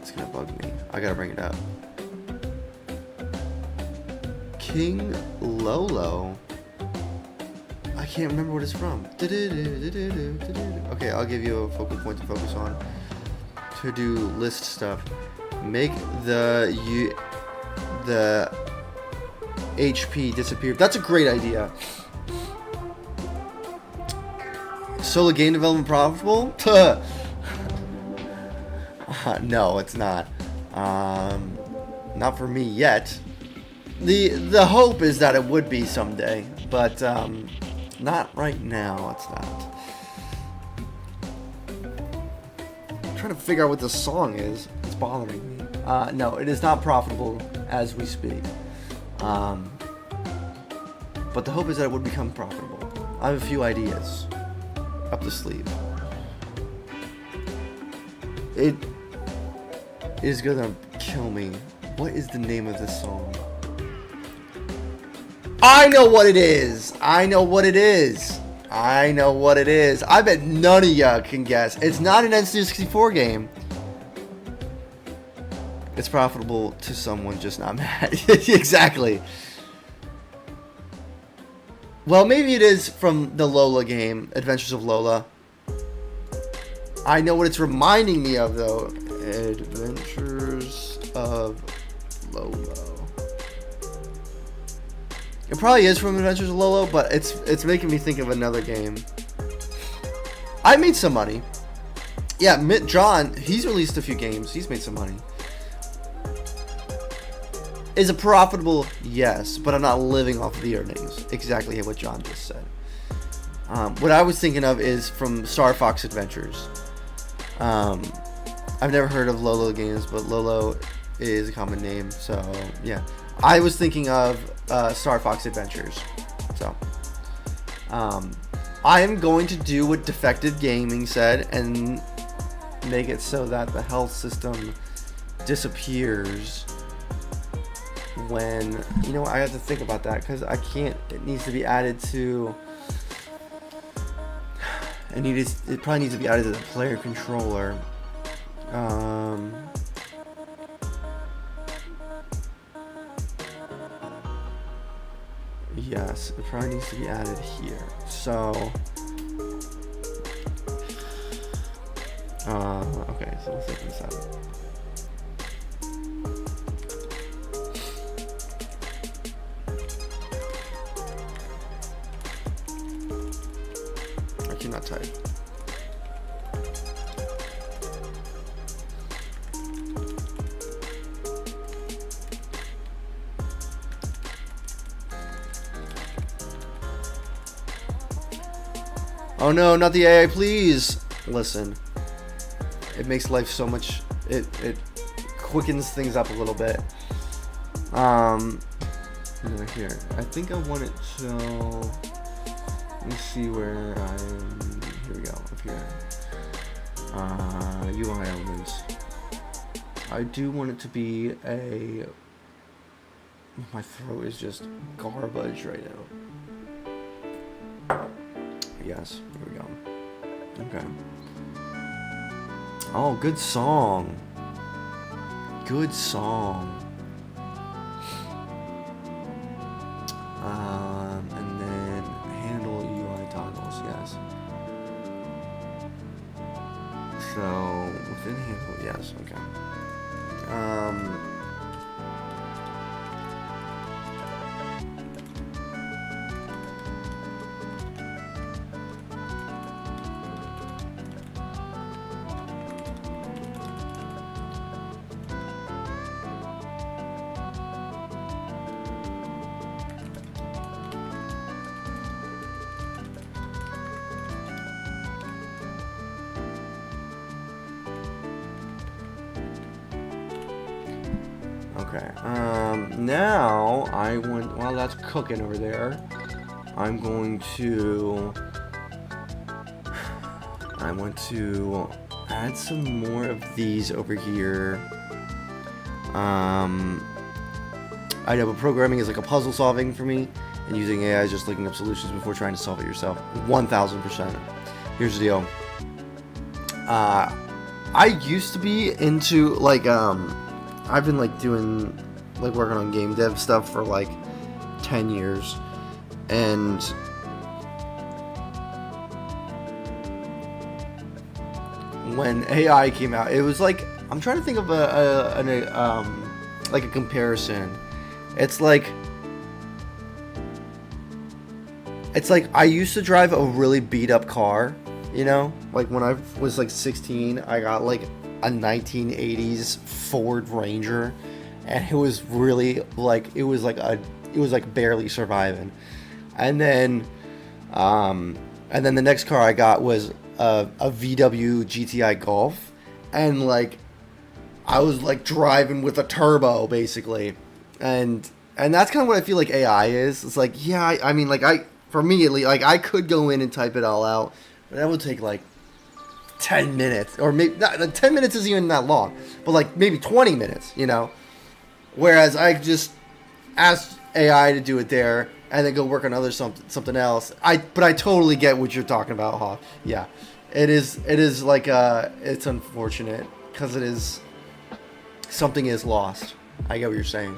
It's gonna bug me. I gotta bring it up. King Lolo. I can't remember what it's from. Okay, I'll give you a focal point to focus on. To-do list stuff. Make the HP disappear. That's a great idea. Solo game development profitable? No, it's not. Not for me yet. The hope is that it would be someday, but not right now. It's not. I'm trying to figure out what this song is. It's bothering me. No, it is not profitable as we speak. But the hope is that it would become profitable. I have a few ideas up the sleeve. It is gonna kill me. What is the name of this song? I know what it is! I know what it is! I know what it is. I bet none of ya can guess. It's not an N64 game. It's profitable to someone, just not mad. Exactly. Well, maybe it is from the Lola game, Adventures of Lola. I know what it's reminding me of, though. Adventures of Lola. It probably is from Adventures of Lola, but it's making me think of another game. I made some money. Yeah, John, he's released a few games. He's made some money. Is it profitable? Yes, but I'm not living off of the earnings. Exactly what John just said. What I was thinking of is from Star Fox Adventures. I've never heard of Lolo games, but Lolo is a common name, so yeah. I was thinking of Star Fox Adventures. So, I am going to do what Defective Gaming said and make it so that the health system disappears when, you know, I have to think about that because I can't. It needs to be added to. It probably needs to be added to the player controller. Yes, it probably needs to be added here. So, okay, so let's take this out. I cannot type. Oh no, not the AI, please! Listen. It makes life so much... It quickens things up a little bit. Here. I think I want it to... Let me see where I'm... Here we go, up here. UI elements. I do want it to be a... My throat is just garbage right now. Yes, here we go. Okay. Oh, good song. Good song. And then handle UI toggles, yes. So, within handle, yes, okay. Okay, now I want, while that's cooking over there, I want to add some more of these over here. I know, but programming is like a puzzle solving for me, and using AI is just looking up solutions before trying to solve it yourself. 1000%. Here's the deal. I used to be into, like, I've been like doing, like, working on game dev stuff for like 10 years, and when AI came out. It was like, I'm trying to think of like a comparison. It's like I used to drive a really beat up car, you know, like when I was like 16, I got like a 1980s Ford Ranger, and it was really like, it was like barely surviving. And then the next car I got was a VW GTI Golf, and like I was like driving with a turbo basically, and that's kind of what I feel like AI is. It's like, yeah, I mean, like for me at least, like I could go in and type it all out, but that would take like 10 minutes, or maybe not, 10 minutes isn't even that long, but like maybe 20 minutes, you know. Whereas I just ask AI to do it there and then go work on something else. But I totally get what you're talking about, Hoff. Yeah, it is like it's unfortunate because it is, something is lost. I get what you're saying.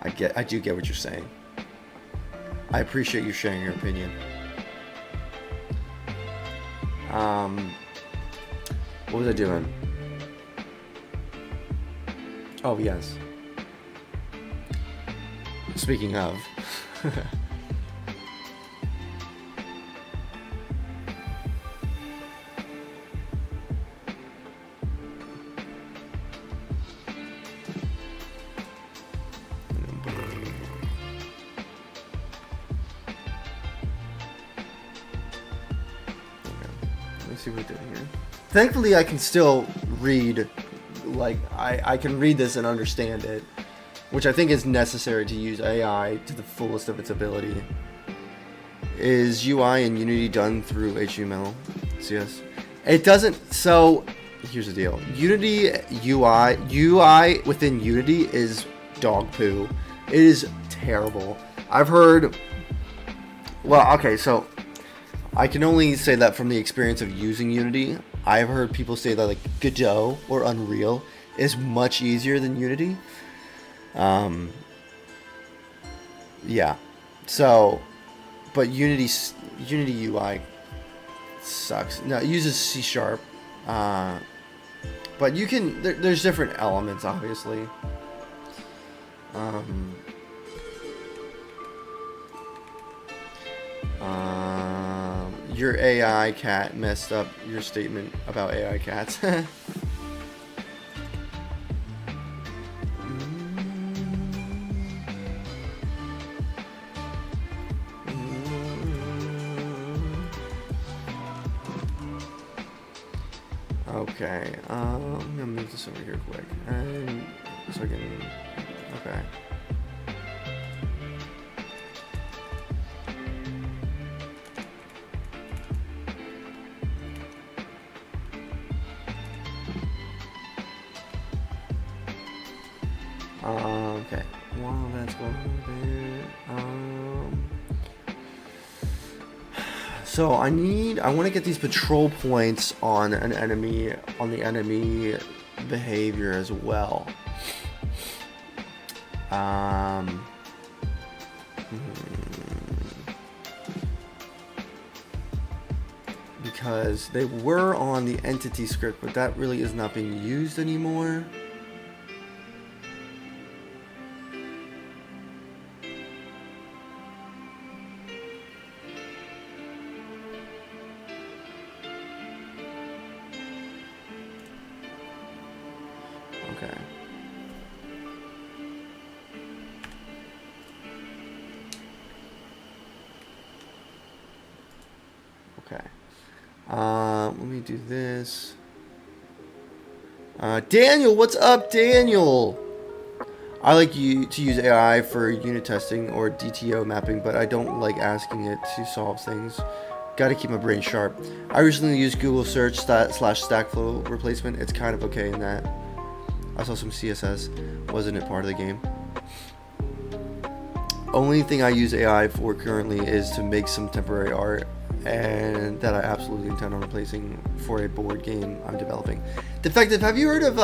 I do get what you're saying. I appreciate you sharing your opinion. What was I doing? Oh, yes. Speaking of. See what we did here. Thankfully, I can still read, like, I can read this and understand it, which I think is necessary to use AI to the fullest of its ability. Is UI in Unity done through HTML, CS? It doesn't, so here's the deal. Unity UI within Unity is dog poo. It is terrible. I've heard, well, okay, so I can only say that from the experience of using Unity. I've heard people say that like Godot or Unreal is much easier than Unity. Yeah. So, but Unity UI sucks. No, it uses C#. But you can, there's different elements, obviously. Your AI cat messed up your statement about AI cats. Okay, I'm gonna move this over here quick, and so I can, okay. Okay, while that's going on there, so I want to get these patrol points on an enemy, on the enemy behavior as well. Because they were on the entity script, but that really is not being used anymore. Okay. Okay. Let me do this. Daniel, what's up, Daniel? I like you to use AI for unit testing or DTO mapping, but I don't like asking it to solve things. Gotta keep my brain sharp. I recently used Google search / Stackflow replacement. It's kind of okay in that. I saw some CSS. Wasn't it part of the game? Only thing I use AI for currently is to make some temporary art, and that I absolutely intend on replacing for a board game I'm developing. Defective, have you heard of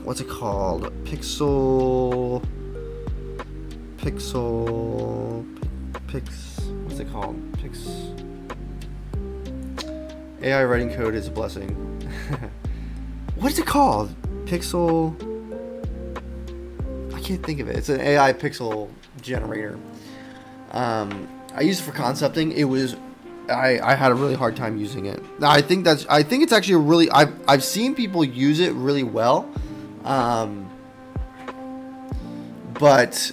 what's it called? What's it called? AI writing code is a blessing. What is it called? Pixel. I can't think of it. It's an AI pixel generator. I used it for concepting. It was, I had a really hard time using it. I think it's actually a really, I've seen people use it really well. But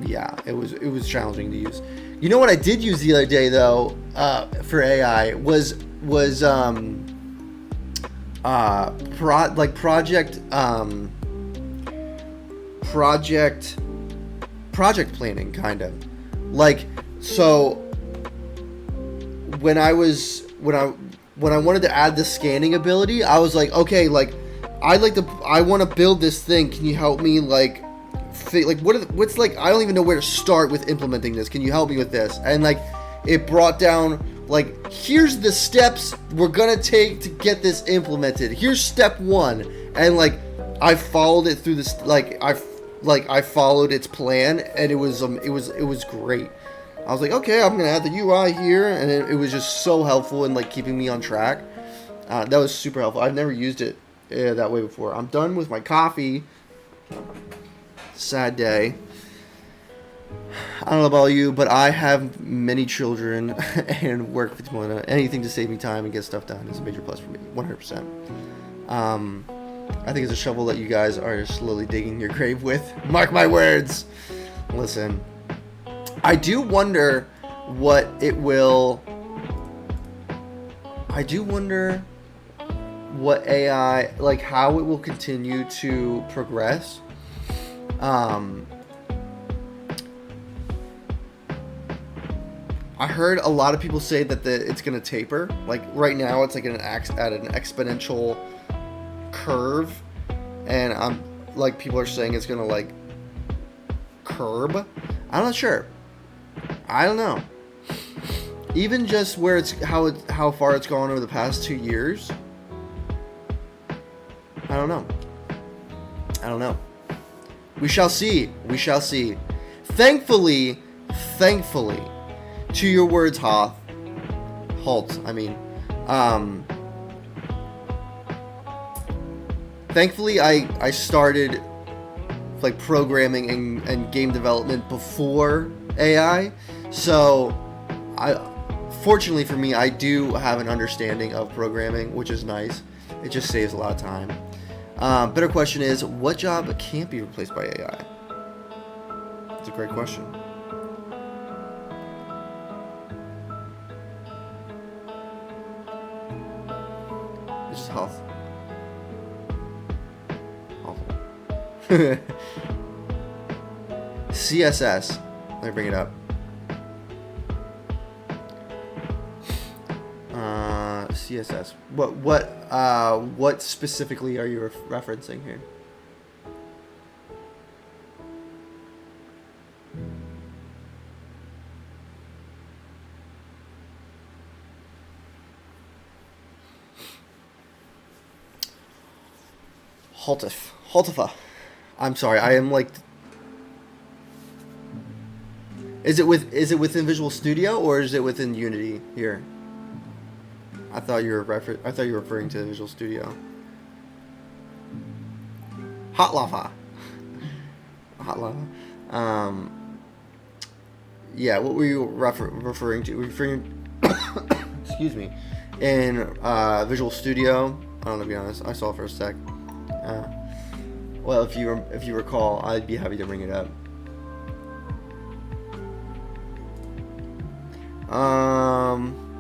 yeah, it was challenging to use. You know what I did use the other day though, for AI was project planning, kind of. Like, so when I wanted to add the scanning ability, I was like, okay, like I want to build this thing. Can you help me, like what's like, I don't even know where to start with implementing this. Can you help me with this? And like, it brought down, like, here's the steps we're gonna take to get this implemented. Here's step 1, and like I followed it through this. I followed its plan, and it was great. I was like, okay, I'm gonna add the UI here, and it was just so helpful in like keeping me on track. That was super helpful. I've never used it that way before. I'm done with my coffee. Sad day. I don't know about you, but I have many children and work for Timona. Anything to save me time and get stuff done is a major plus for me, 100%. I think it's a shovel that you guys are slowly digging your grave with. Mark my words. Listen, I do wonder what it will. I do wonder what AI, like how it will continue to progress. I heard a lot of people say that it's going to taper. Like right now, it's like at an exponential curve, and I'm like, people are saying it's going to like curb. I'm not sure. I don't know. Even just where it's how far it's gone over the past 2 years. I don't know. We shall see. Thankfully, to your words, Halt. Thankfully, I started like programming and game development before AI, so fortunately for me, I do have an understanding of programming, which is nice. It just saves a lot of time. Better question is, what job can't be replaced by AI? It's a great question. It's just health. Awful. CSS. Let me bring it up. CSS. What specifically are you referencing here? Haltifa. I'm sorry. I am like. Is it within Visual Studio or is it within Unity here? I thought you were referring to Visual Studio. Hot lava. Yeah, what were you referring to? Were you referring? Excuse me. In Visual Studio. I don't know, to be honest. I saw it for a sec. Well, if you recall, I'd be happy to bring it up.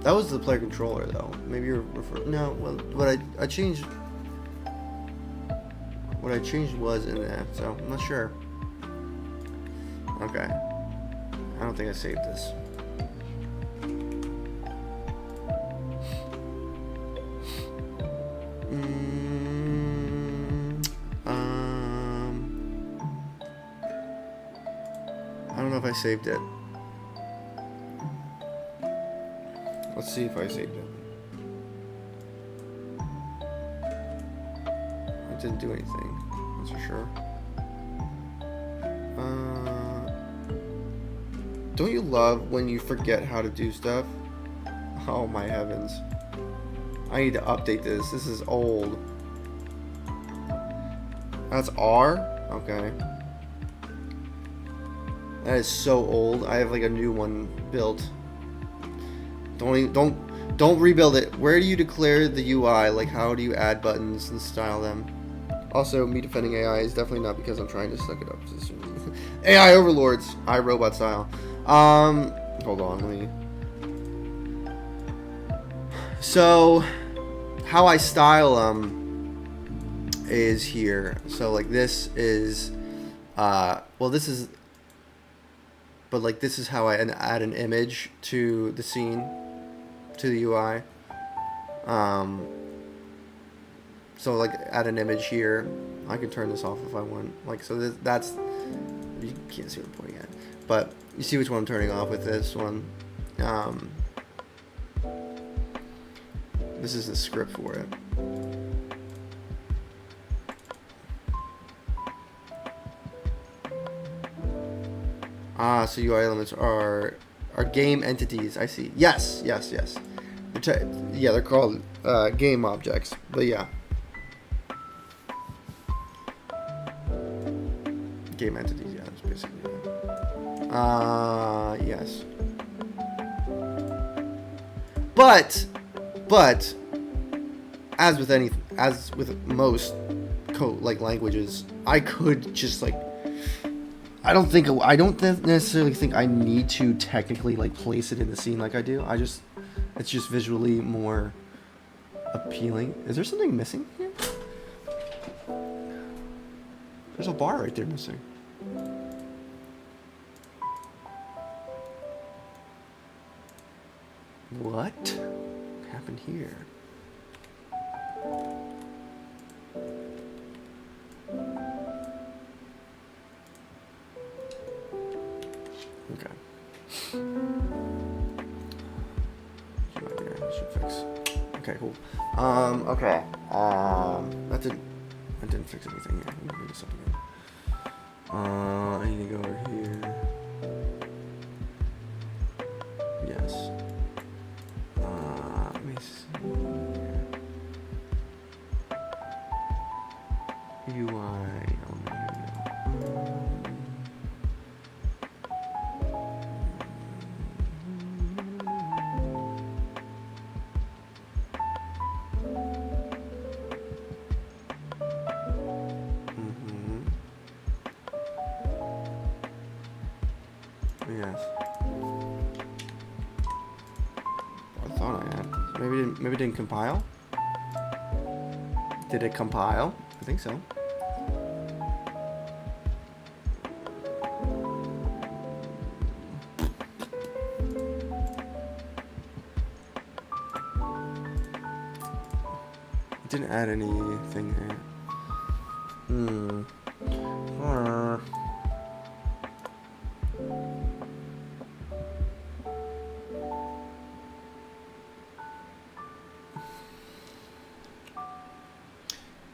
That was the player controller, though. Maybe you're referring. No, well, what I changed. What I changed was in that, so I'm not sure. Okay. I don't think I saved this. I don't know if I saved it. Let's see if I saved it. It didn't do anything, that's for sure. Don't you love when you forget how to do stuff? Oh my heavens. I need to update this. This is old. That's R? Okay. That is so old. I have like a new one built. Don't rebuild it. Where do you declare the UI? Like, how do you add buttons and style them? Also, me defending AI is definitely not because I'm trying to suck it up. AI overlords, iRobot style. Hold on, let me. So, how I style them is here. So, like, this is, well, this is, but like, this is how I add an image to the scene, to the UI. So like add an image here. I can turn this off if I want. Like, so that's, you can't see what I'm pointing at, but you see which one I'm turning off with this one. This is the script for it. So UI elements are game entities. I see. Yes. Yeah, they're called game objects. But yeah. Game entities, yeah, that's basically it. Yes. But as with most languages, I could just like, I don't necessarily think I need to technically like place it in the scene like I do. It's just visually more appealing. Is there something missing here? There's a bar right there missing. What happened here? Okay. That should fix. Okay, cool. Okay. That didn't fix anything here. Let me bring this up again. I need to go over here. Yes. Let me see here. UI element. Yes. I thought I had. Maybe it didn't compile? Did it compile? I think so. It didn't add anything here.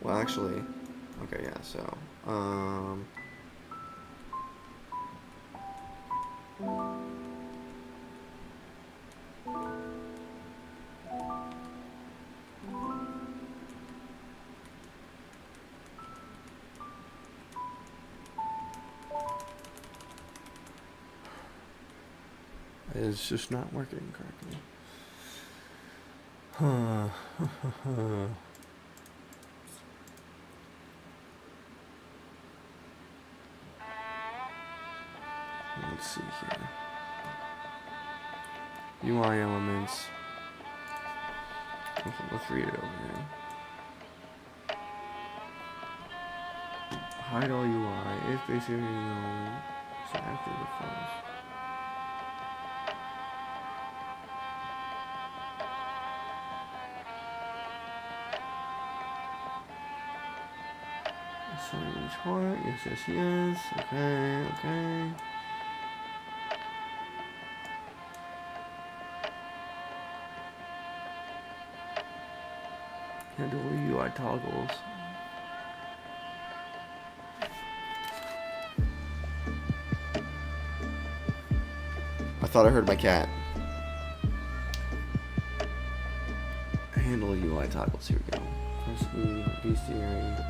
Well, actually, okay, yeah, so, it's just not working correctly. Let's see here. UI elements. Let's read it over here. Hide all UI if basically so active or false. Assign each heart. Yes. Okay. Handle UI toggles. thought I heard my cat. Handle UI toggles. Here we go. Press E, bestiary.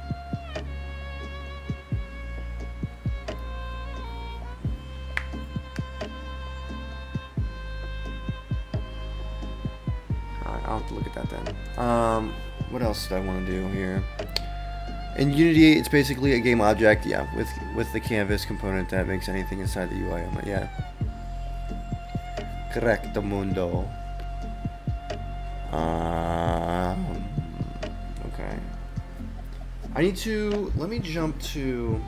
I'll have to look at that then. What else did I want to do here? In Unity, it's basically a game object, yeah, with the canvas component that makes anything inside the UI element, yeah. Correcto mundo. Okay. Let me jump to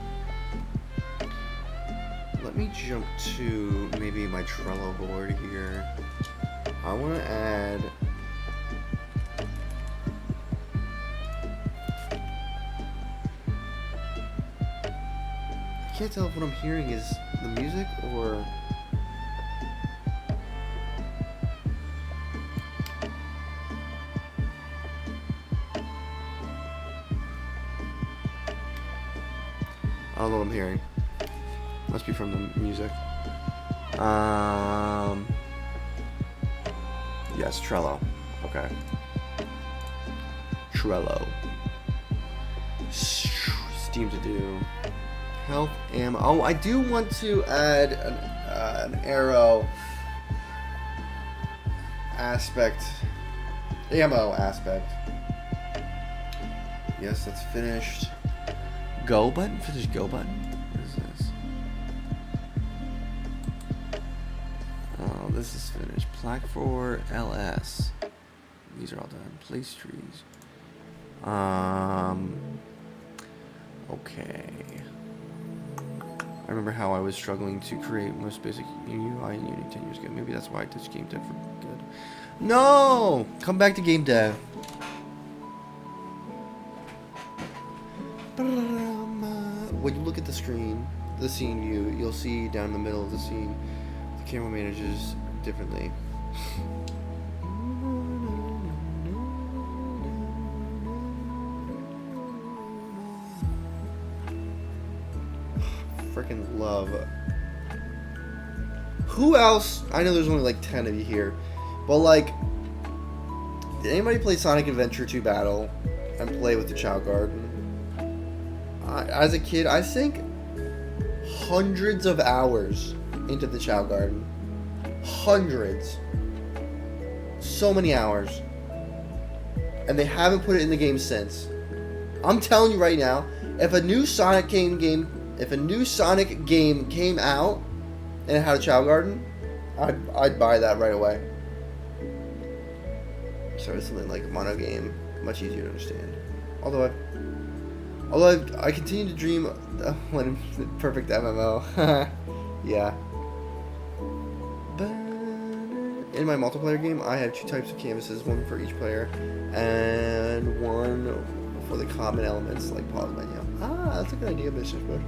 maybe my Trello board here. I want to add I can't tell if what I'm hearing is the music or I don't know what I'm hearing. Must be from the music. Yes, Trello. Okay. Trello. Steam to do. Health ammo. Oh, I do want to add an arrow aspect. Ammo aspect. Yes, that's finished. Go button? Finish go button? What is this? Oh, this is finished. Plaque for LS. These are all done. Place trees. Okay. I remember how I was struggling to create most basic UI in Unity 10 years ago. Maybe that's why I touched game dev for good. No! Come back to game dev. When you look at the screen, the scene view, you'll see down in the middle of the scene, the camera manages differently. Freaking love. Who else? I know there's only like 10 of you here, but like, did anybody play Sonic Adventure 2 Battle and play with the Chow Garden? As a kid, I think hundreds of hours into the Chow Garden. Hundreds. So many hours. And they haven't put it in the game since. I'm telling you right now, if a new Sonic game came out and it had a Chow Garden, I'd buy that right away. Sorry, something like a mono game, much easier to understand. Although I continue to dream when perfect MMO. Yeah. In my multiplayer game, I have 2 types of canvases, one for each player, and one for the common elements like pause menu. Ah, that's a good idea, Mr. Smush.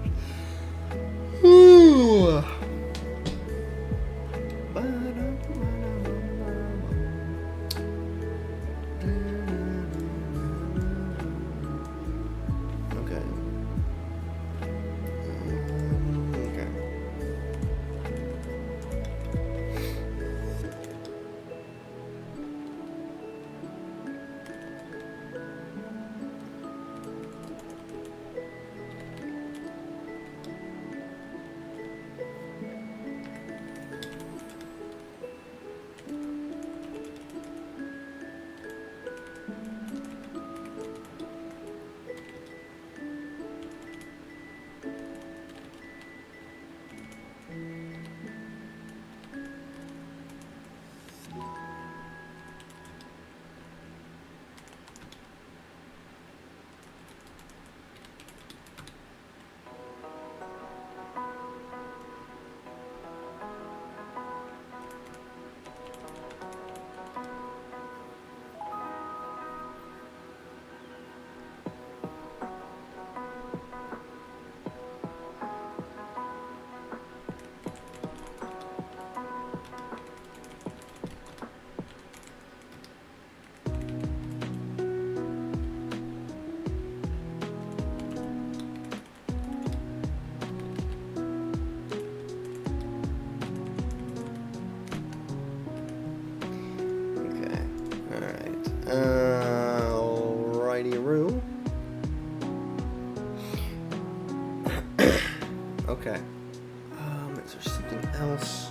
Is there something else?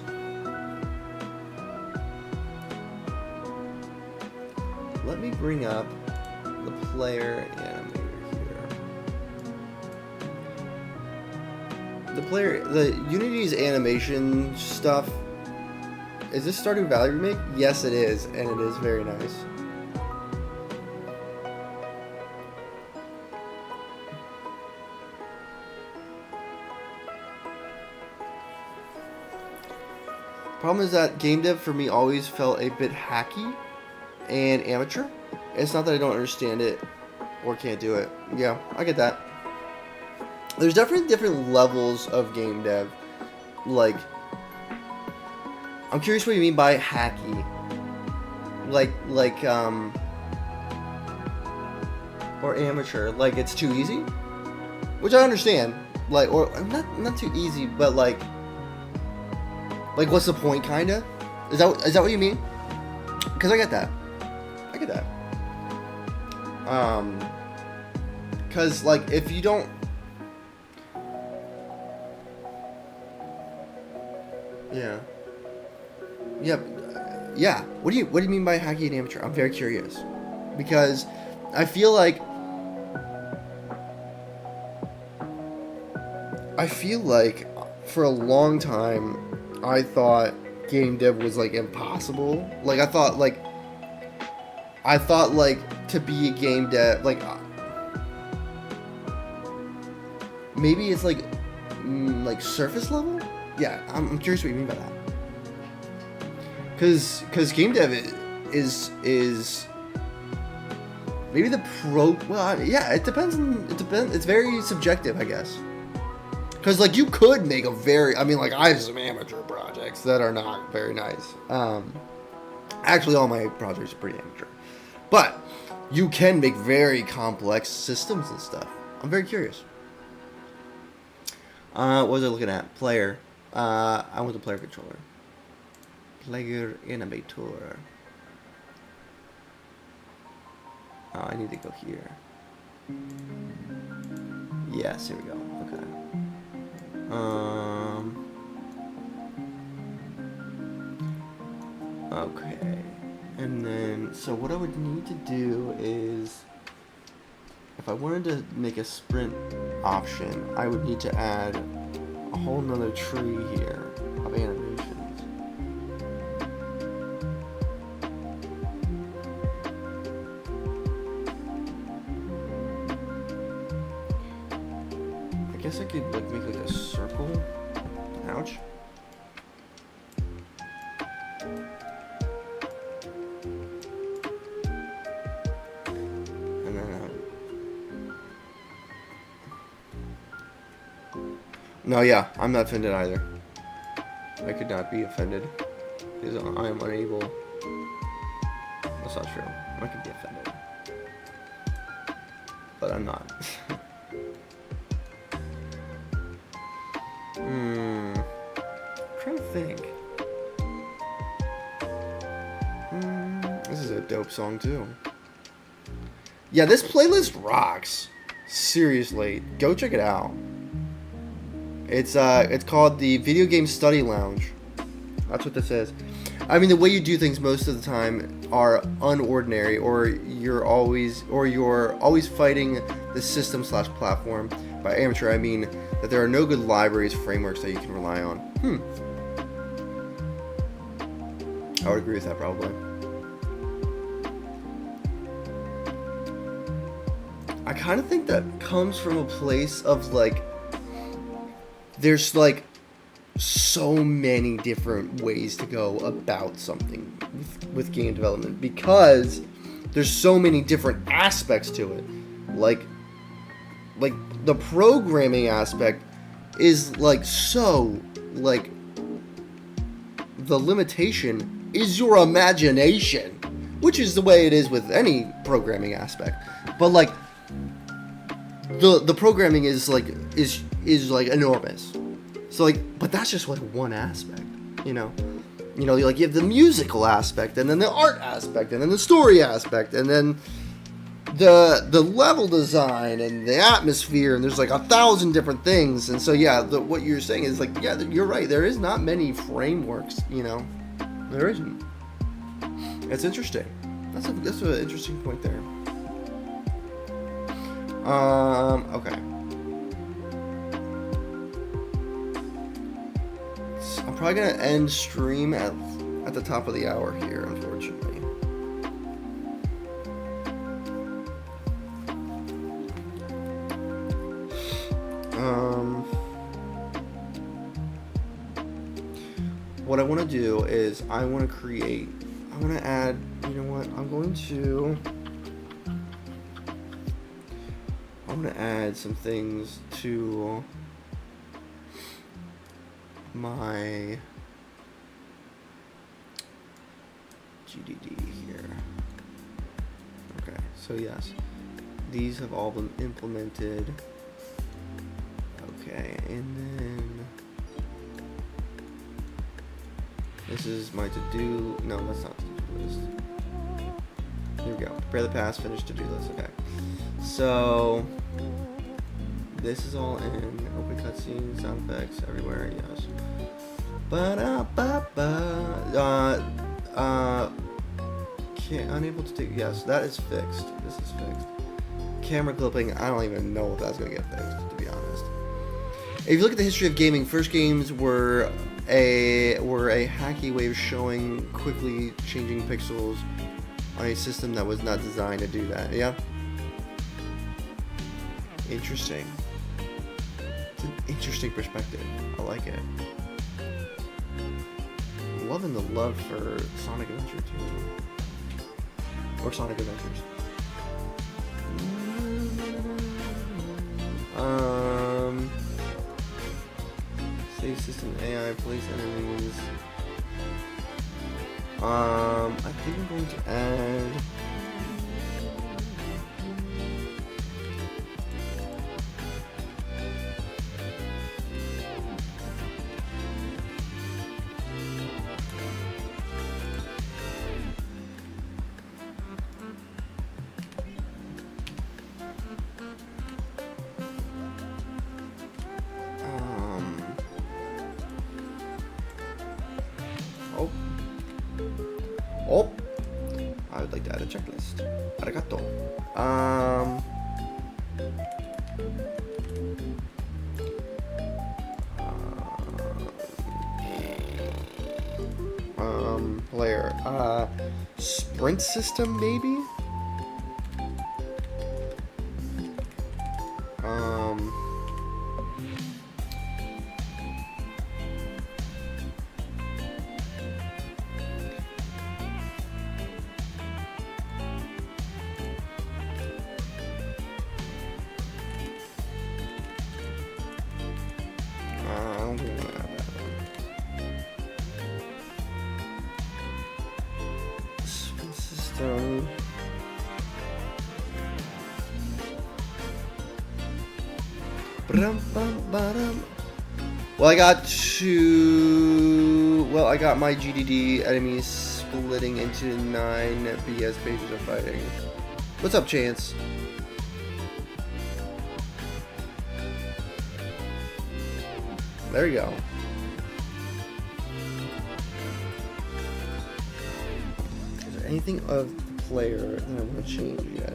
Let me bring up the player animator here. The Unity's animation stuff. Is this Stardew Valley remake? Yes, it is, and it is very nice. Problem is that game dev for me always felt a bit hacky and amateur. It's not that I don't understand it or can't do it. Yeah, I get that. There's definitely different levels of game dev. Like, I'm curious what you mean by hacky. Or amateur. Like, it's too easy? Which I understand. Like, or not too easy, but like what's the point, kinda? Is that what you mean? Because I get that. Because, like, if you don't... Yeah. Yeah. What do you mean by hacky and amateur? I'm very curious. Because I feel like for a long time I thought game dev was like impossible. Like I thought to be a game dev, like maybe it's like surface level. Yeah, I'm curious what you mean by that. Cause game dev is maybe the pro. Well, yeah, it depends. It's very subjective, I guess. Cause like you could make a I have some amateur projects that are not very nice. Actually, all my projects are pretty amateur, but you can make very complex systems and stuff. I'm very curious. What was I looking at? Player. I want the player controller. Player animator. Oh, I need to go here. Yes, here we go. Okay. Okay. And then, so what I would need to do is, if I wanted to make a sprint option, I would need to add a whole nother tree here of animations. I guess I could like make like a circle. Ouch. And then no, yeah, I'm not offended either. I could not be offended because I am unable. That's not true. I could be offended, but I'm not. I'm trying to think. This is a dope song too. Yeah, this playlist rocks. Seriously, go check it out. It's called the Video Game Study Lounge. That's what this is. I mean, the way you do things most of the time are unordinary, or you're always fighting the system/platform. By amateur, I mean that there are no good libraries, frameworks that you can rely on. I would agree with that probably. I kind of think that comes from a place of like, there's like so many different ways to go about something with game development, because there's so many different aspects to it. Like the programming aspect is like so like the limitation is your imagination, which is the way it is with any programming aspect. But like the programming is like enormous. So like, but that's just like one aspect, you know, like you have the musical aspect, and then the art aspect, and then the story aspect, and then the level design and the atmosphere, and there's like 1,000 different things. And so yeah, what you're saying is like, yeah, you're right. There is not many frameworks, you know. There isn't. It's interesting. That's an interesting point there. Okay. So I'm probably gonna end stream at the top of the hour here, unfortunately. What I want to do is I want to add, you know what, I want to add some things to my GDD here. Okay, so yes, these have all been implemented. Okay, and then this is my to-do. No, that's not to-do list. Here we go. Prepare the past, finish to-do list. Okay. So this is all in. Open cutscenes, sound effects, everywhere. Yes. Unable to take. Yes, that is fixed. This is fixed. Camera clipping. I don't even know if that's gonna get fixed, to be honest. If you look at the history of gaming, first games were a hacky way of showing quickly changing pixels on a system that was not designed to do that. Yeah. Interesting. It's an interesting perspective. I like it. I'm loving the love for Sonic Adventure 2. Or Sonic Adventures. Save system AI, place enemies. I think I'm going to add I would like to add a checklist. Arigato. Player. Sprint system, maybe? Well, I got my GDD enemies splitting into 9 BS pages of fighting. What's up, Chance? There you go. Is there anything of the player that I want to change yet?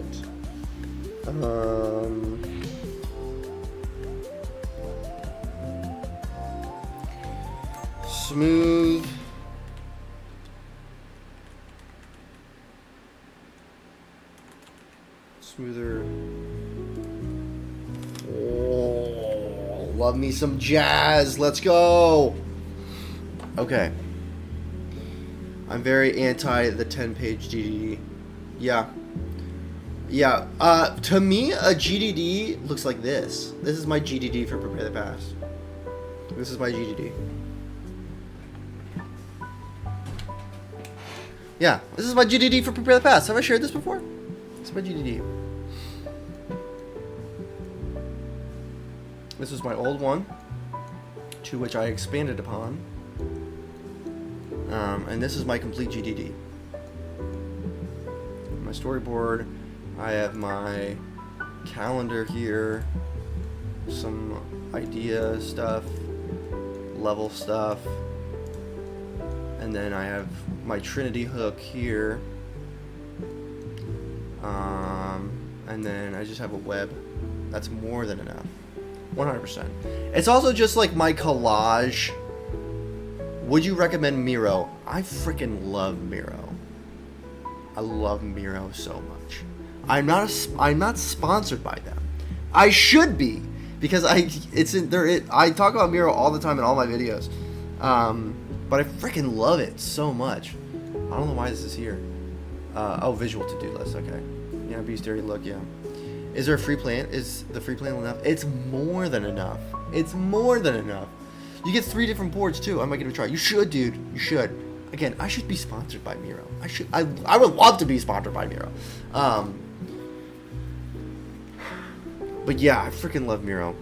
Smooth. Smoother. Oh, love me some jazz. Let's go. Okay. I'm very anti the 10-page GDD. Yeah. Yeah. To me, a GDD looks like this. This is my GDD for Prepare the Past. This is my GDD. Yeah, this is my GDD for Prepare the Past. Have I shared this before? This is my GDD. This is my old one, to which I expanded upon. And this is my complete GDD. My storyboard, I have my calendar here, some idea stuff, level stuff, and then I have my Trinity hook here, and then I just have a web. That's more than enough, 100%. It's also just like my collage. Would you recommend Miro? I freaking love Miro. I love Miro so much. I'm not sponsored by them. I should be, because I talk about Miro all the time in all my videos. But I freaking love it so much. I don't know why this is here. Oh, visual to-do list. Okay. Yeah, bestiary look. Yeah. Is there a free plan? Is the free plan enough? It's more than enough. It's more than enough. You get 3 different boards too. I might give it a try. You should, dude. You should. Again, I should be sponsored by Miro. I would love to be sponsored by Miro. But yeah, I freaking love Miro.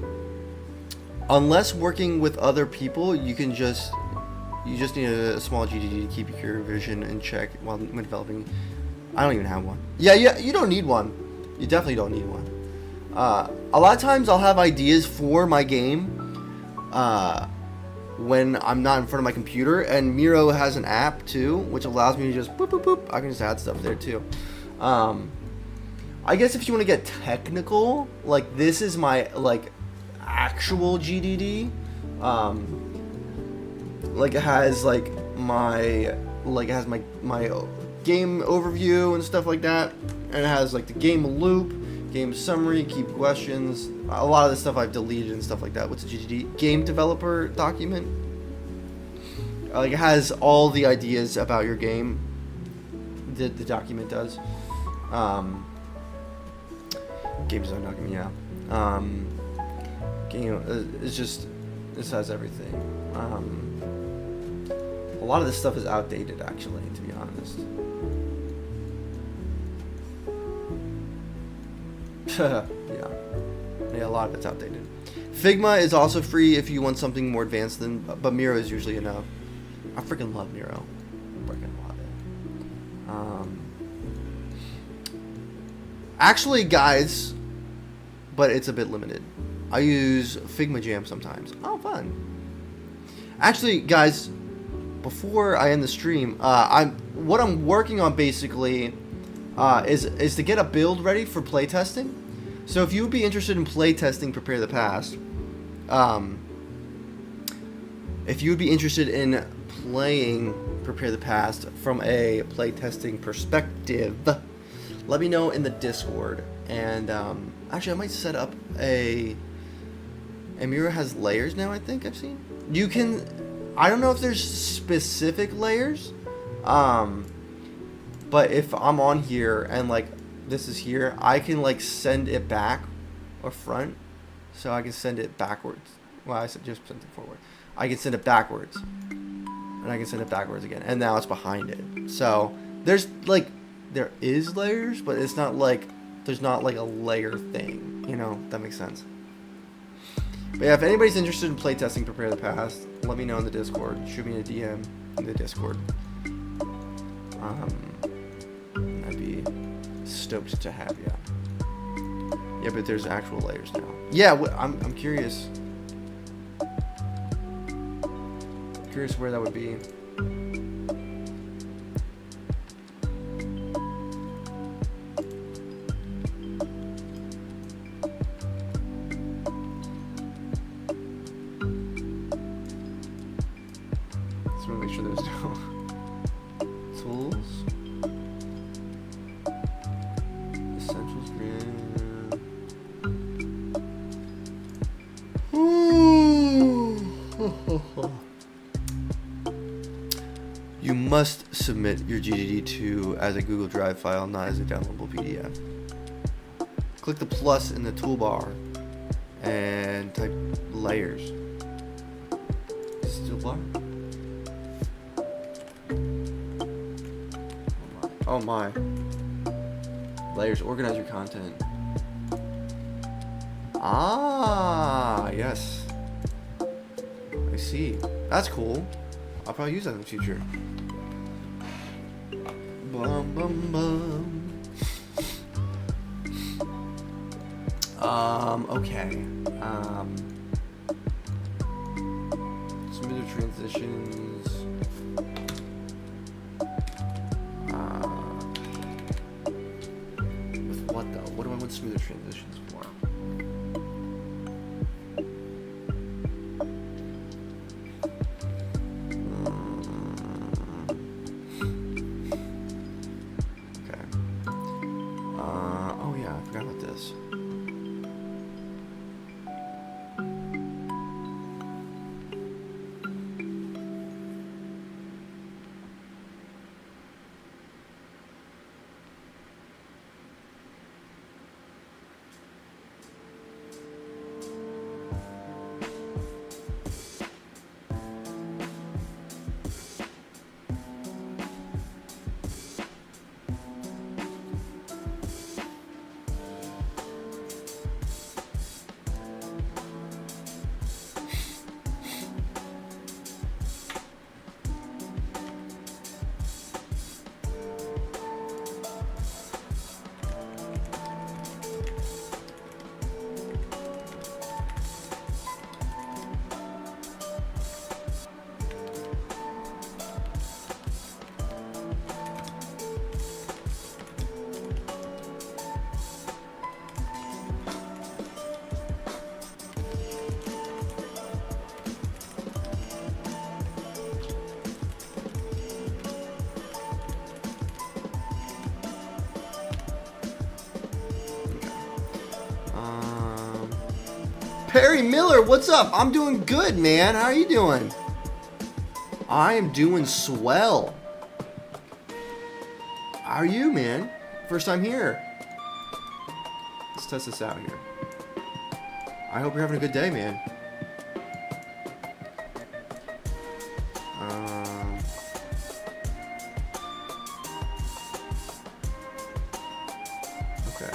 Unless working with other people, you just need a small GDD to keep your vision in check while when developing. I don't even have one. Yeah, you don't need one. You definitely don't need one. A lot of times I'll have ideas for my game when I'm not in front of my computer, and Miro has an app too, which allows me to just boop boop boop. I can just add stuff there too. I guess if you want to get technical, like this is my like actual GDD. Like it has like my game overview and stuff like that, and it has like the game loop, game summary, keep questions. A lot of the stuff I've deleted and stuff like that. What's a GDD? Game developer document. Like it has all the ideas about your game. The document does. Game design document, yeah. Game. It's just. This has everything. A lot of this stuff is outdated, actually, to be honest. Yeah, a lot of it's outdated. Figma is also free if you want something more advanced than, but Miro is usually enough. I freaking love Miro. I freaking love it. Actually, guys, but it's a bit limited. I use Figma Jam sometimes. Oh, fun. Actually, guys, before I end the stream, what I'm working on basically is to get a build ready for playtesting. So if you would be interested in playtesting Prepare the Past, if you would be interested in playing Prepare the Past from a playtesting perspective, let me know in the Discord. And actually, I might set up a Miro has layers now. I think I've seen. You can. I don't know if there's specific layers, but if I'm on here and like this is here, I can like send it back or front, so I can send it backwards. Well, I just sent it forward. I can send it backwards, and I can send it backwards again, and now it's behind it. So there is layers, but it's not like there's not like a layer thing. You know, if that makes sense. But yeah, if anybody's interested in playtesting Prepare the Past, let me know in the Discord. Shoot me a DM in the Discord. I'd be stoked to have you. Yeah, but there's actual layers now. Yeah, I'm curious. Curious where that would be. Make sure there's no tools. Essentials, You must submit your GDD2 as a Google Drive file, not as a downloadable PDF. Click the plus in the toolbar and type layers. Is it toolbar? Oh my. Layers, organize your content. Ah, yes. I see. That's cool. I'll probably use that in the future. Bum, bum, bum. Okay. Smoother transitions. With what though? What do I want smoother transitions for? Okay. Oh yeah, I forgot about this. Perry Miller, what's up? I'm doing good, man. How are you doing? I am doing swell. How are you, man? First time here. Let's test this out here. I hope you're having a good day, man. Okay.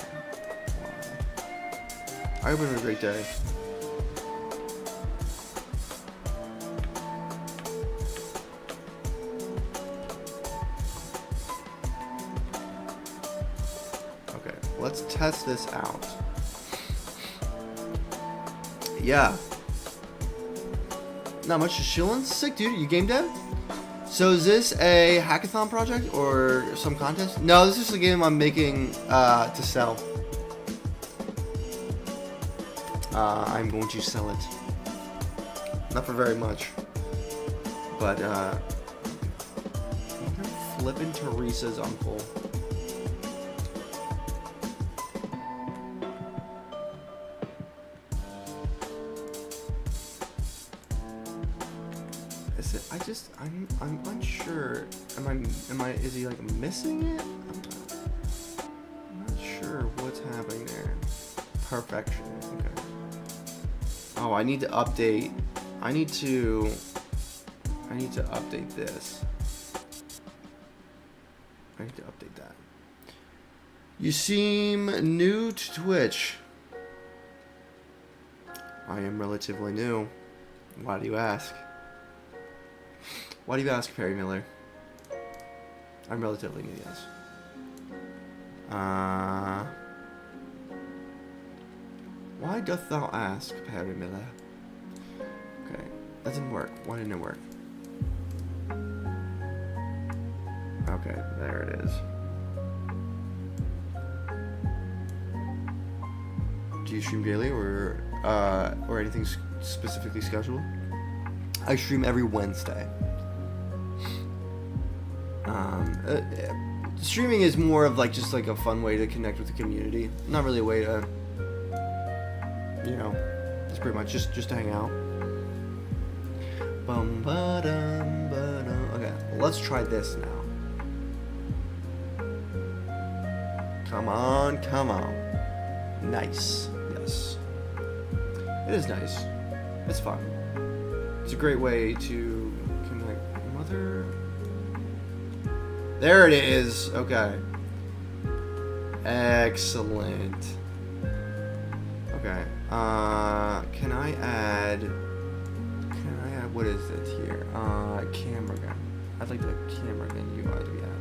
I hope you're having a great day. Let's test this out. Yeah. Not much, just chillin'. Sick, dude. You game dev? So is this a hackathon project or some contest? No, this is a game I'm making to sell. I'm going to sell it. Not for very much. But, flippin' Teresa's uncle. I'm unsure. Is he like missing it? I'm not sure what's happening there. Perfection. Okay. Oh, I need to update. I need to update this. I need to update that. You seem new to Twitch. I am relatively new. Why do you ask? Why do you ask, Perry Miller? I'm relatively new, yes. Why doth thou ask, Perry Miller? Okay, that didn't work. Why didn't it work? Okay, there it is. Do you stream daily or anything specifically scheduled? I stream every Wednesday. Streaming is more of just like a fun way to connect with the community. Not really a way to, it's pretty much just to hang out. Okay, let's try this now. Come on. Nice. Yes. It is nice. It's fun. It's a great way to connect. Mother. There it is. Okay. Excellent. Okay. Can I add? What is it here? Camera gun. I'd like the camera gun UI to be added.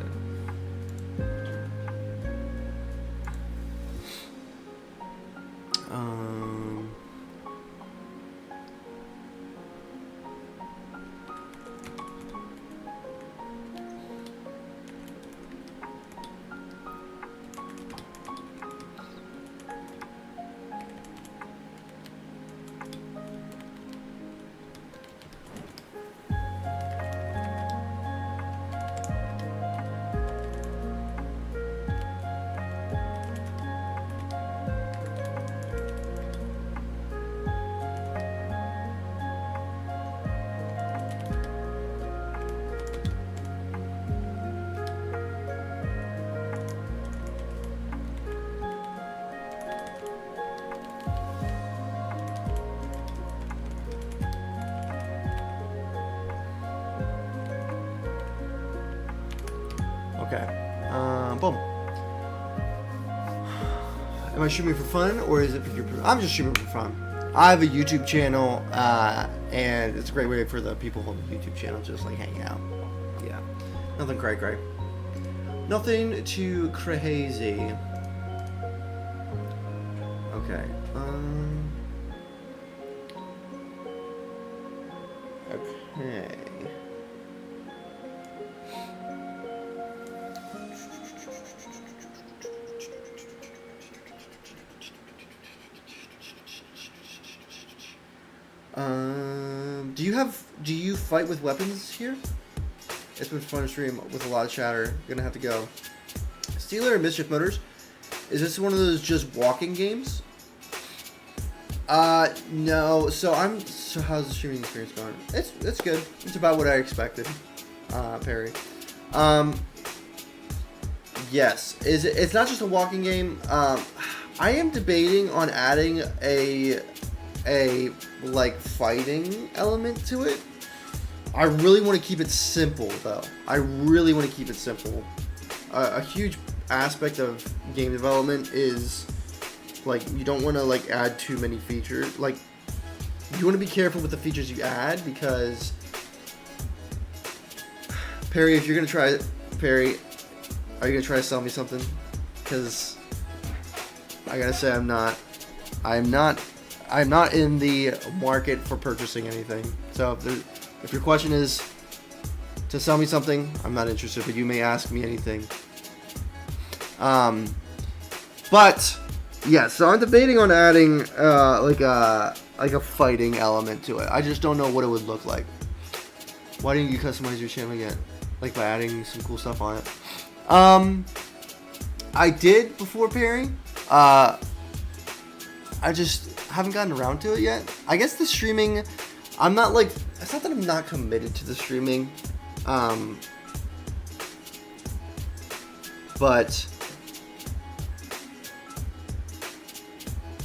Okay. Boom. Am I streaming for fun or is it for your? I'm just streaming for fun. I have a YouTube channel, and it's a great way for the people on the YouTube channel to just like hang out. Yeah. Nothing cray. Nothing too crazy. Okay. Okay. Do you fight with weapons here? It's been fun to stream with a lot of chatter. Gonna have to go. Steeler and Mischief Motors. Is this one of those just walking games? No. So how's the streaming experience going? It's good. It's about what I expected. Perry. Yes. It's not just a walking game. I am debating on adding a like fighting element to it. I really want to keep it simple though. I really want to keep it simple. A huge aspect of game development is like you don't want to like add too many features. Like you want to be careful with the features you add because Perry, if you're gonna try Perry, are you gonna try to sell me something? Because I gotta say I'm not in the market for purchasing anything. So if your question is to sell me something, I'm not interested, but you may ask me anything. But yeah, so I'm debating on adding like a fighting element to it. I just don't know what it would look like. Why didn't you customize your channel yet? Like by adding some cool stuff on it. I did before Perry. I just haven't gotten around to it yet. I guess the streaming, I'm not like, it's not that I'm not committed to the streaming, but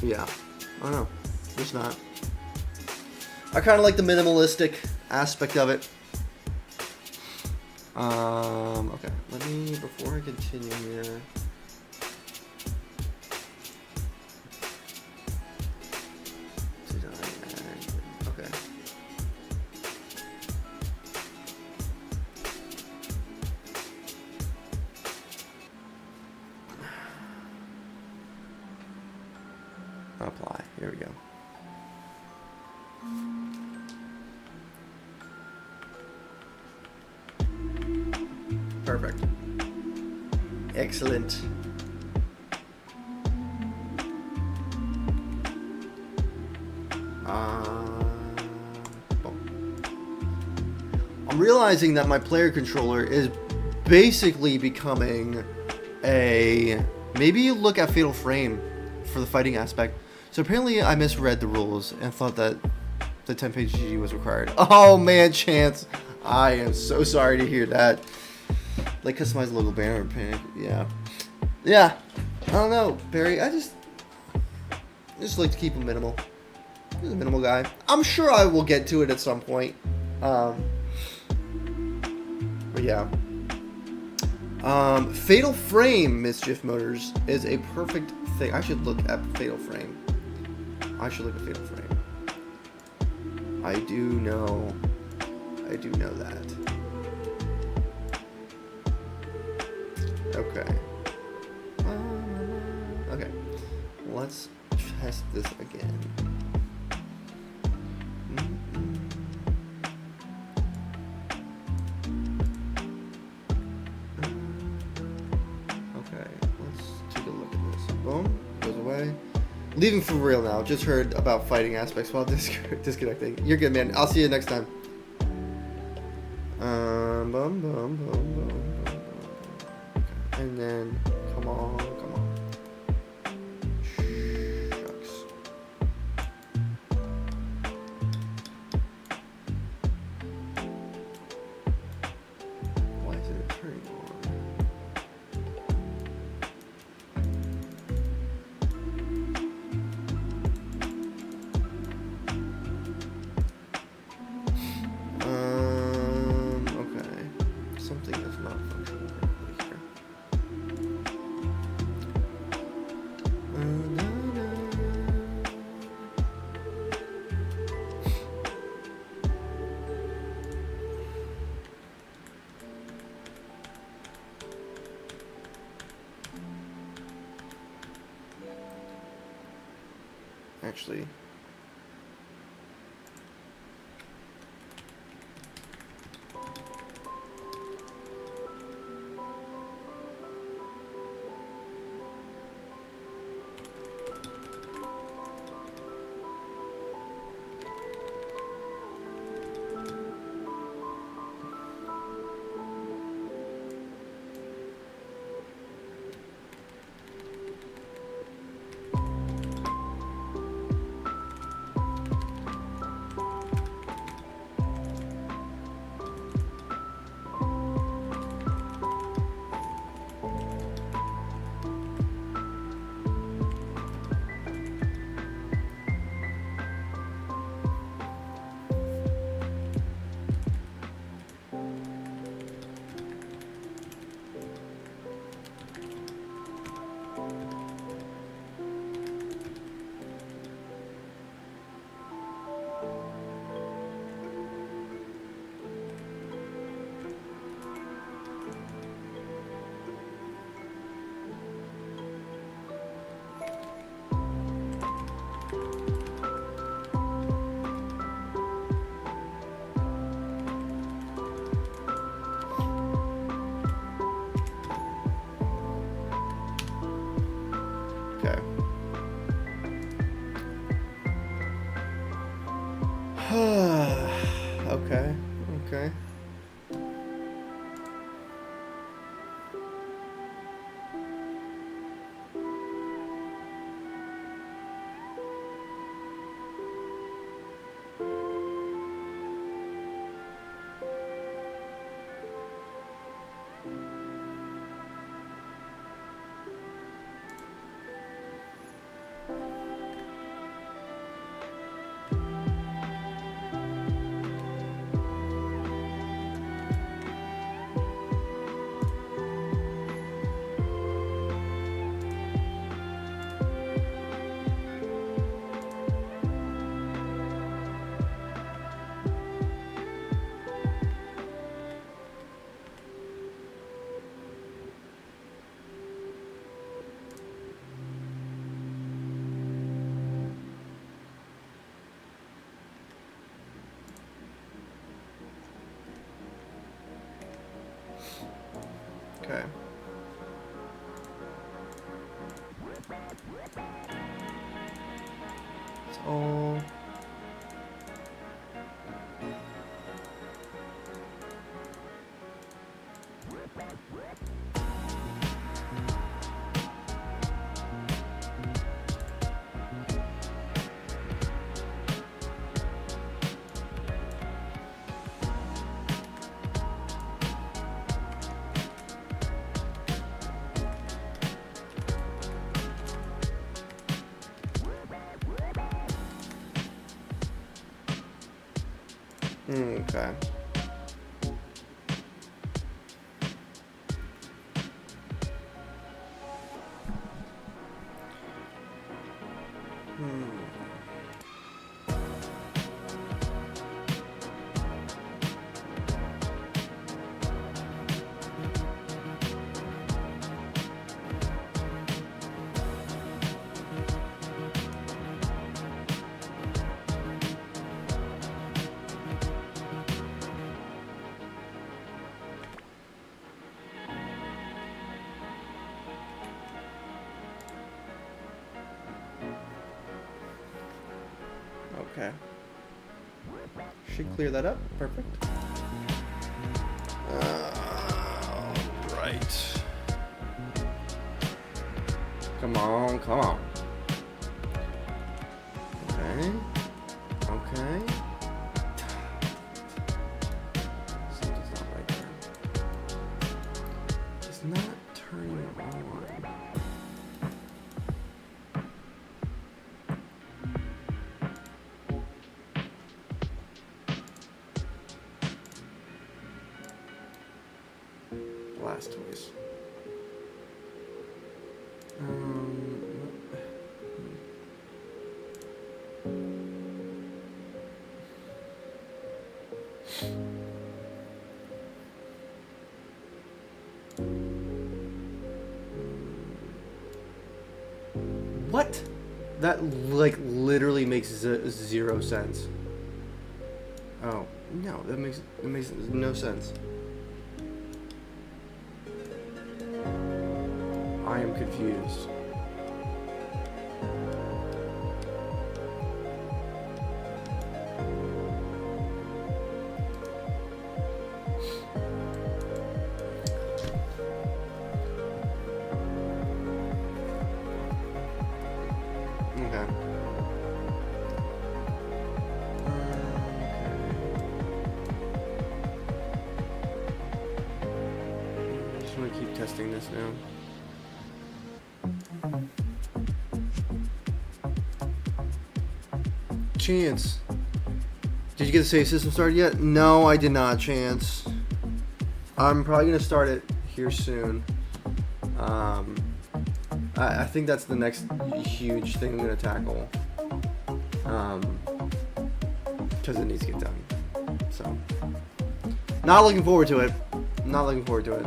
yeah, I don't know, just not. I kind of like the minimalistic aspect of it. Okay, let me, before I continue here, apply. Here we go. Perfect. Excellent. I'm realizing that my player controller is basically becoming a... Maybe you look at Fatal Frame for the fighting aspect. So apparently I misread the rules and thought that the 10-page GG was required. Oh man, Chance. I am so sorry to hear that. Like customize the logo banner panic. Yeah. Yeah. I don't know, Barry. I just like to keep it minimal. He's a minimal guy. I'm sure I will get to it at some point. But yeah. Fatal Frame, Mischief Motors, is a perfect thing. I should look at Fatal Frame. Fatal Frame. I do know that. Okay. Okay. Let's test this again. Okay, let's take a look at this. Boom, goes away. Leaving for real now. Just heard about fighting aspects while disconnecting. You're good, man. I'll see you next time. Boom, boom, boom, boom, boom. And then, come on. Shucks. Why is it turning on? Okay. Something is not functioning correctly here. actually. Okay. Okay. Okay. Okay. It's all. Okay. Okay. Should clear that up. Perfect. Right. Come on, come on. Okay. Okay. Something's not right there. It's not turning on. Blast toys. What? That like literally makes zero sense. Oh no, that makes no sense. I am confused. Okay. Just want to keep testing this now. Chance, did you get the save system started yet? No, I did not, Chance. I'm probably gonna start it here soon. I think that's the next huge thing I'm gonna tackle. Because it needs to get done. So, not looking forward to it. Not looking forward to it.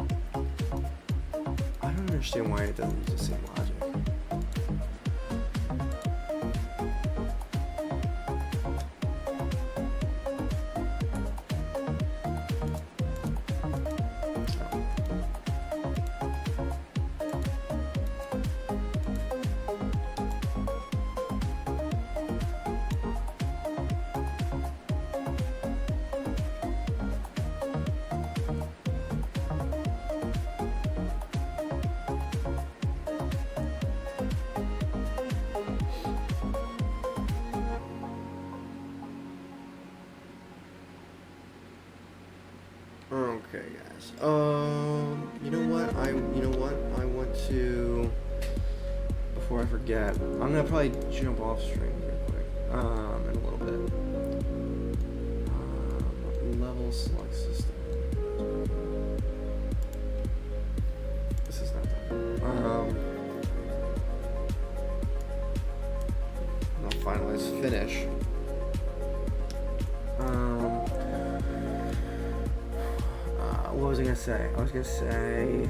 I don't understand why it doesn't use the same logic. Okay, guys. You know what? I want to. Before I forget, I'm gonna probably jump off stream real quick. In a little bit. Level select system. This is not done. I'll finalize finish. What was I gonna say? What was I gonna say?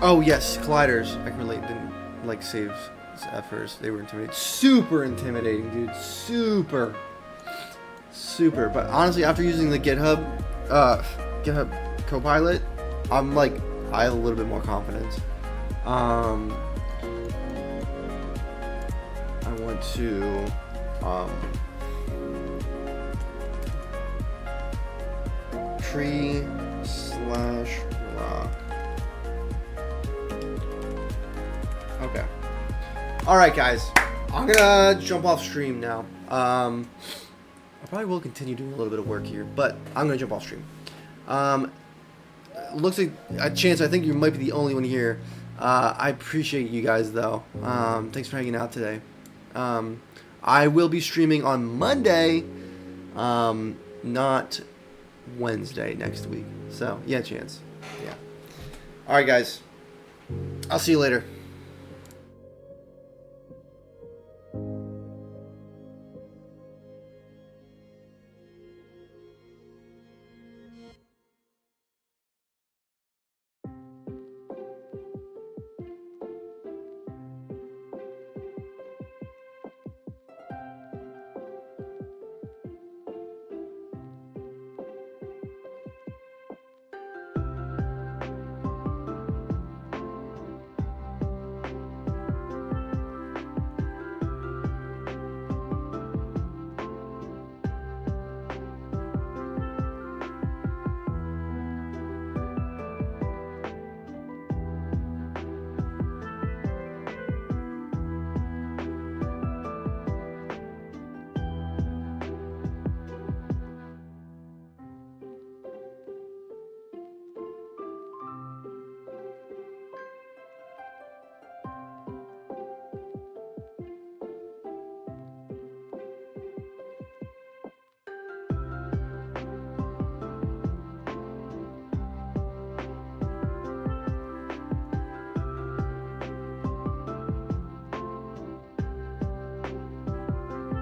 Oh yes, colliders. I can relate. Didn't like save at first. They were intimidating. Super intimidating, dude. Super. But honestly, after using the GitHub Copilot, I'm like, I have a little bit more confidence. I want to tree/rock. Okay. Alright, guys. I'm gonna jump off stream now. I probably will continue doing a little bit of work here, but I'm gonna jump off stream. Looks like a chance. I think you might be the only one here. I appreciate you guys, though. Thanks for hanging out today. I will be streaming on Monday, not Wednesday next week. So, yeah, chance. Yeah. Alright, guys. I'll see you later.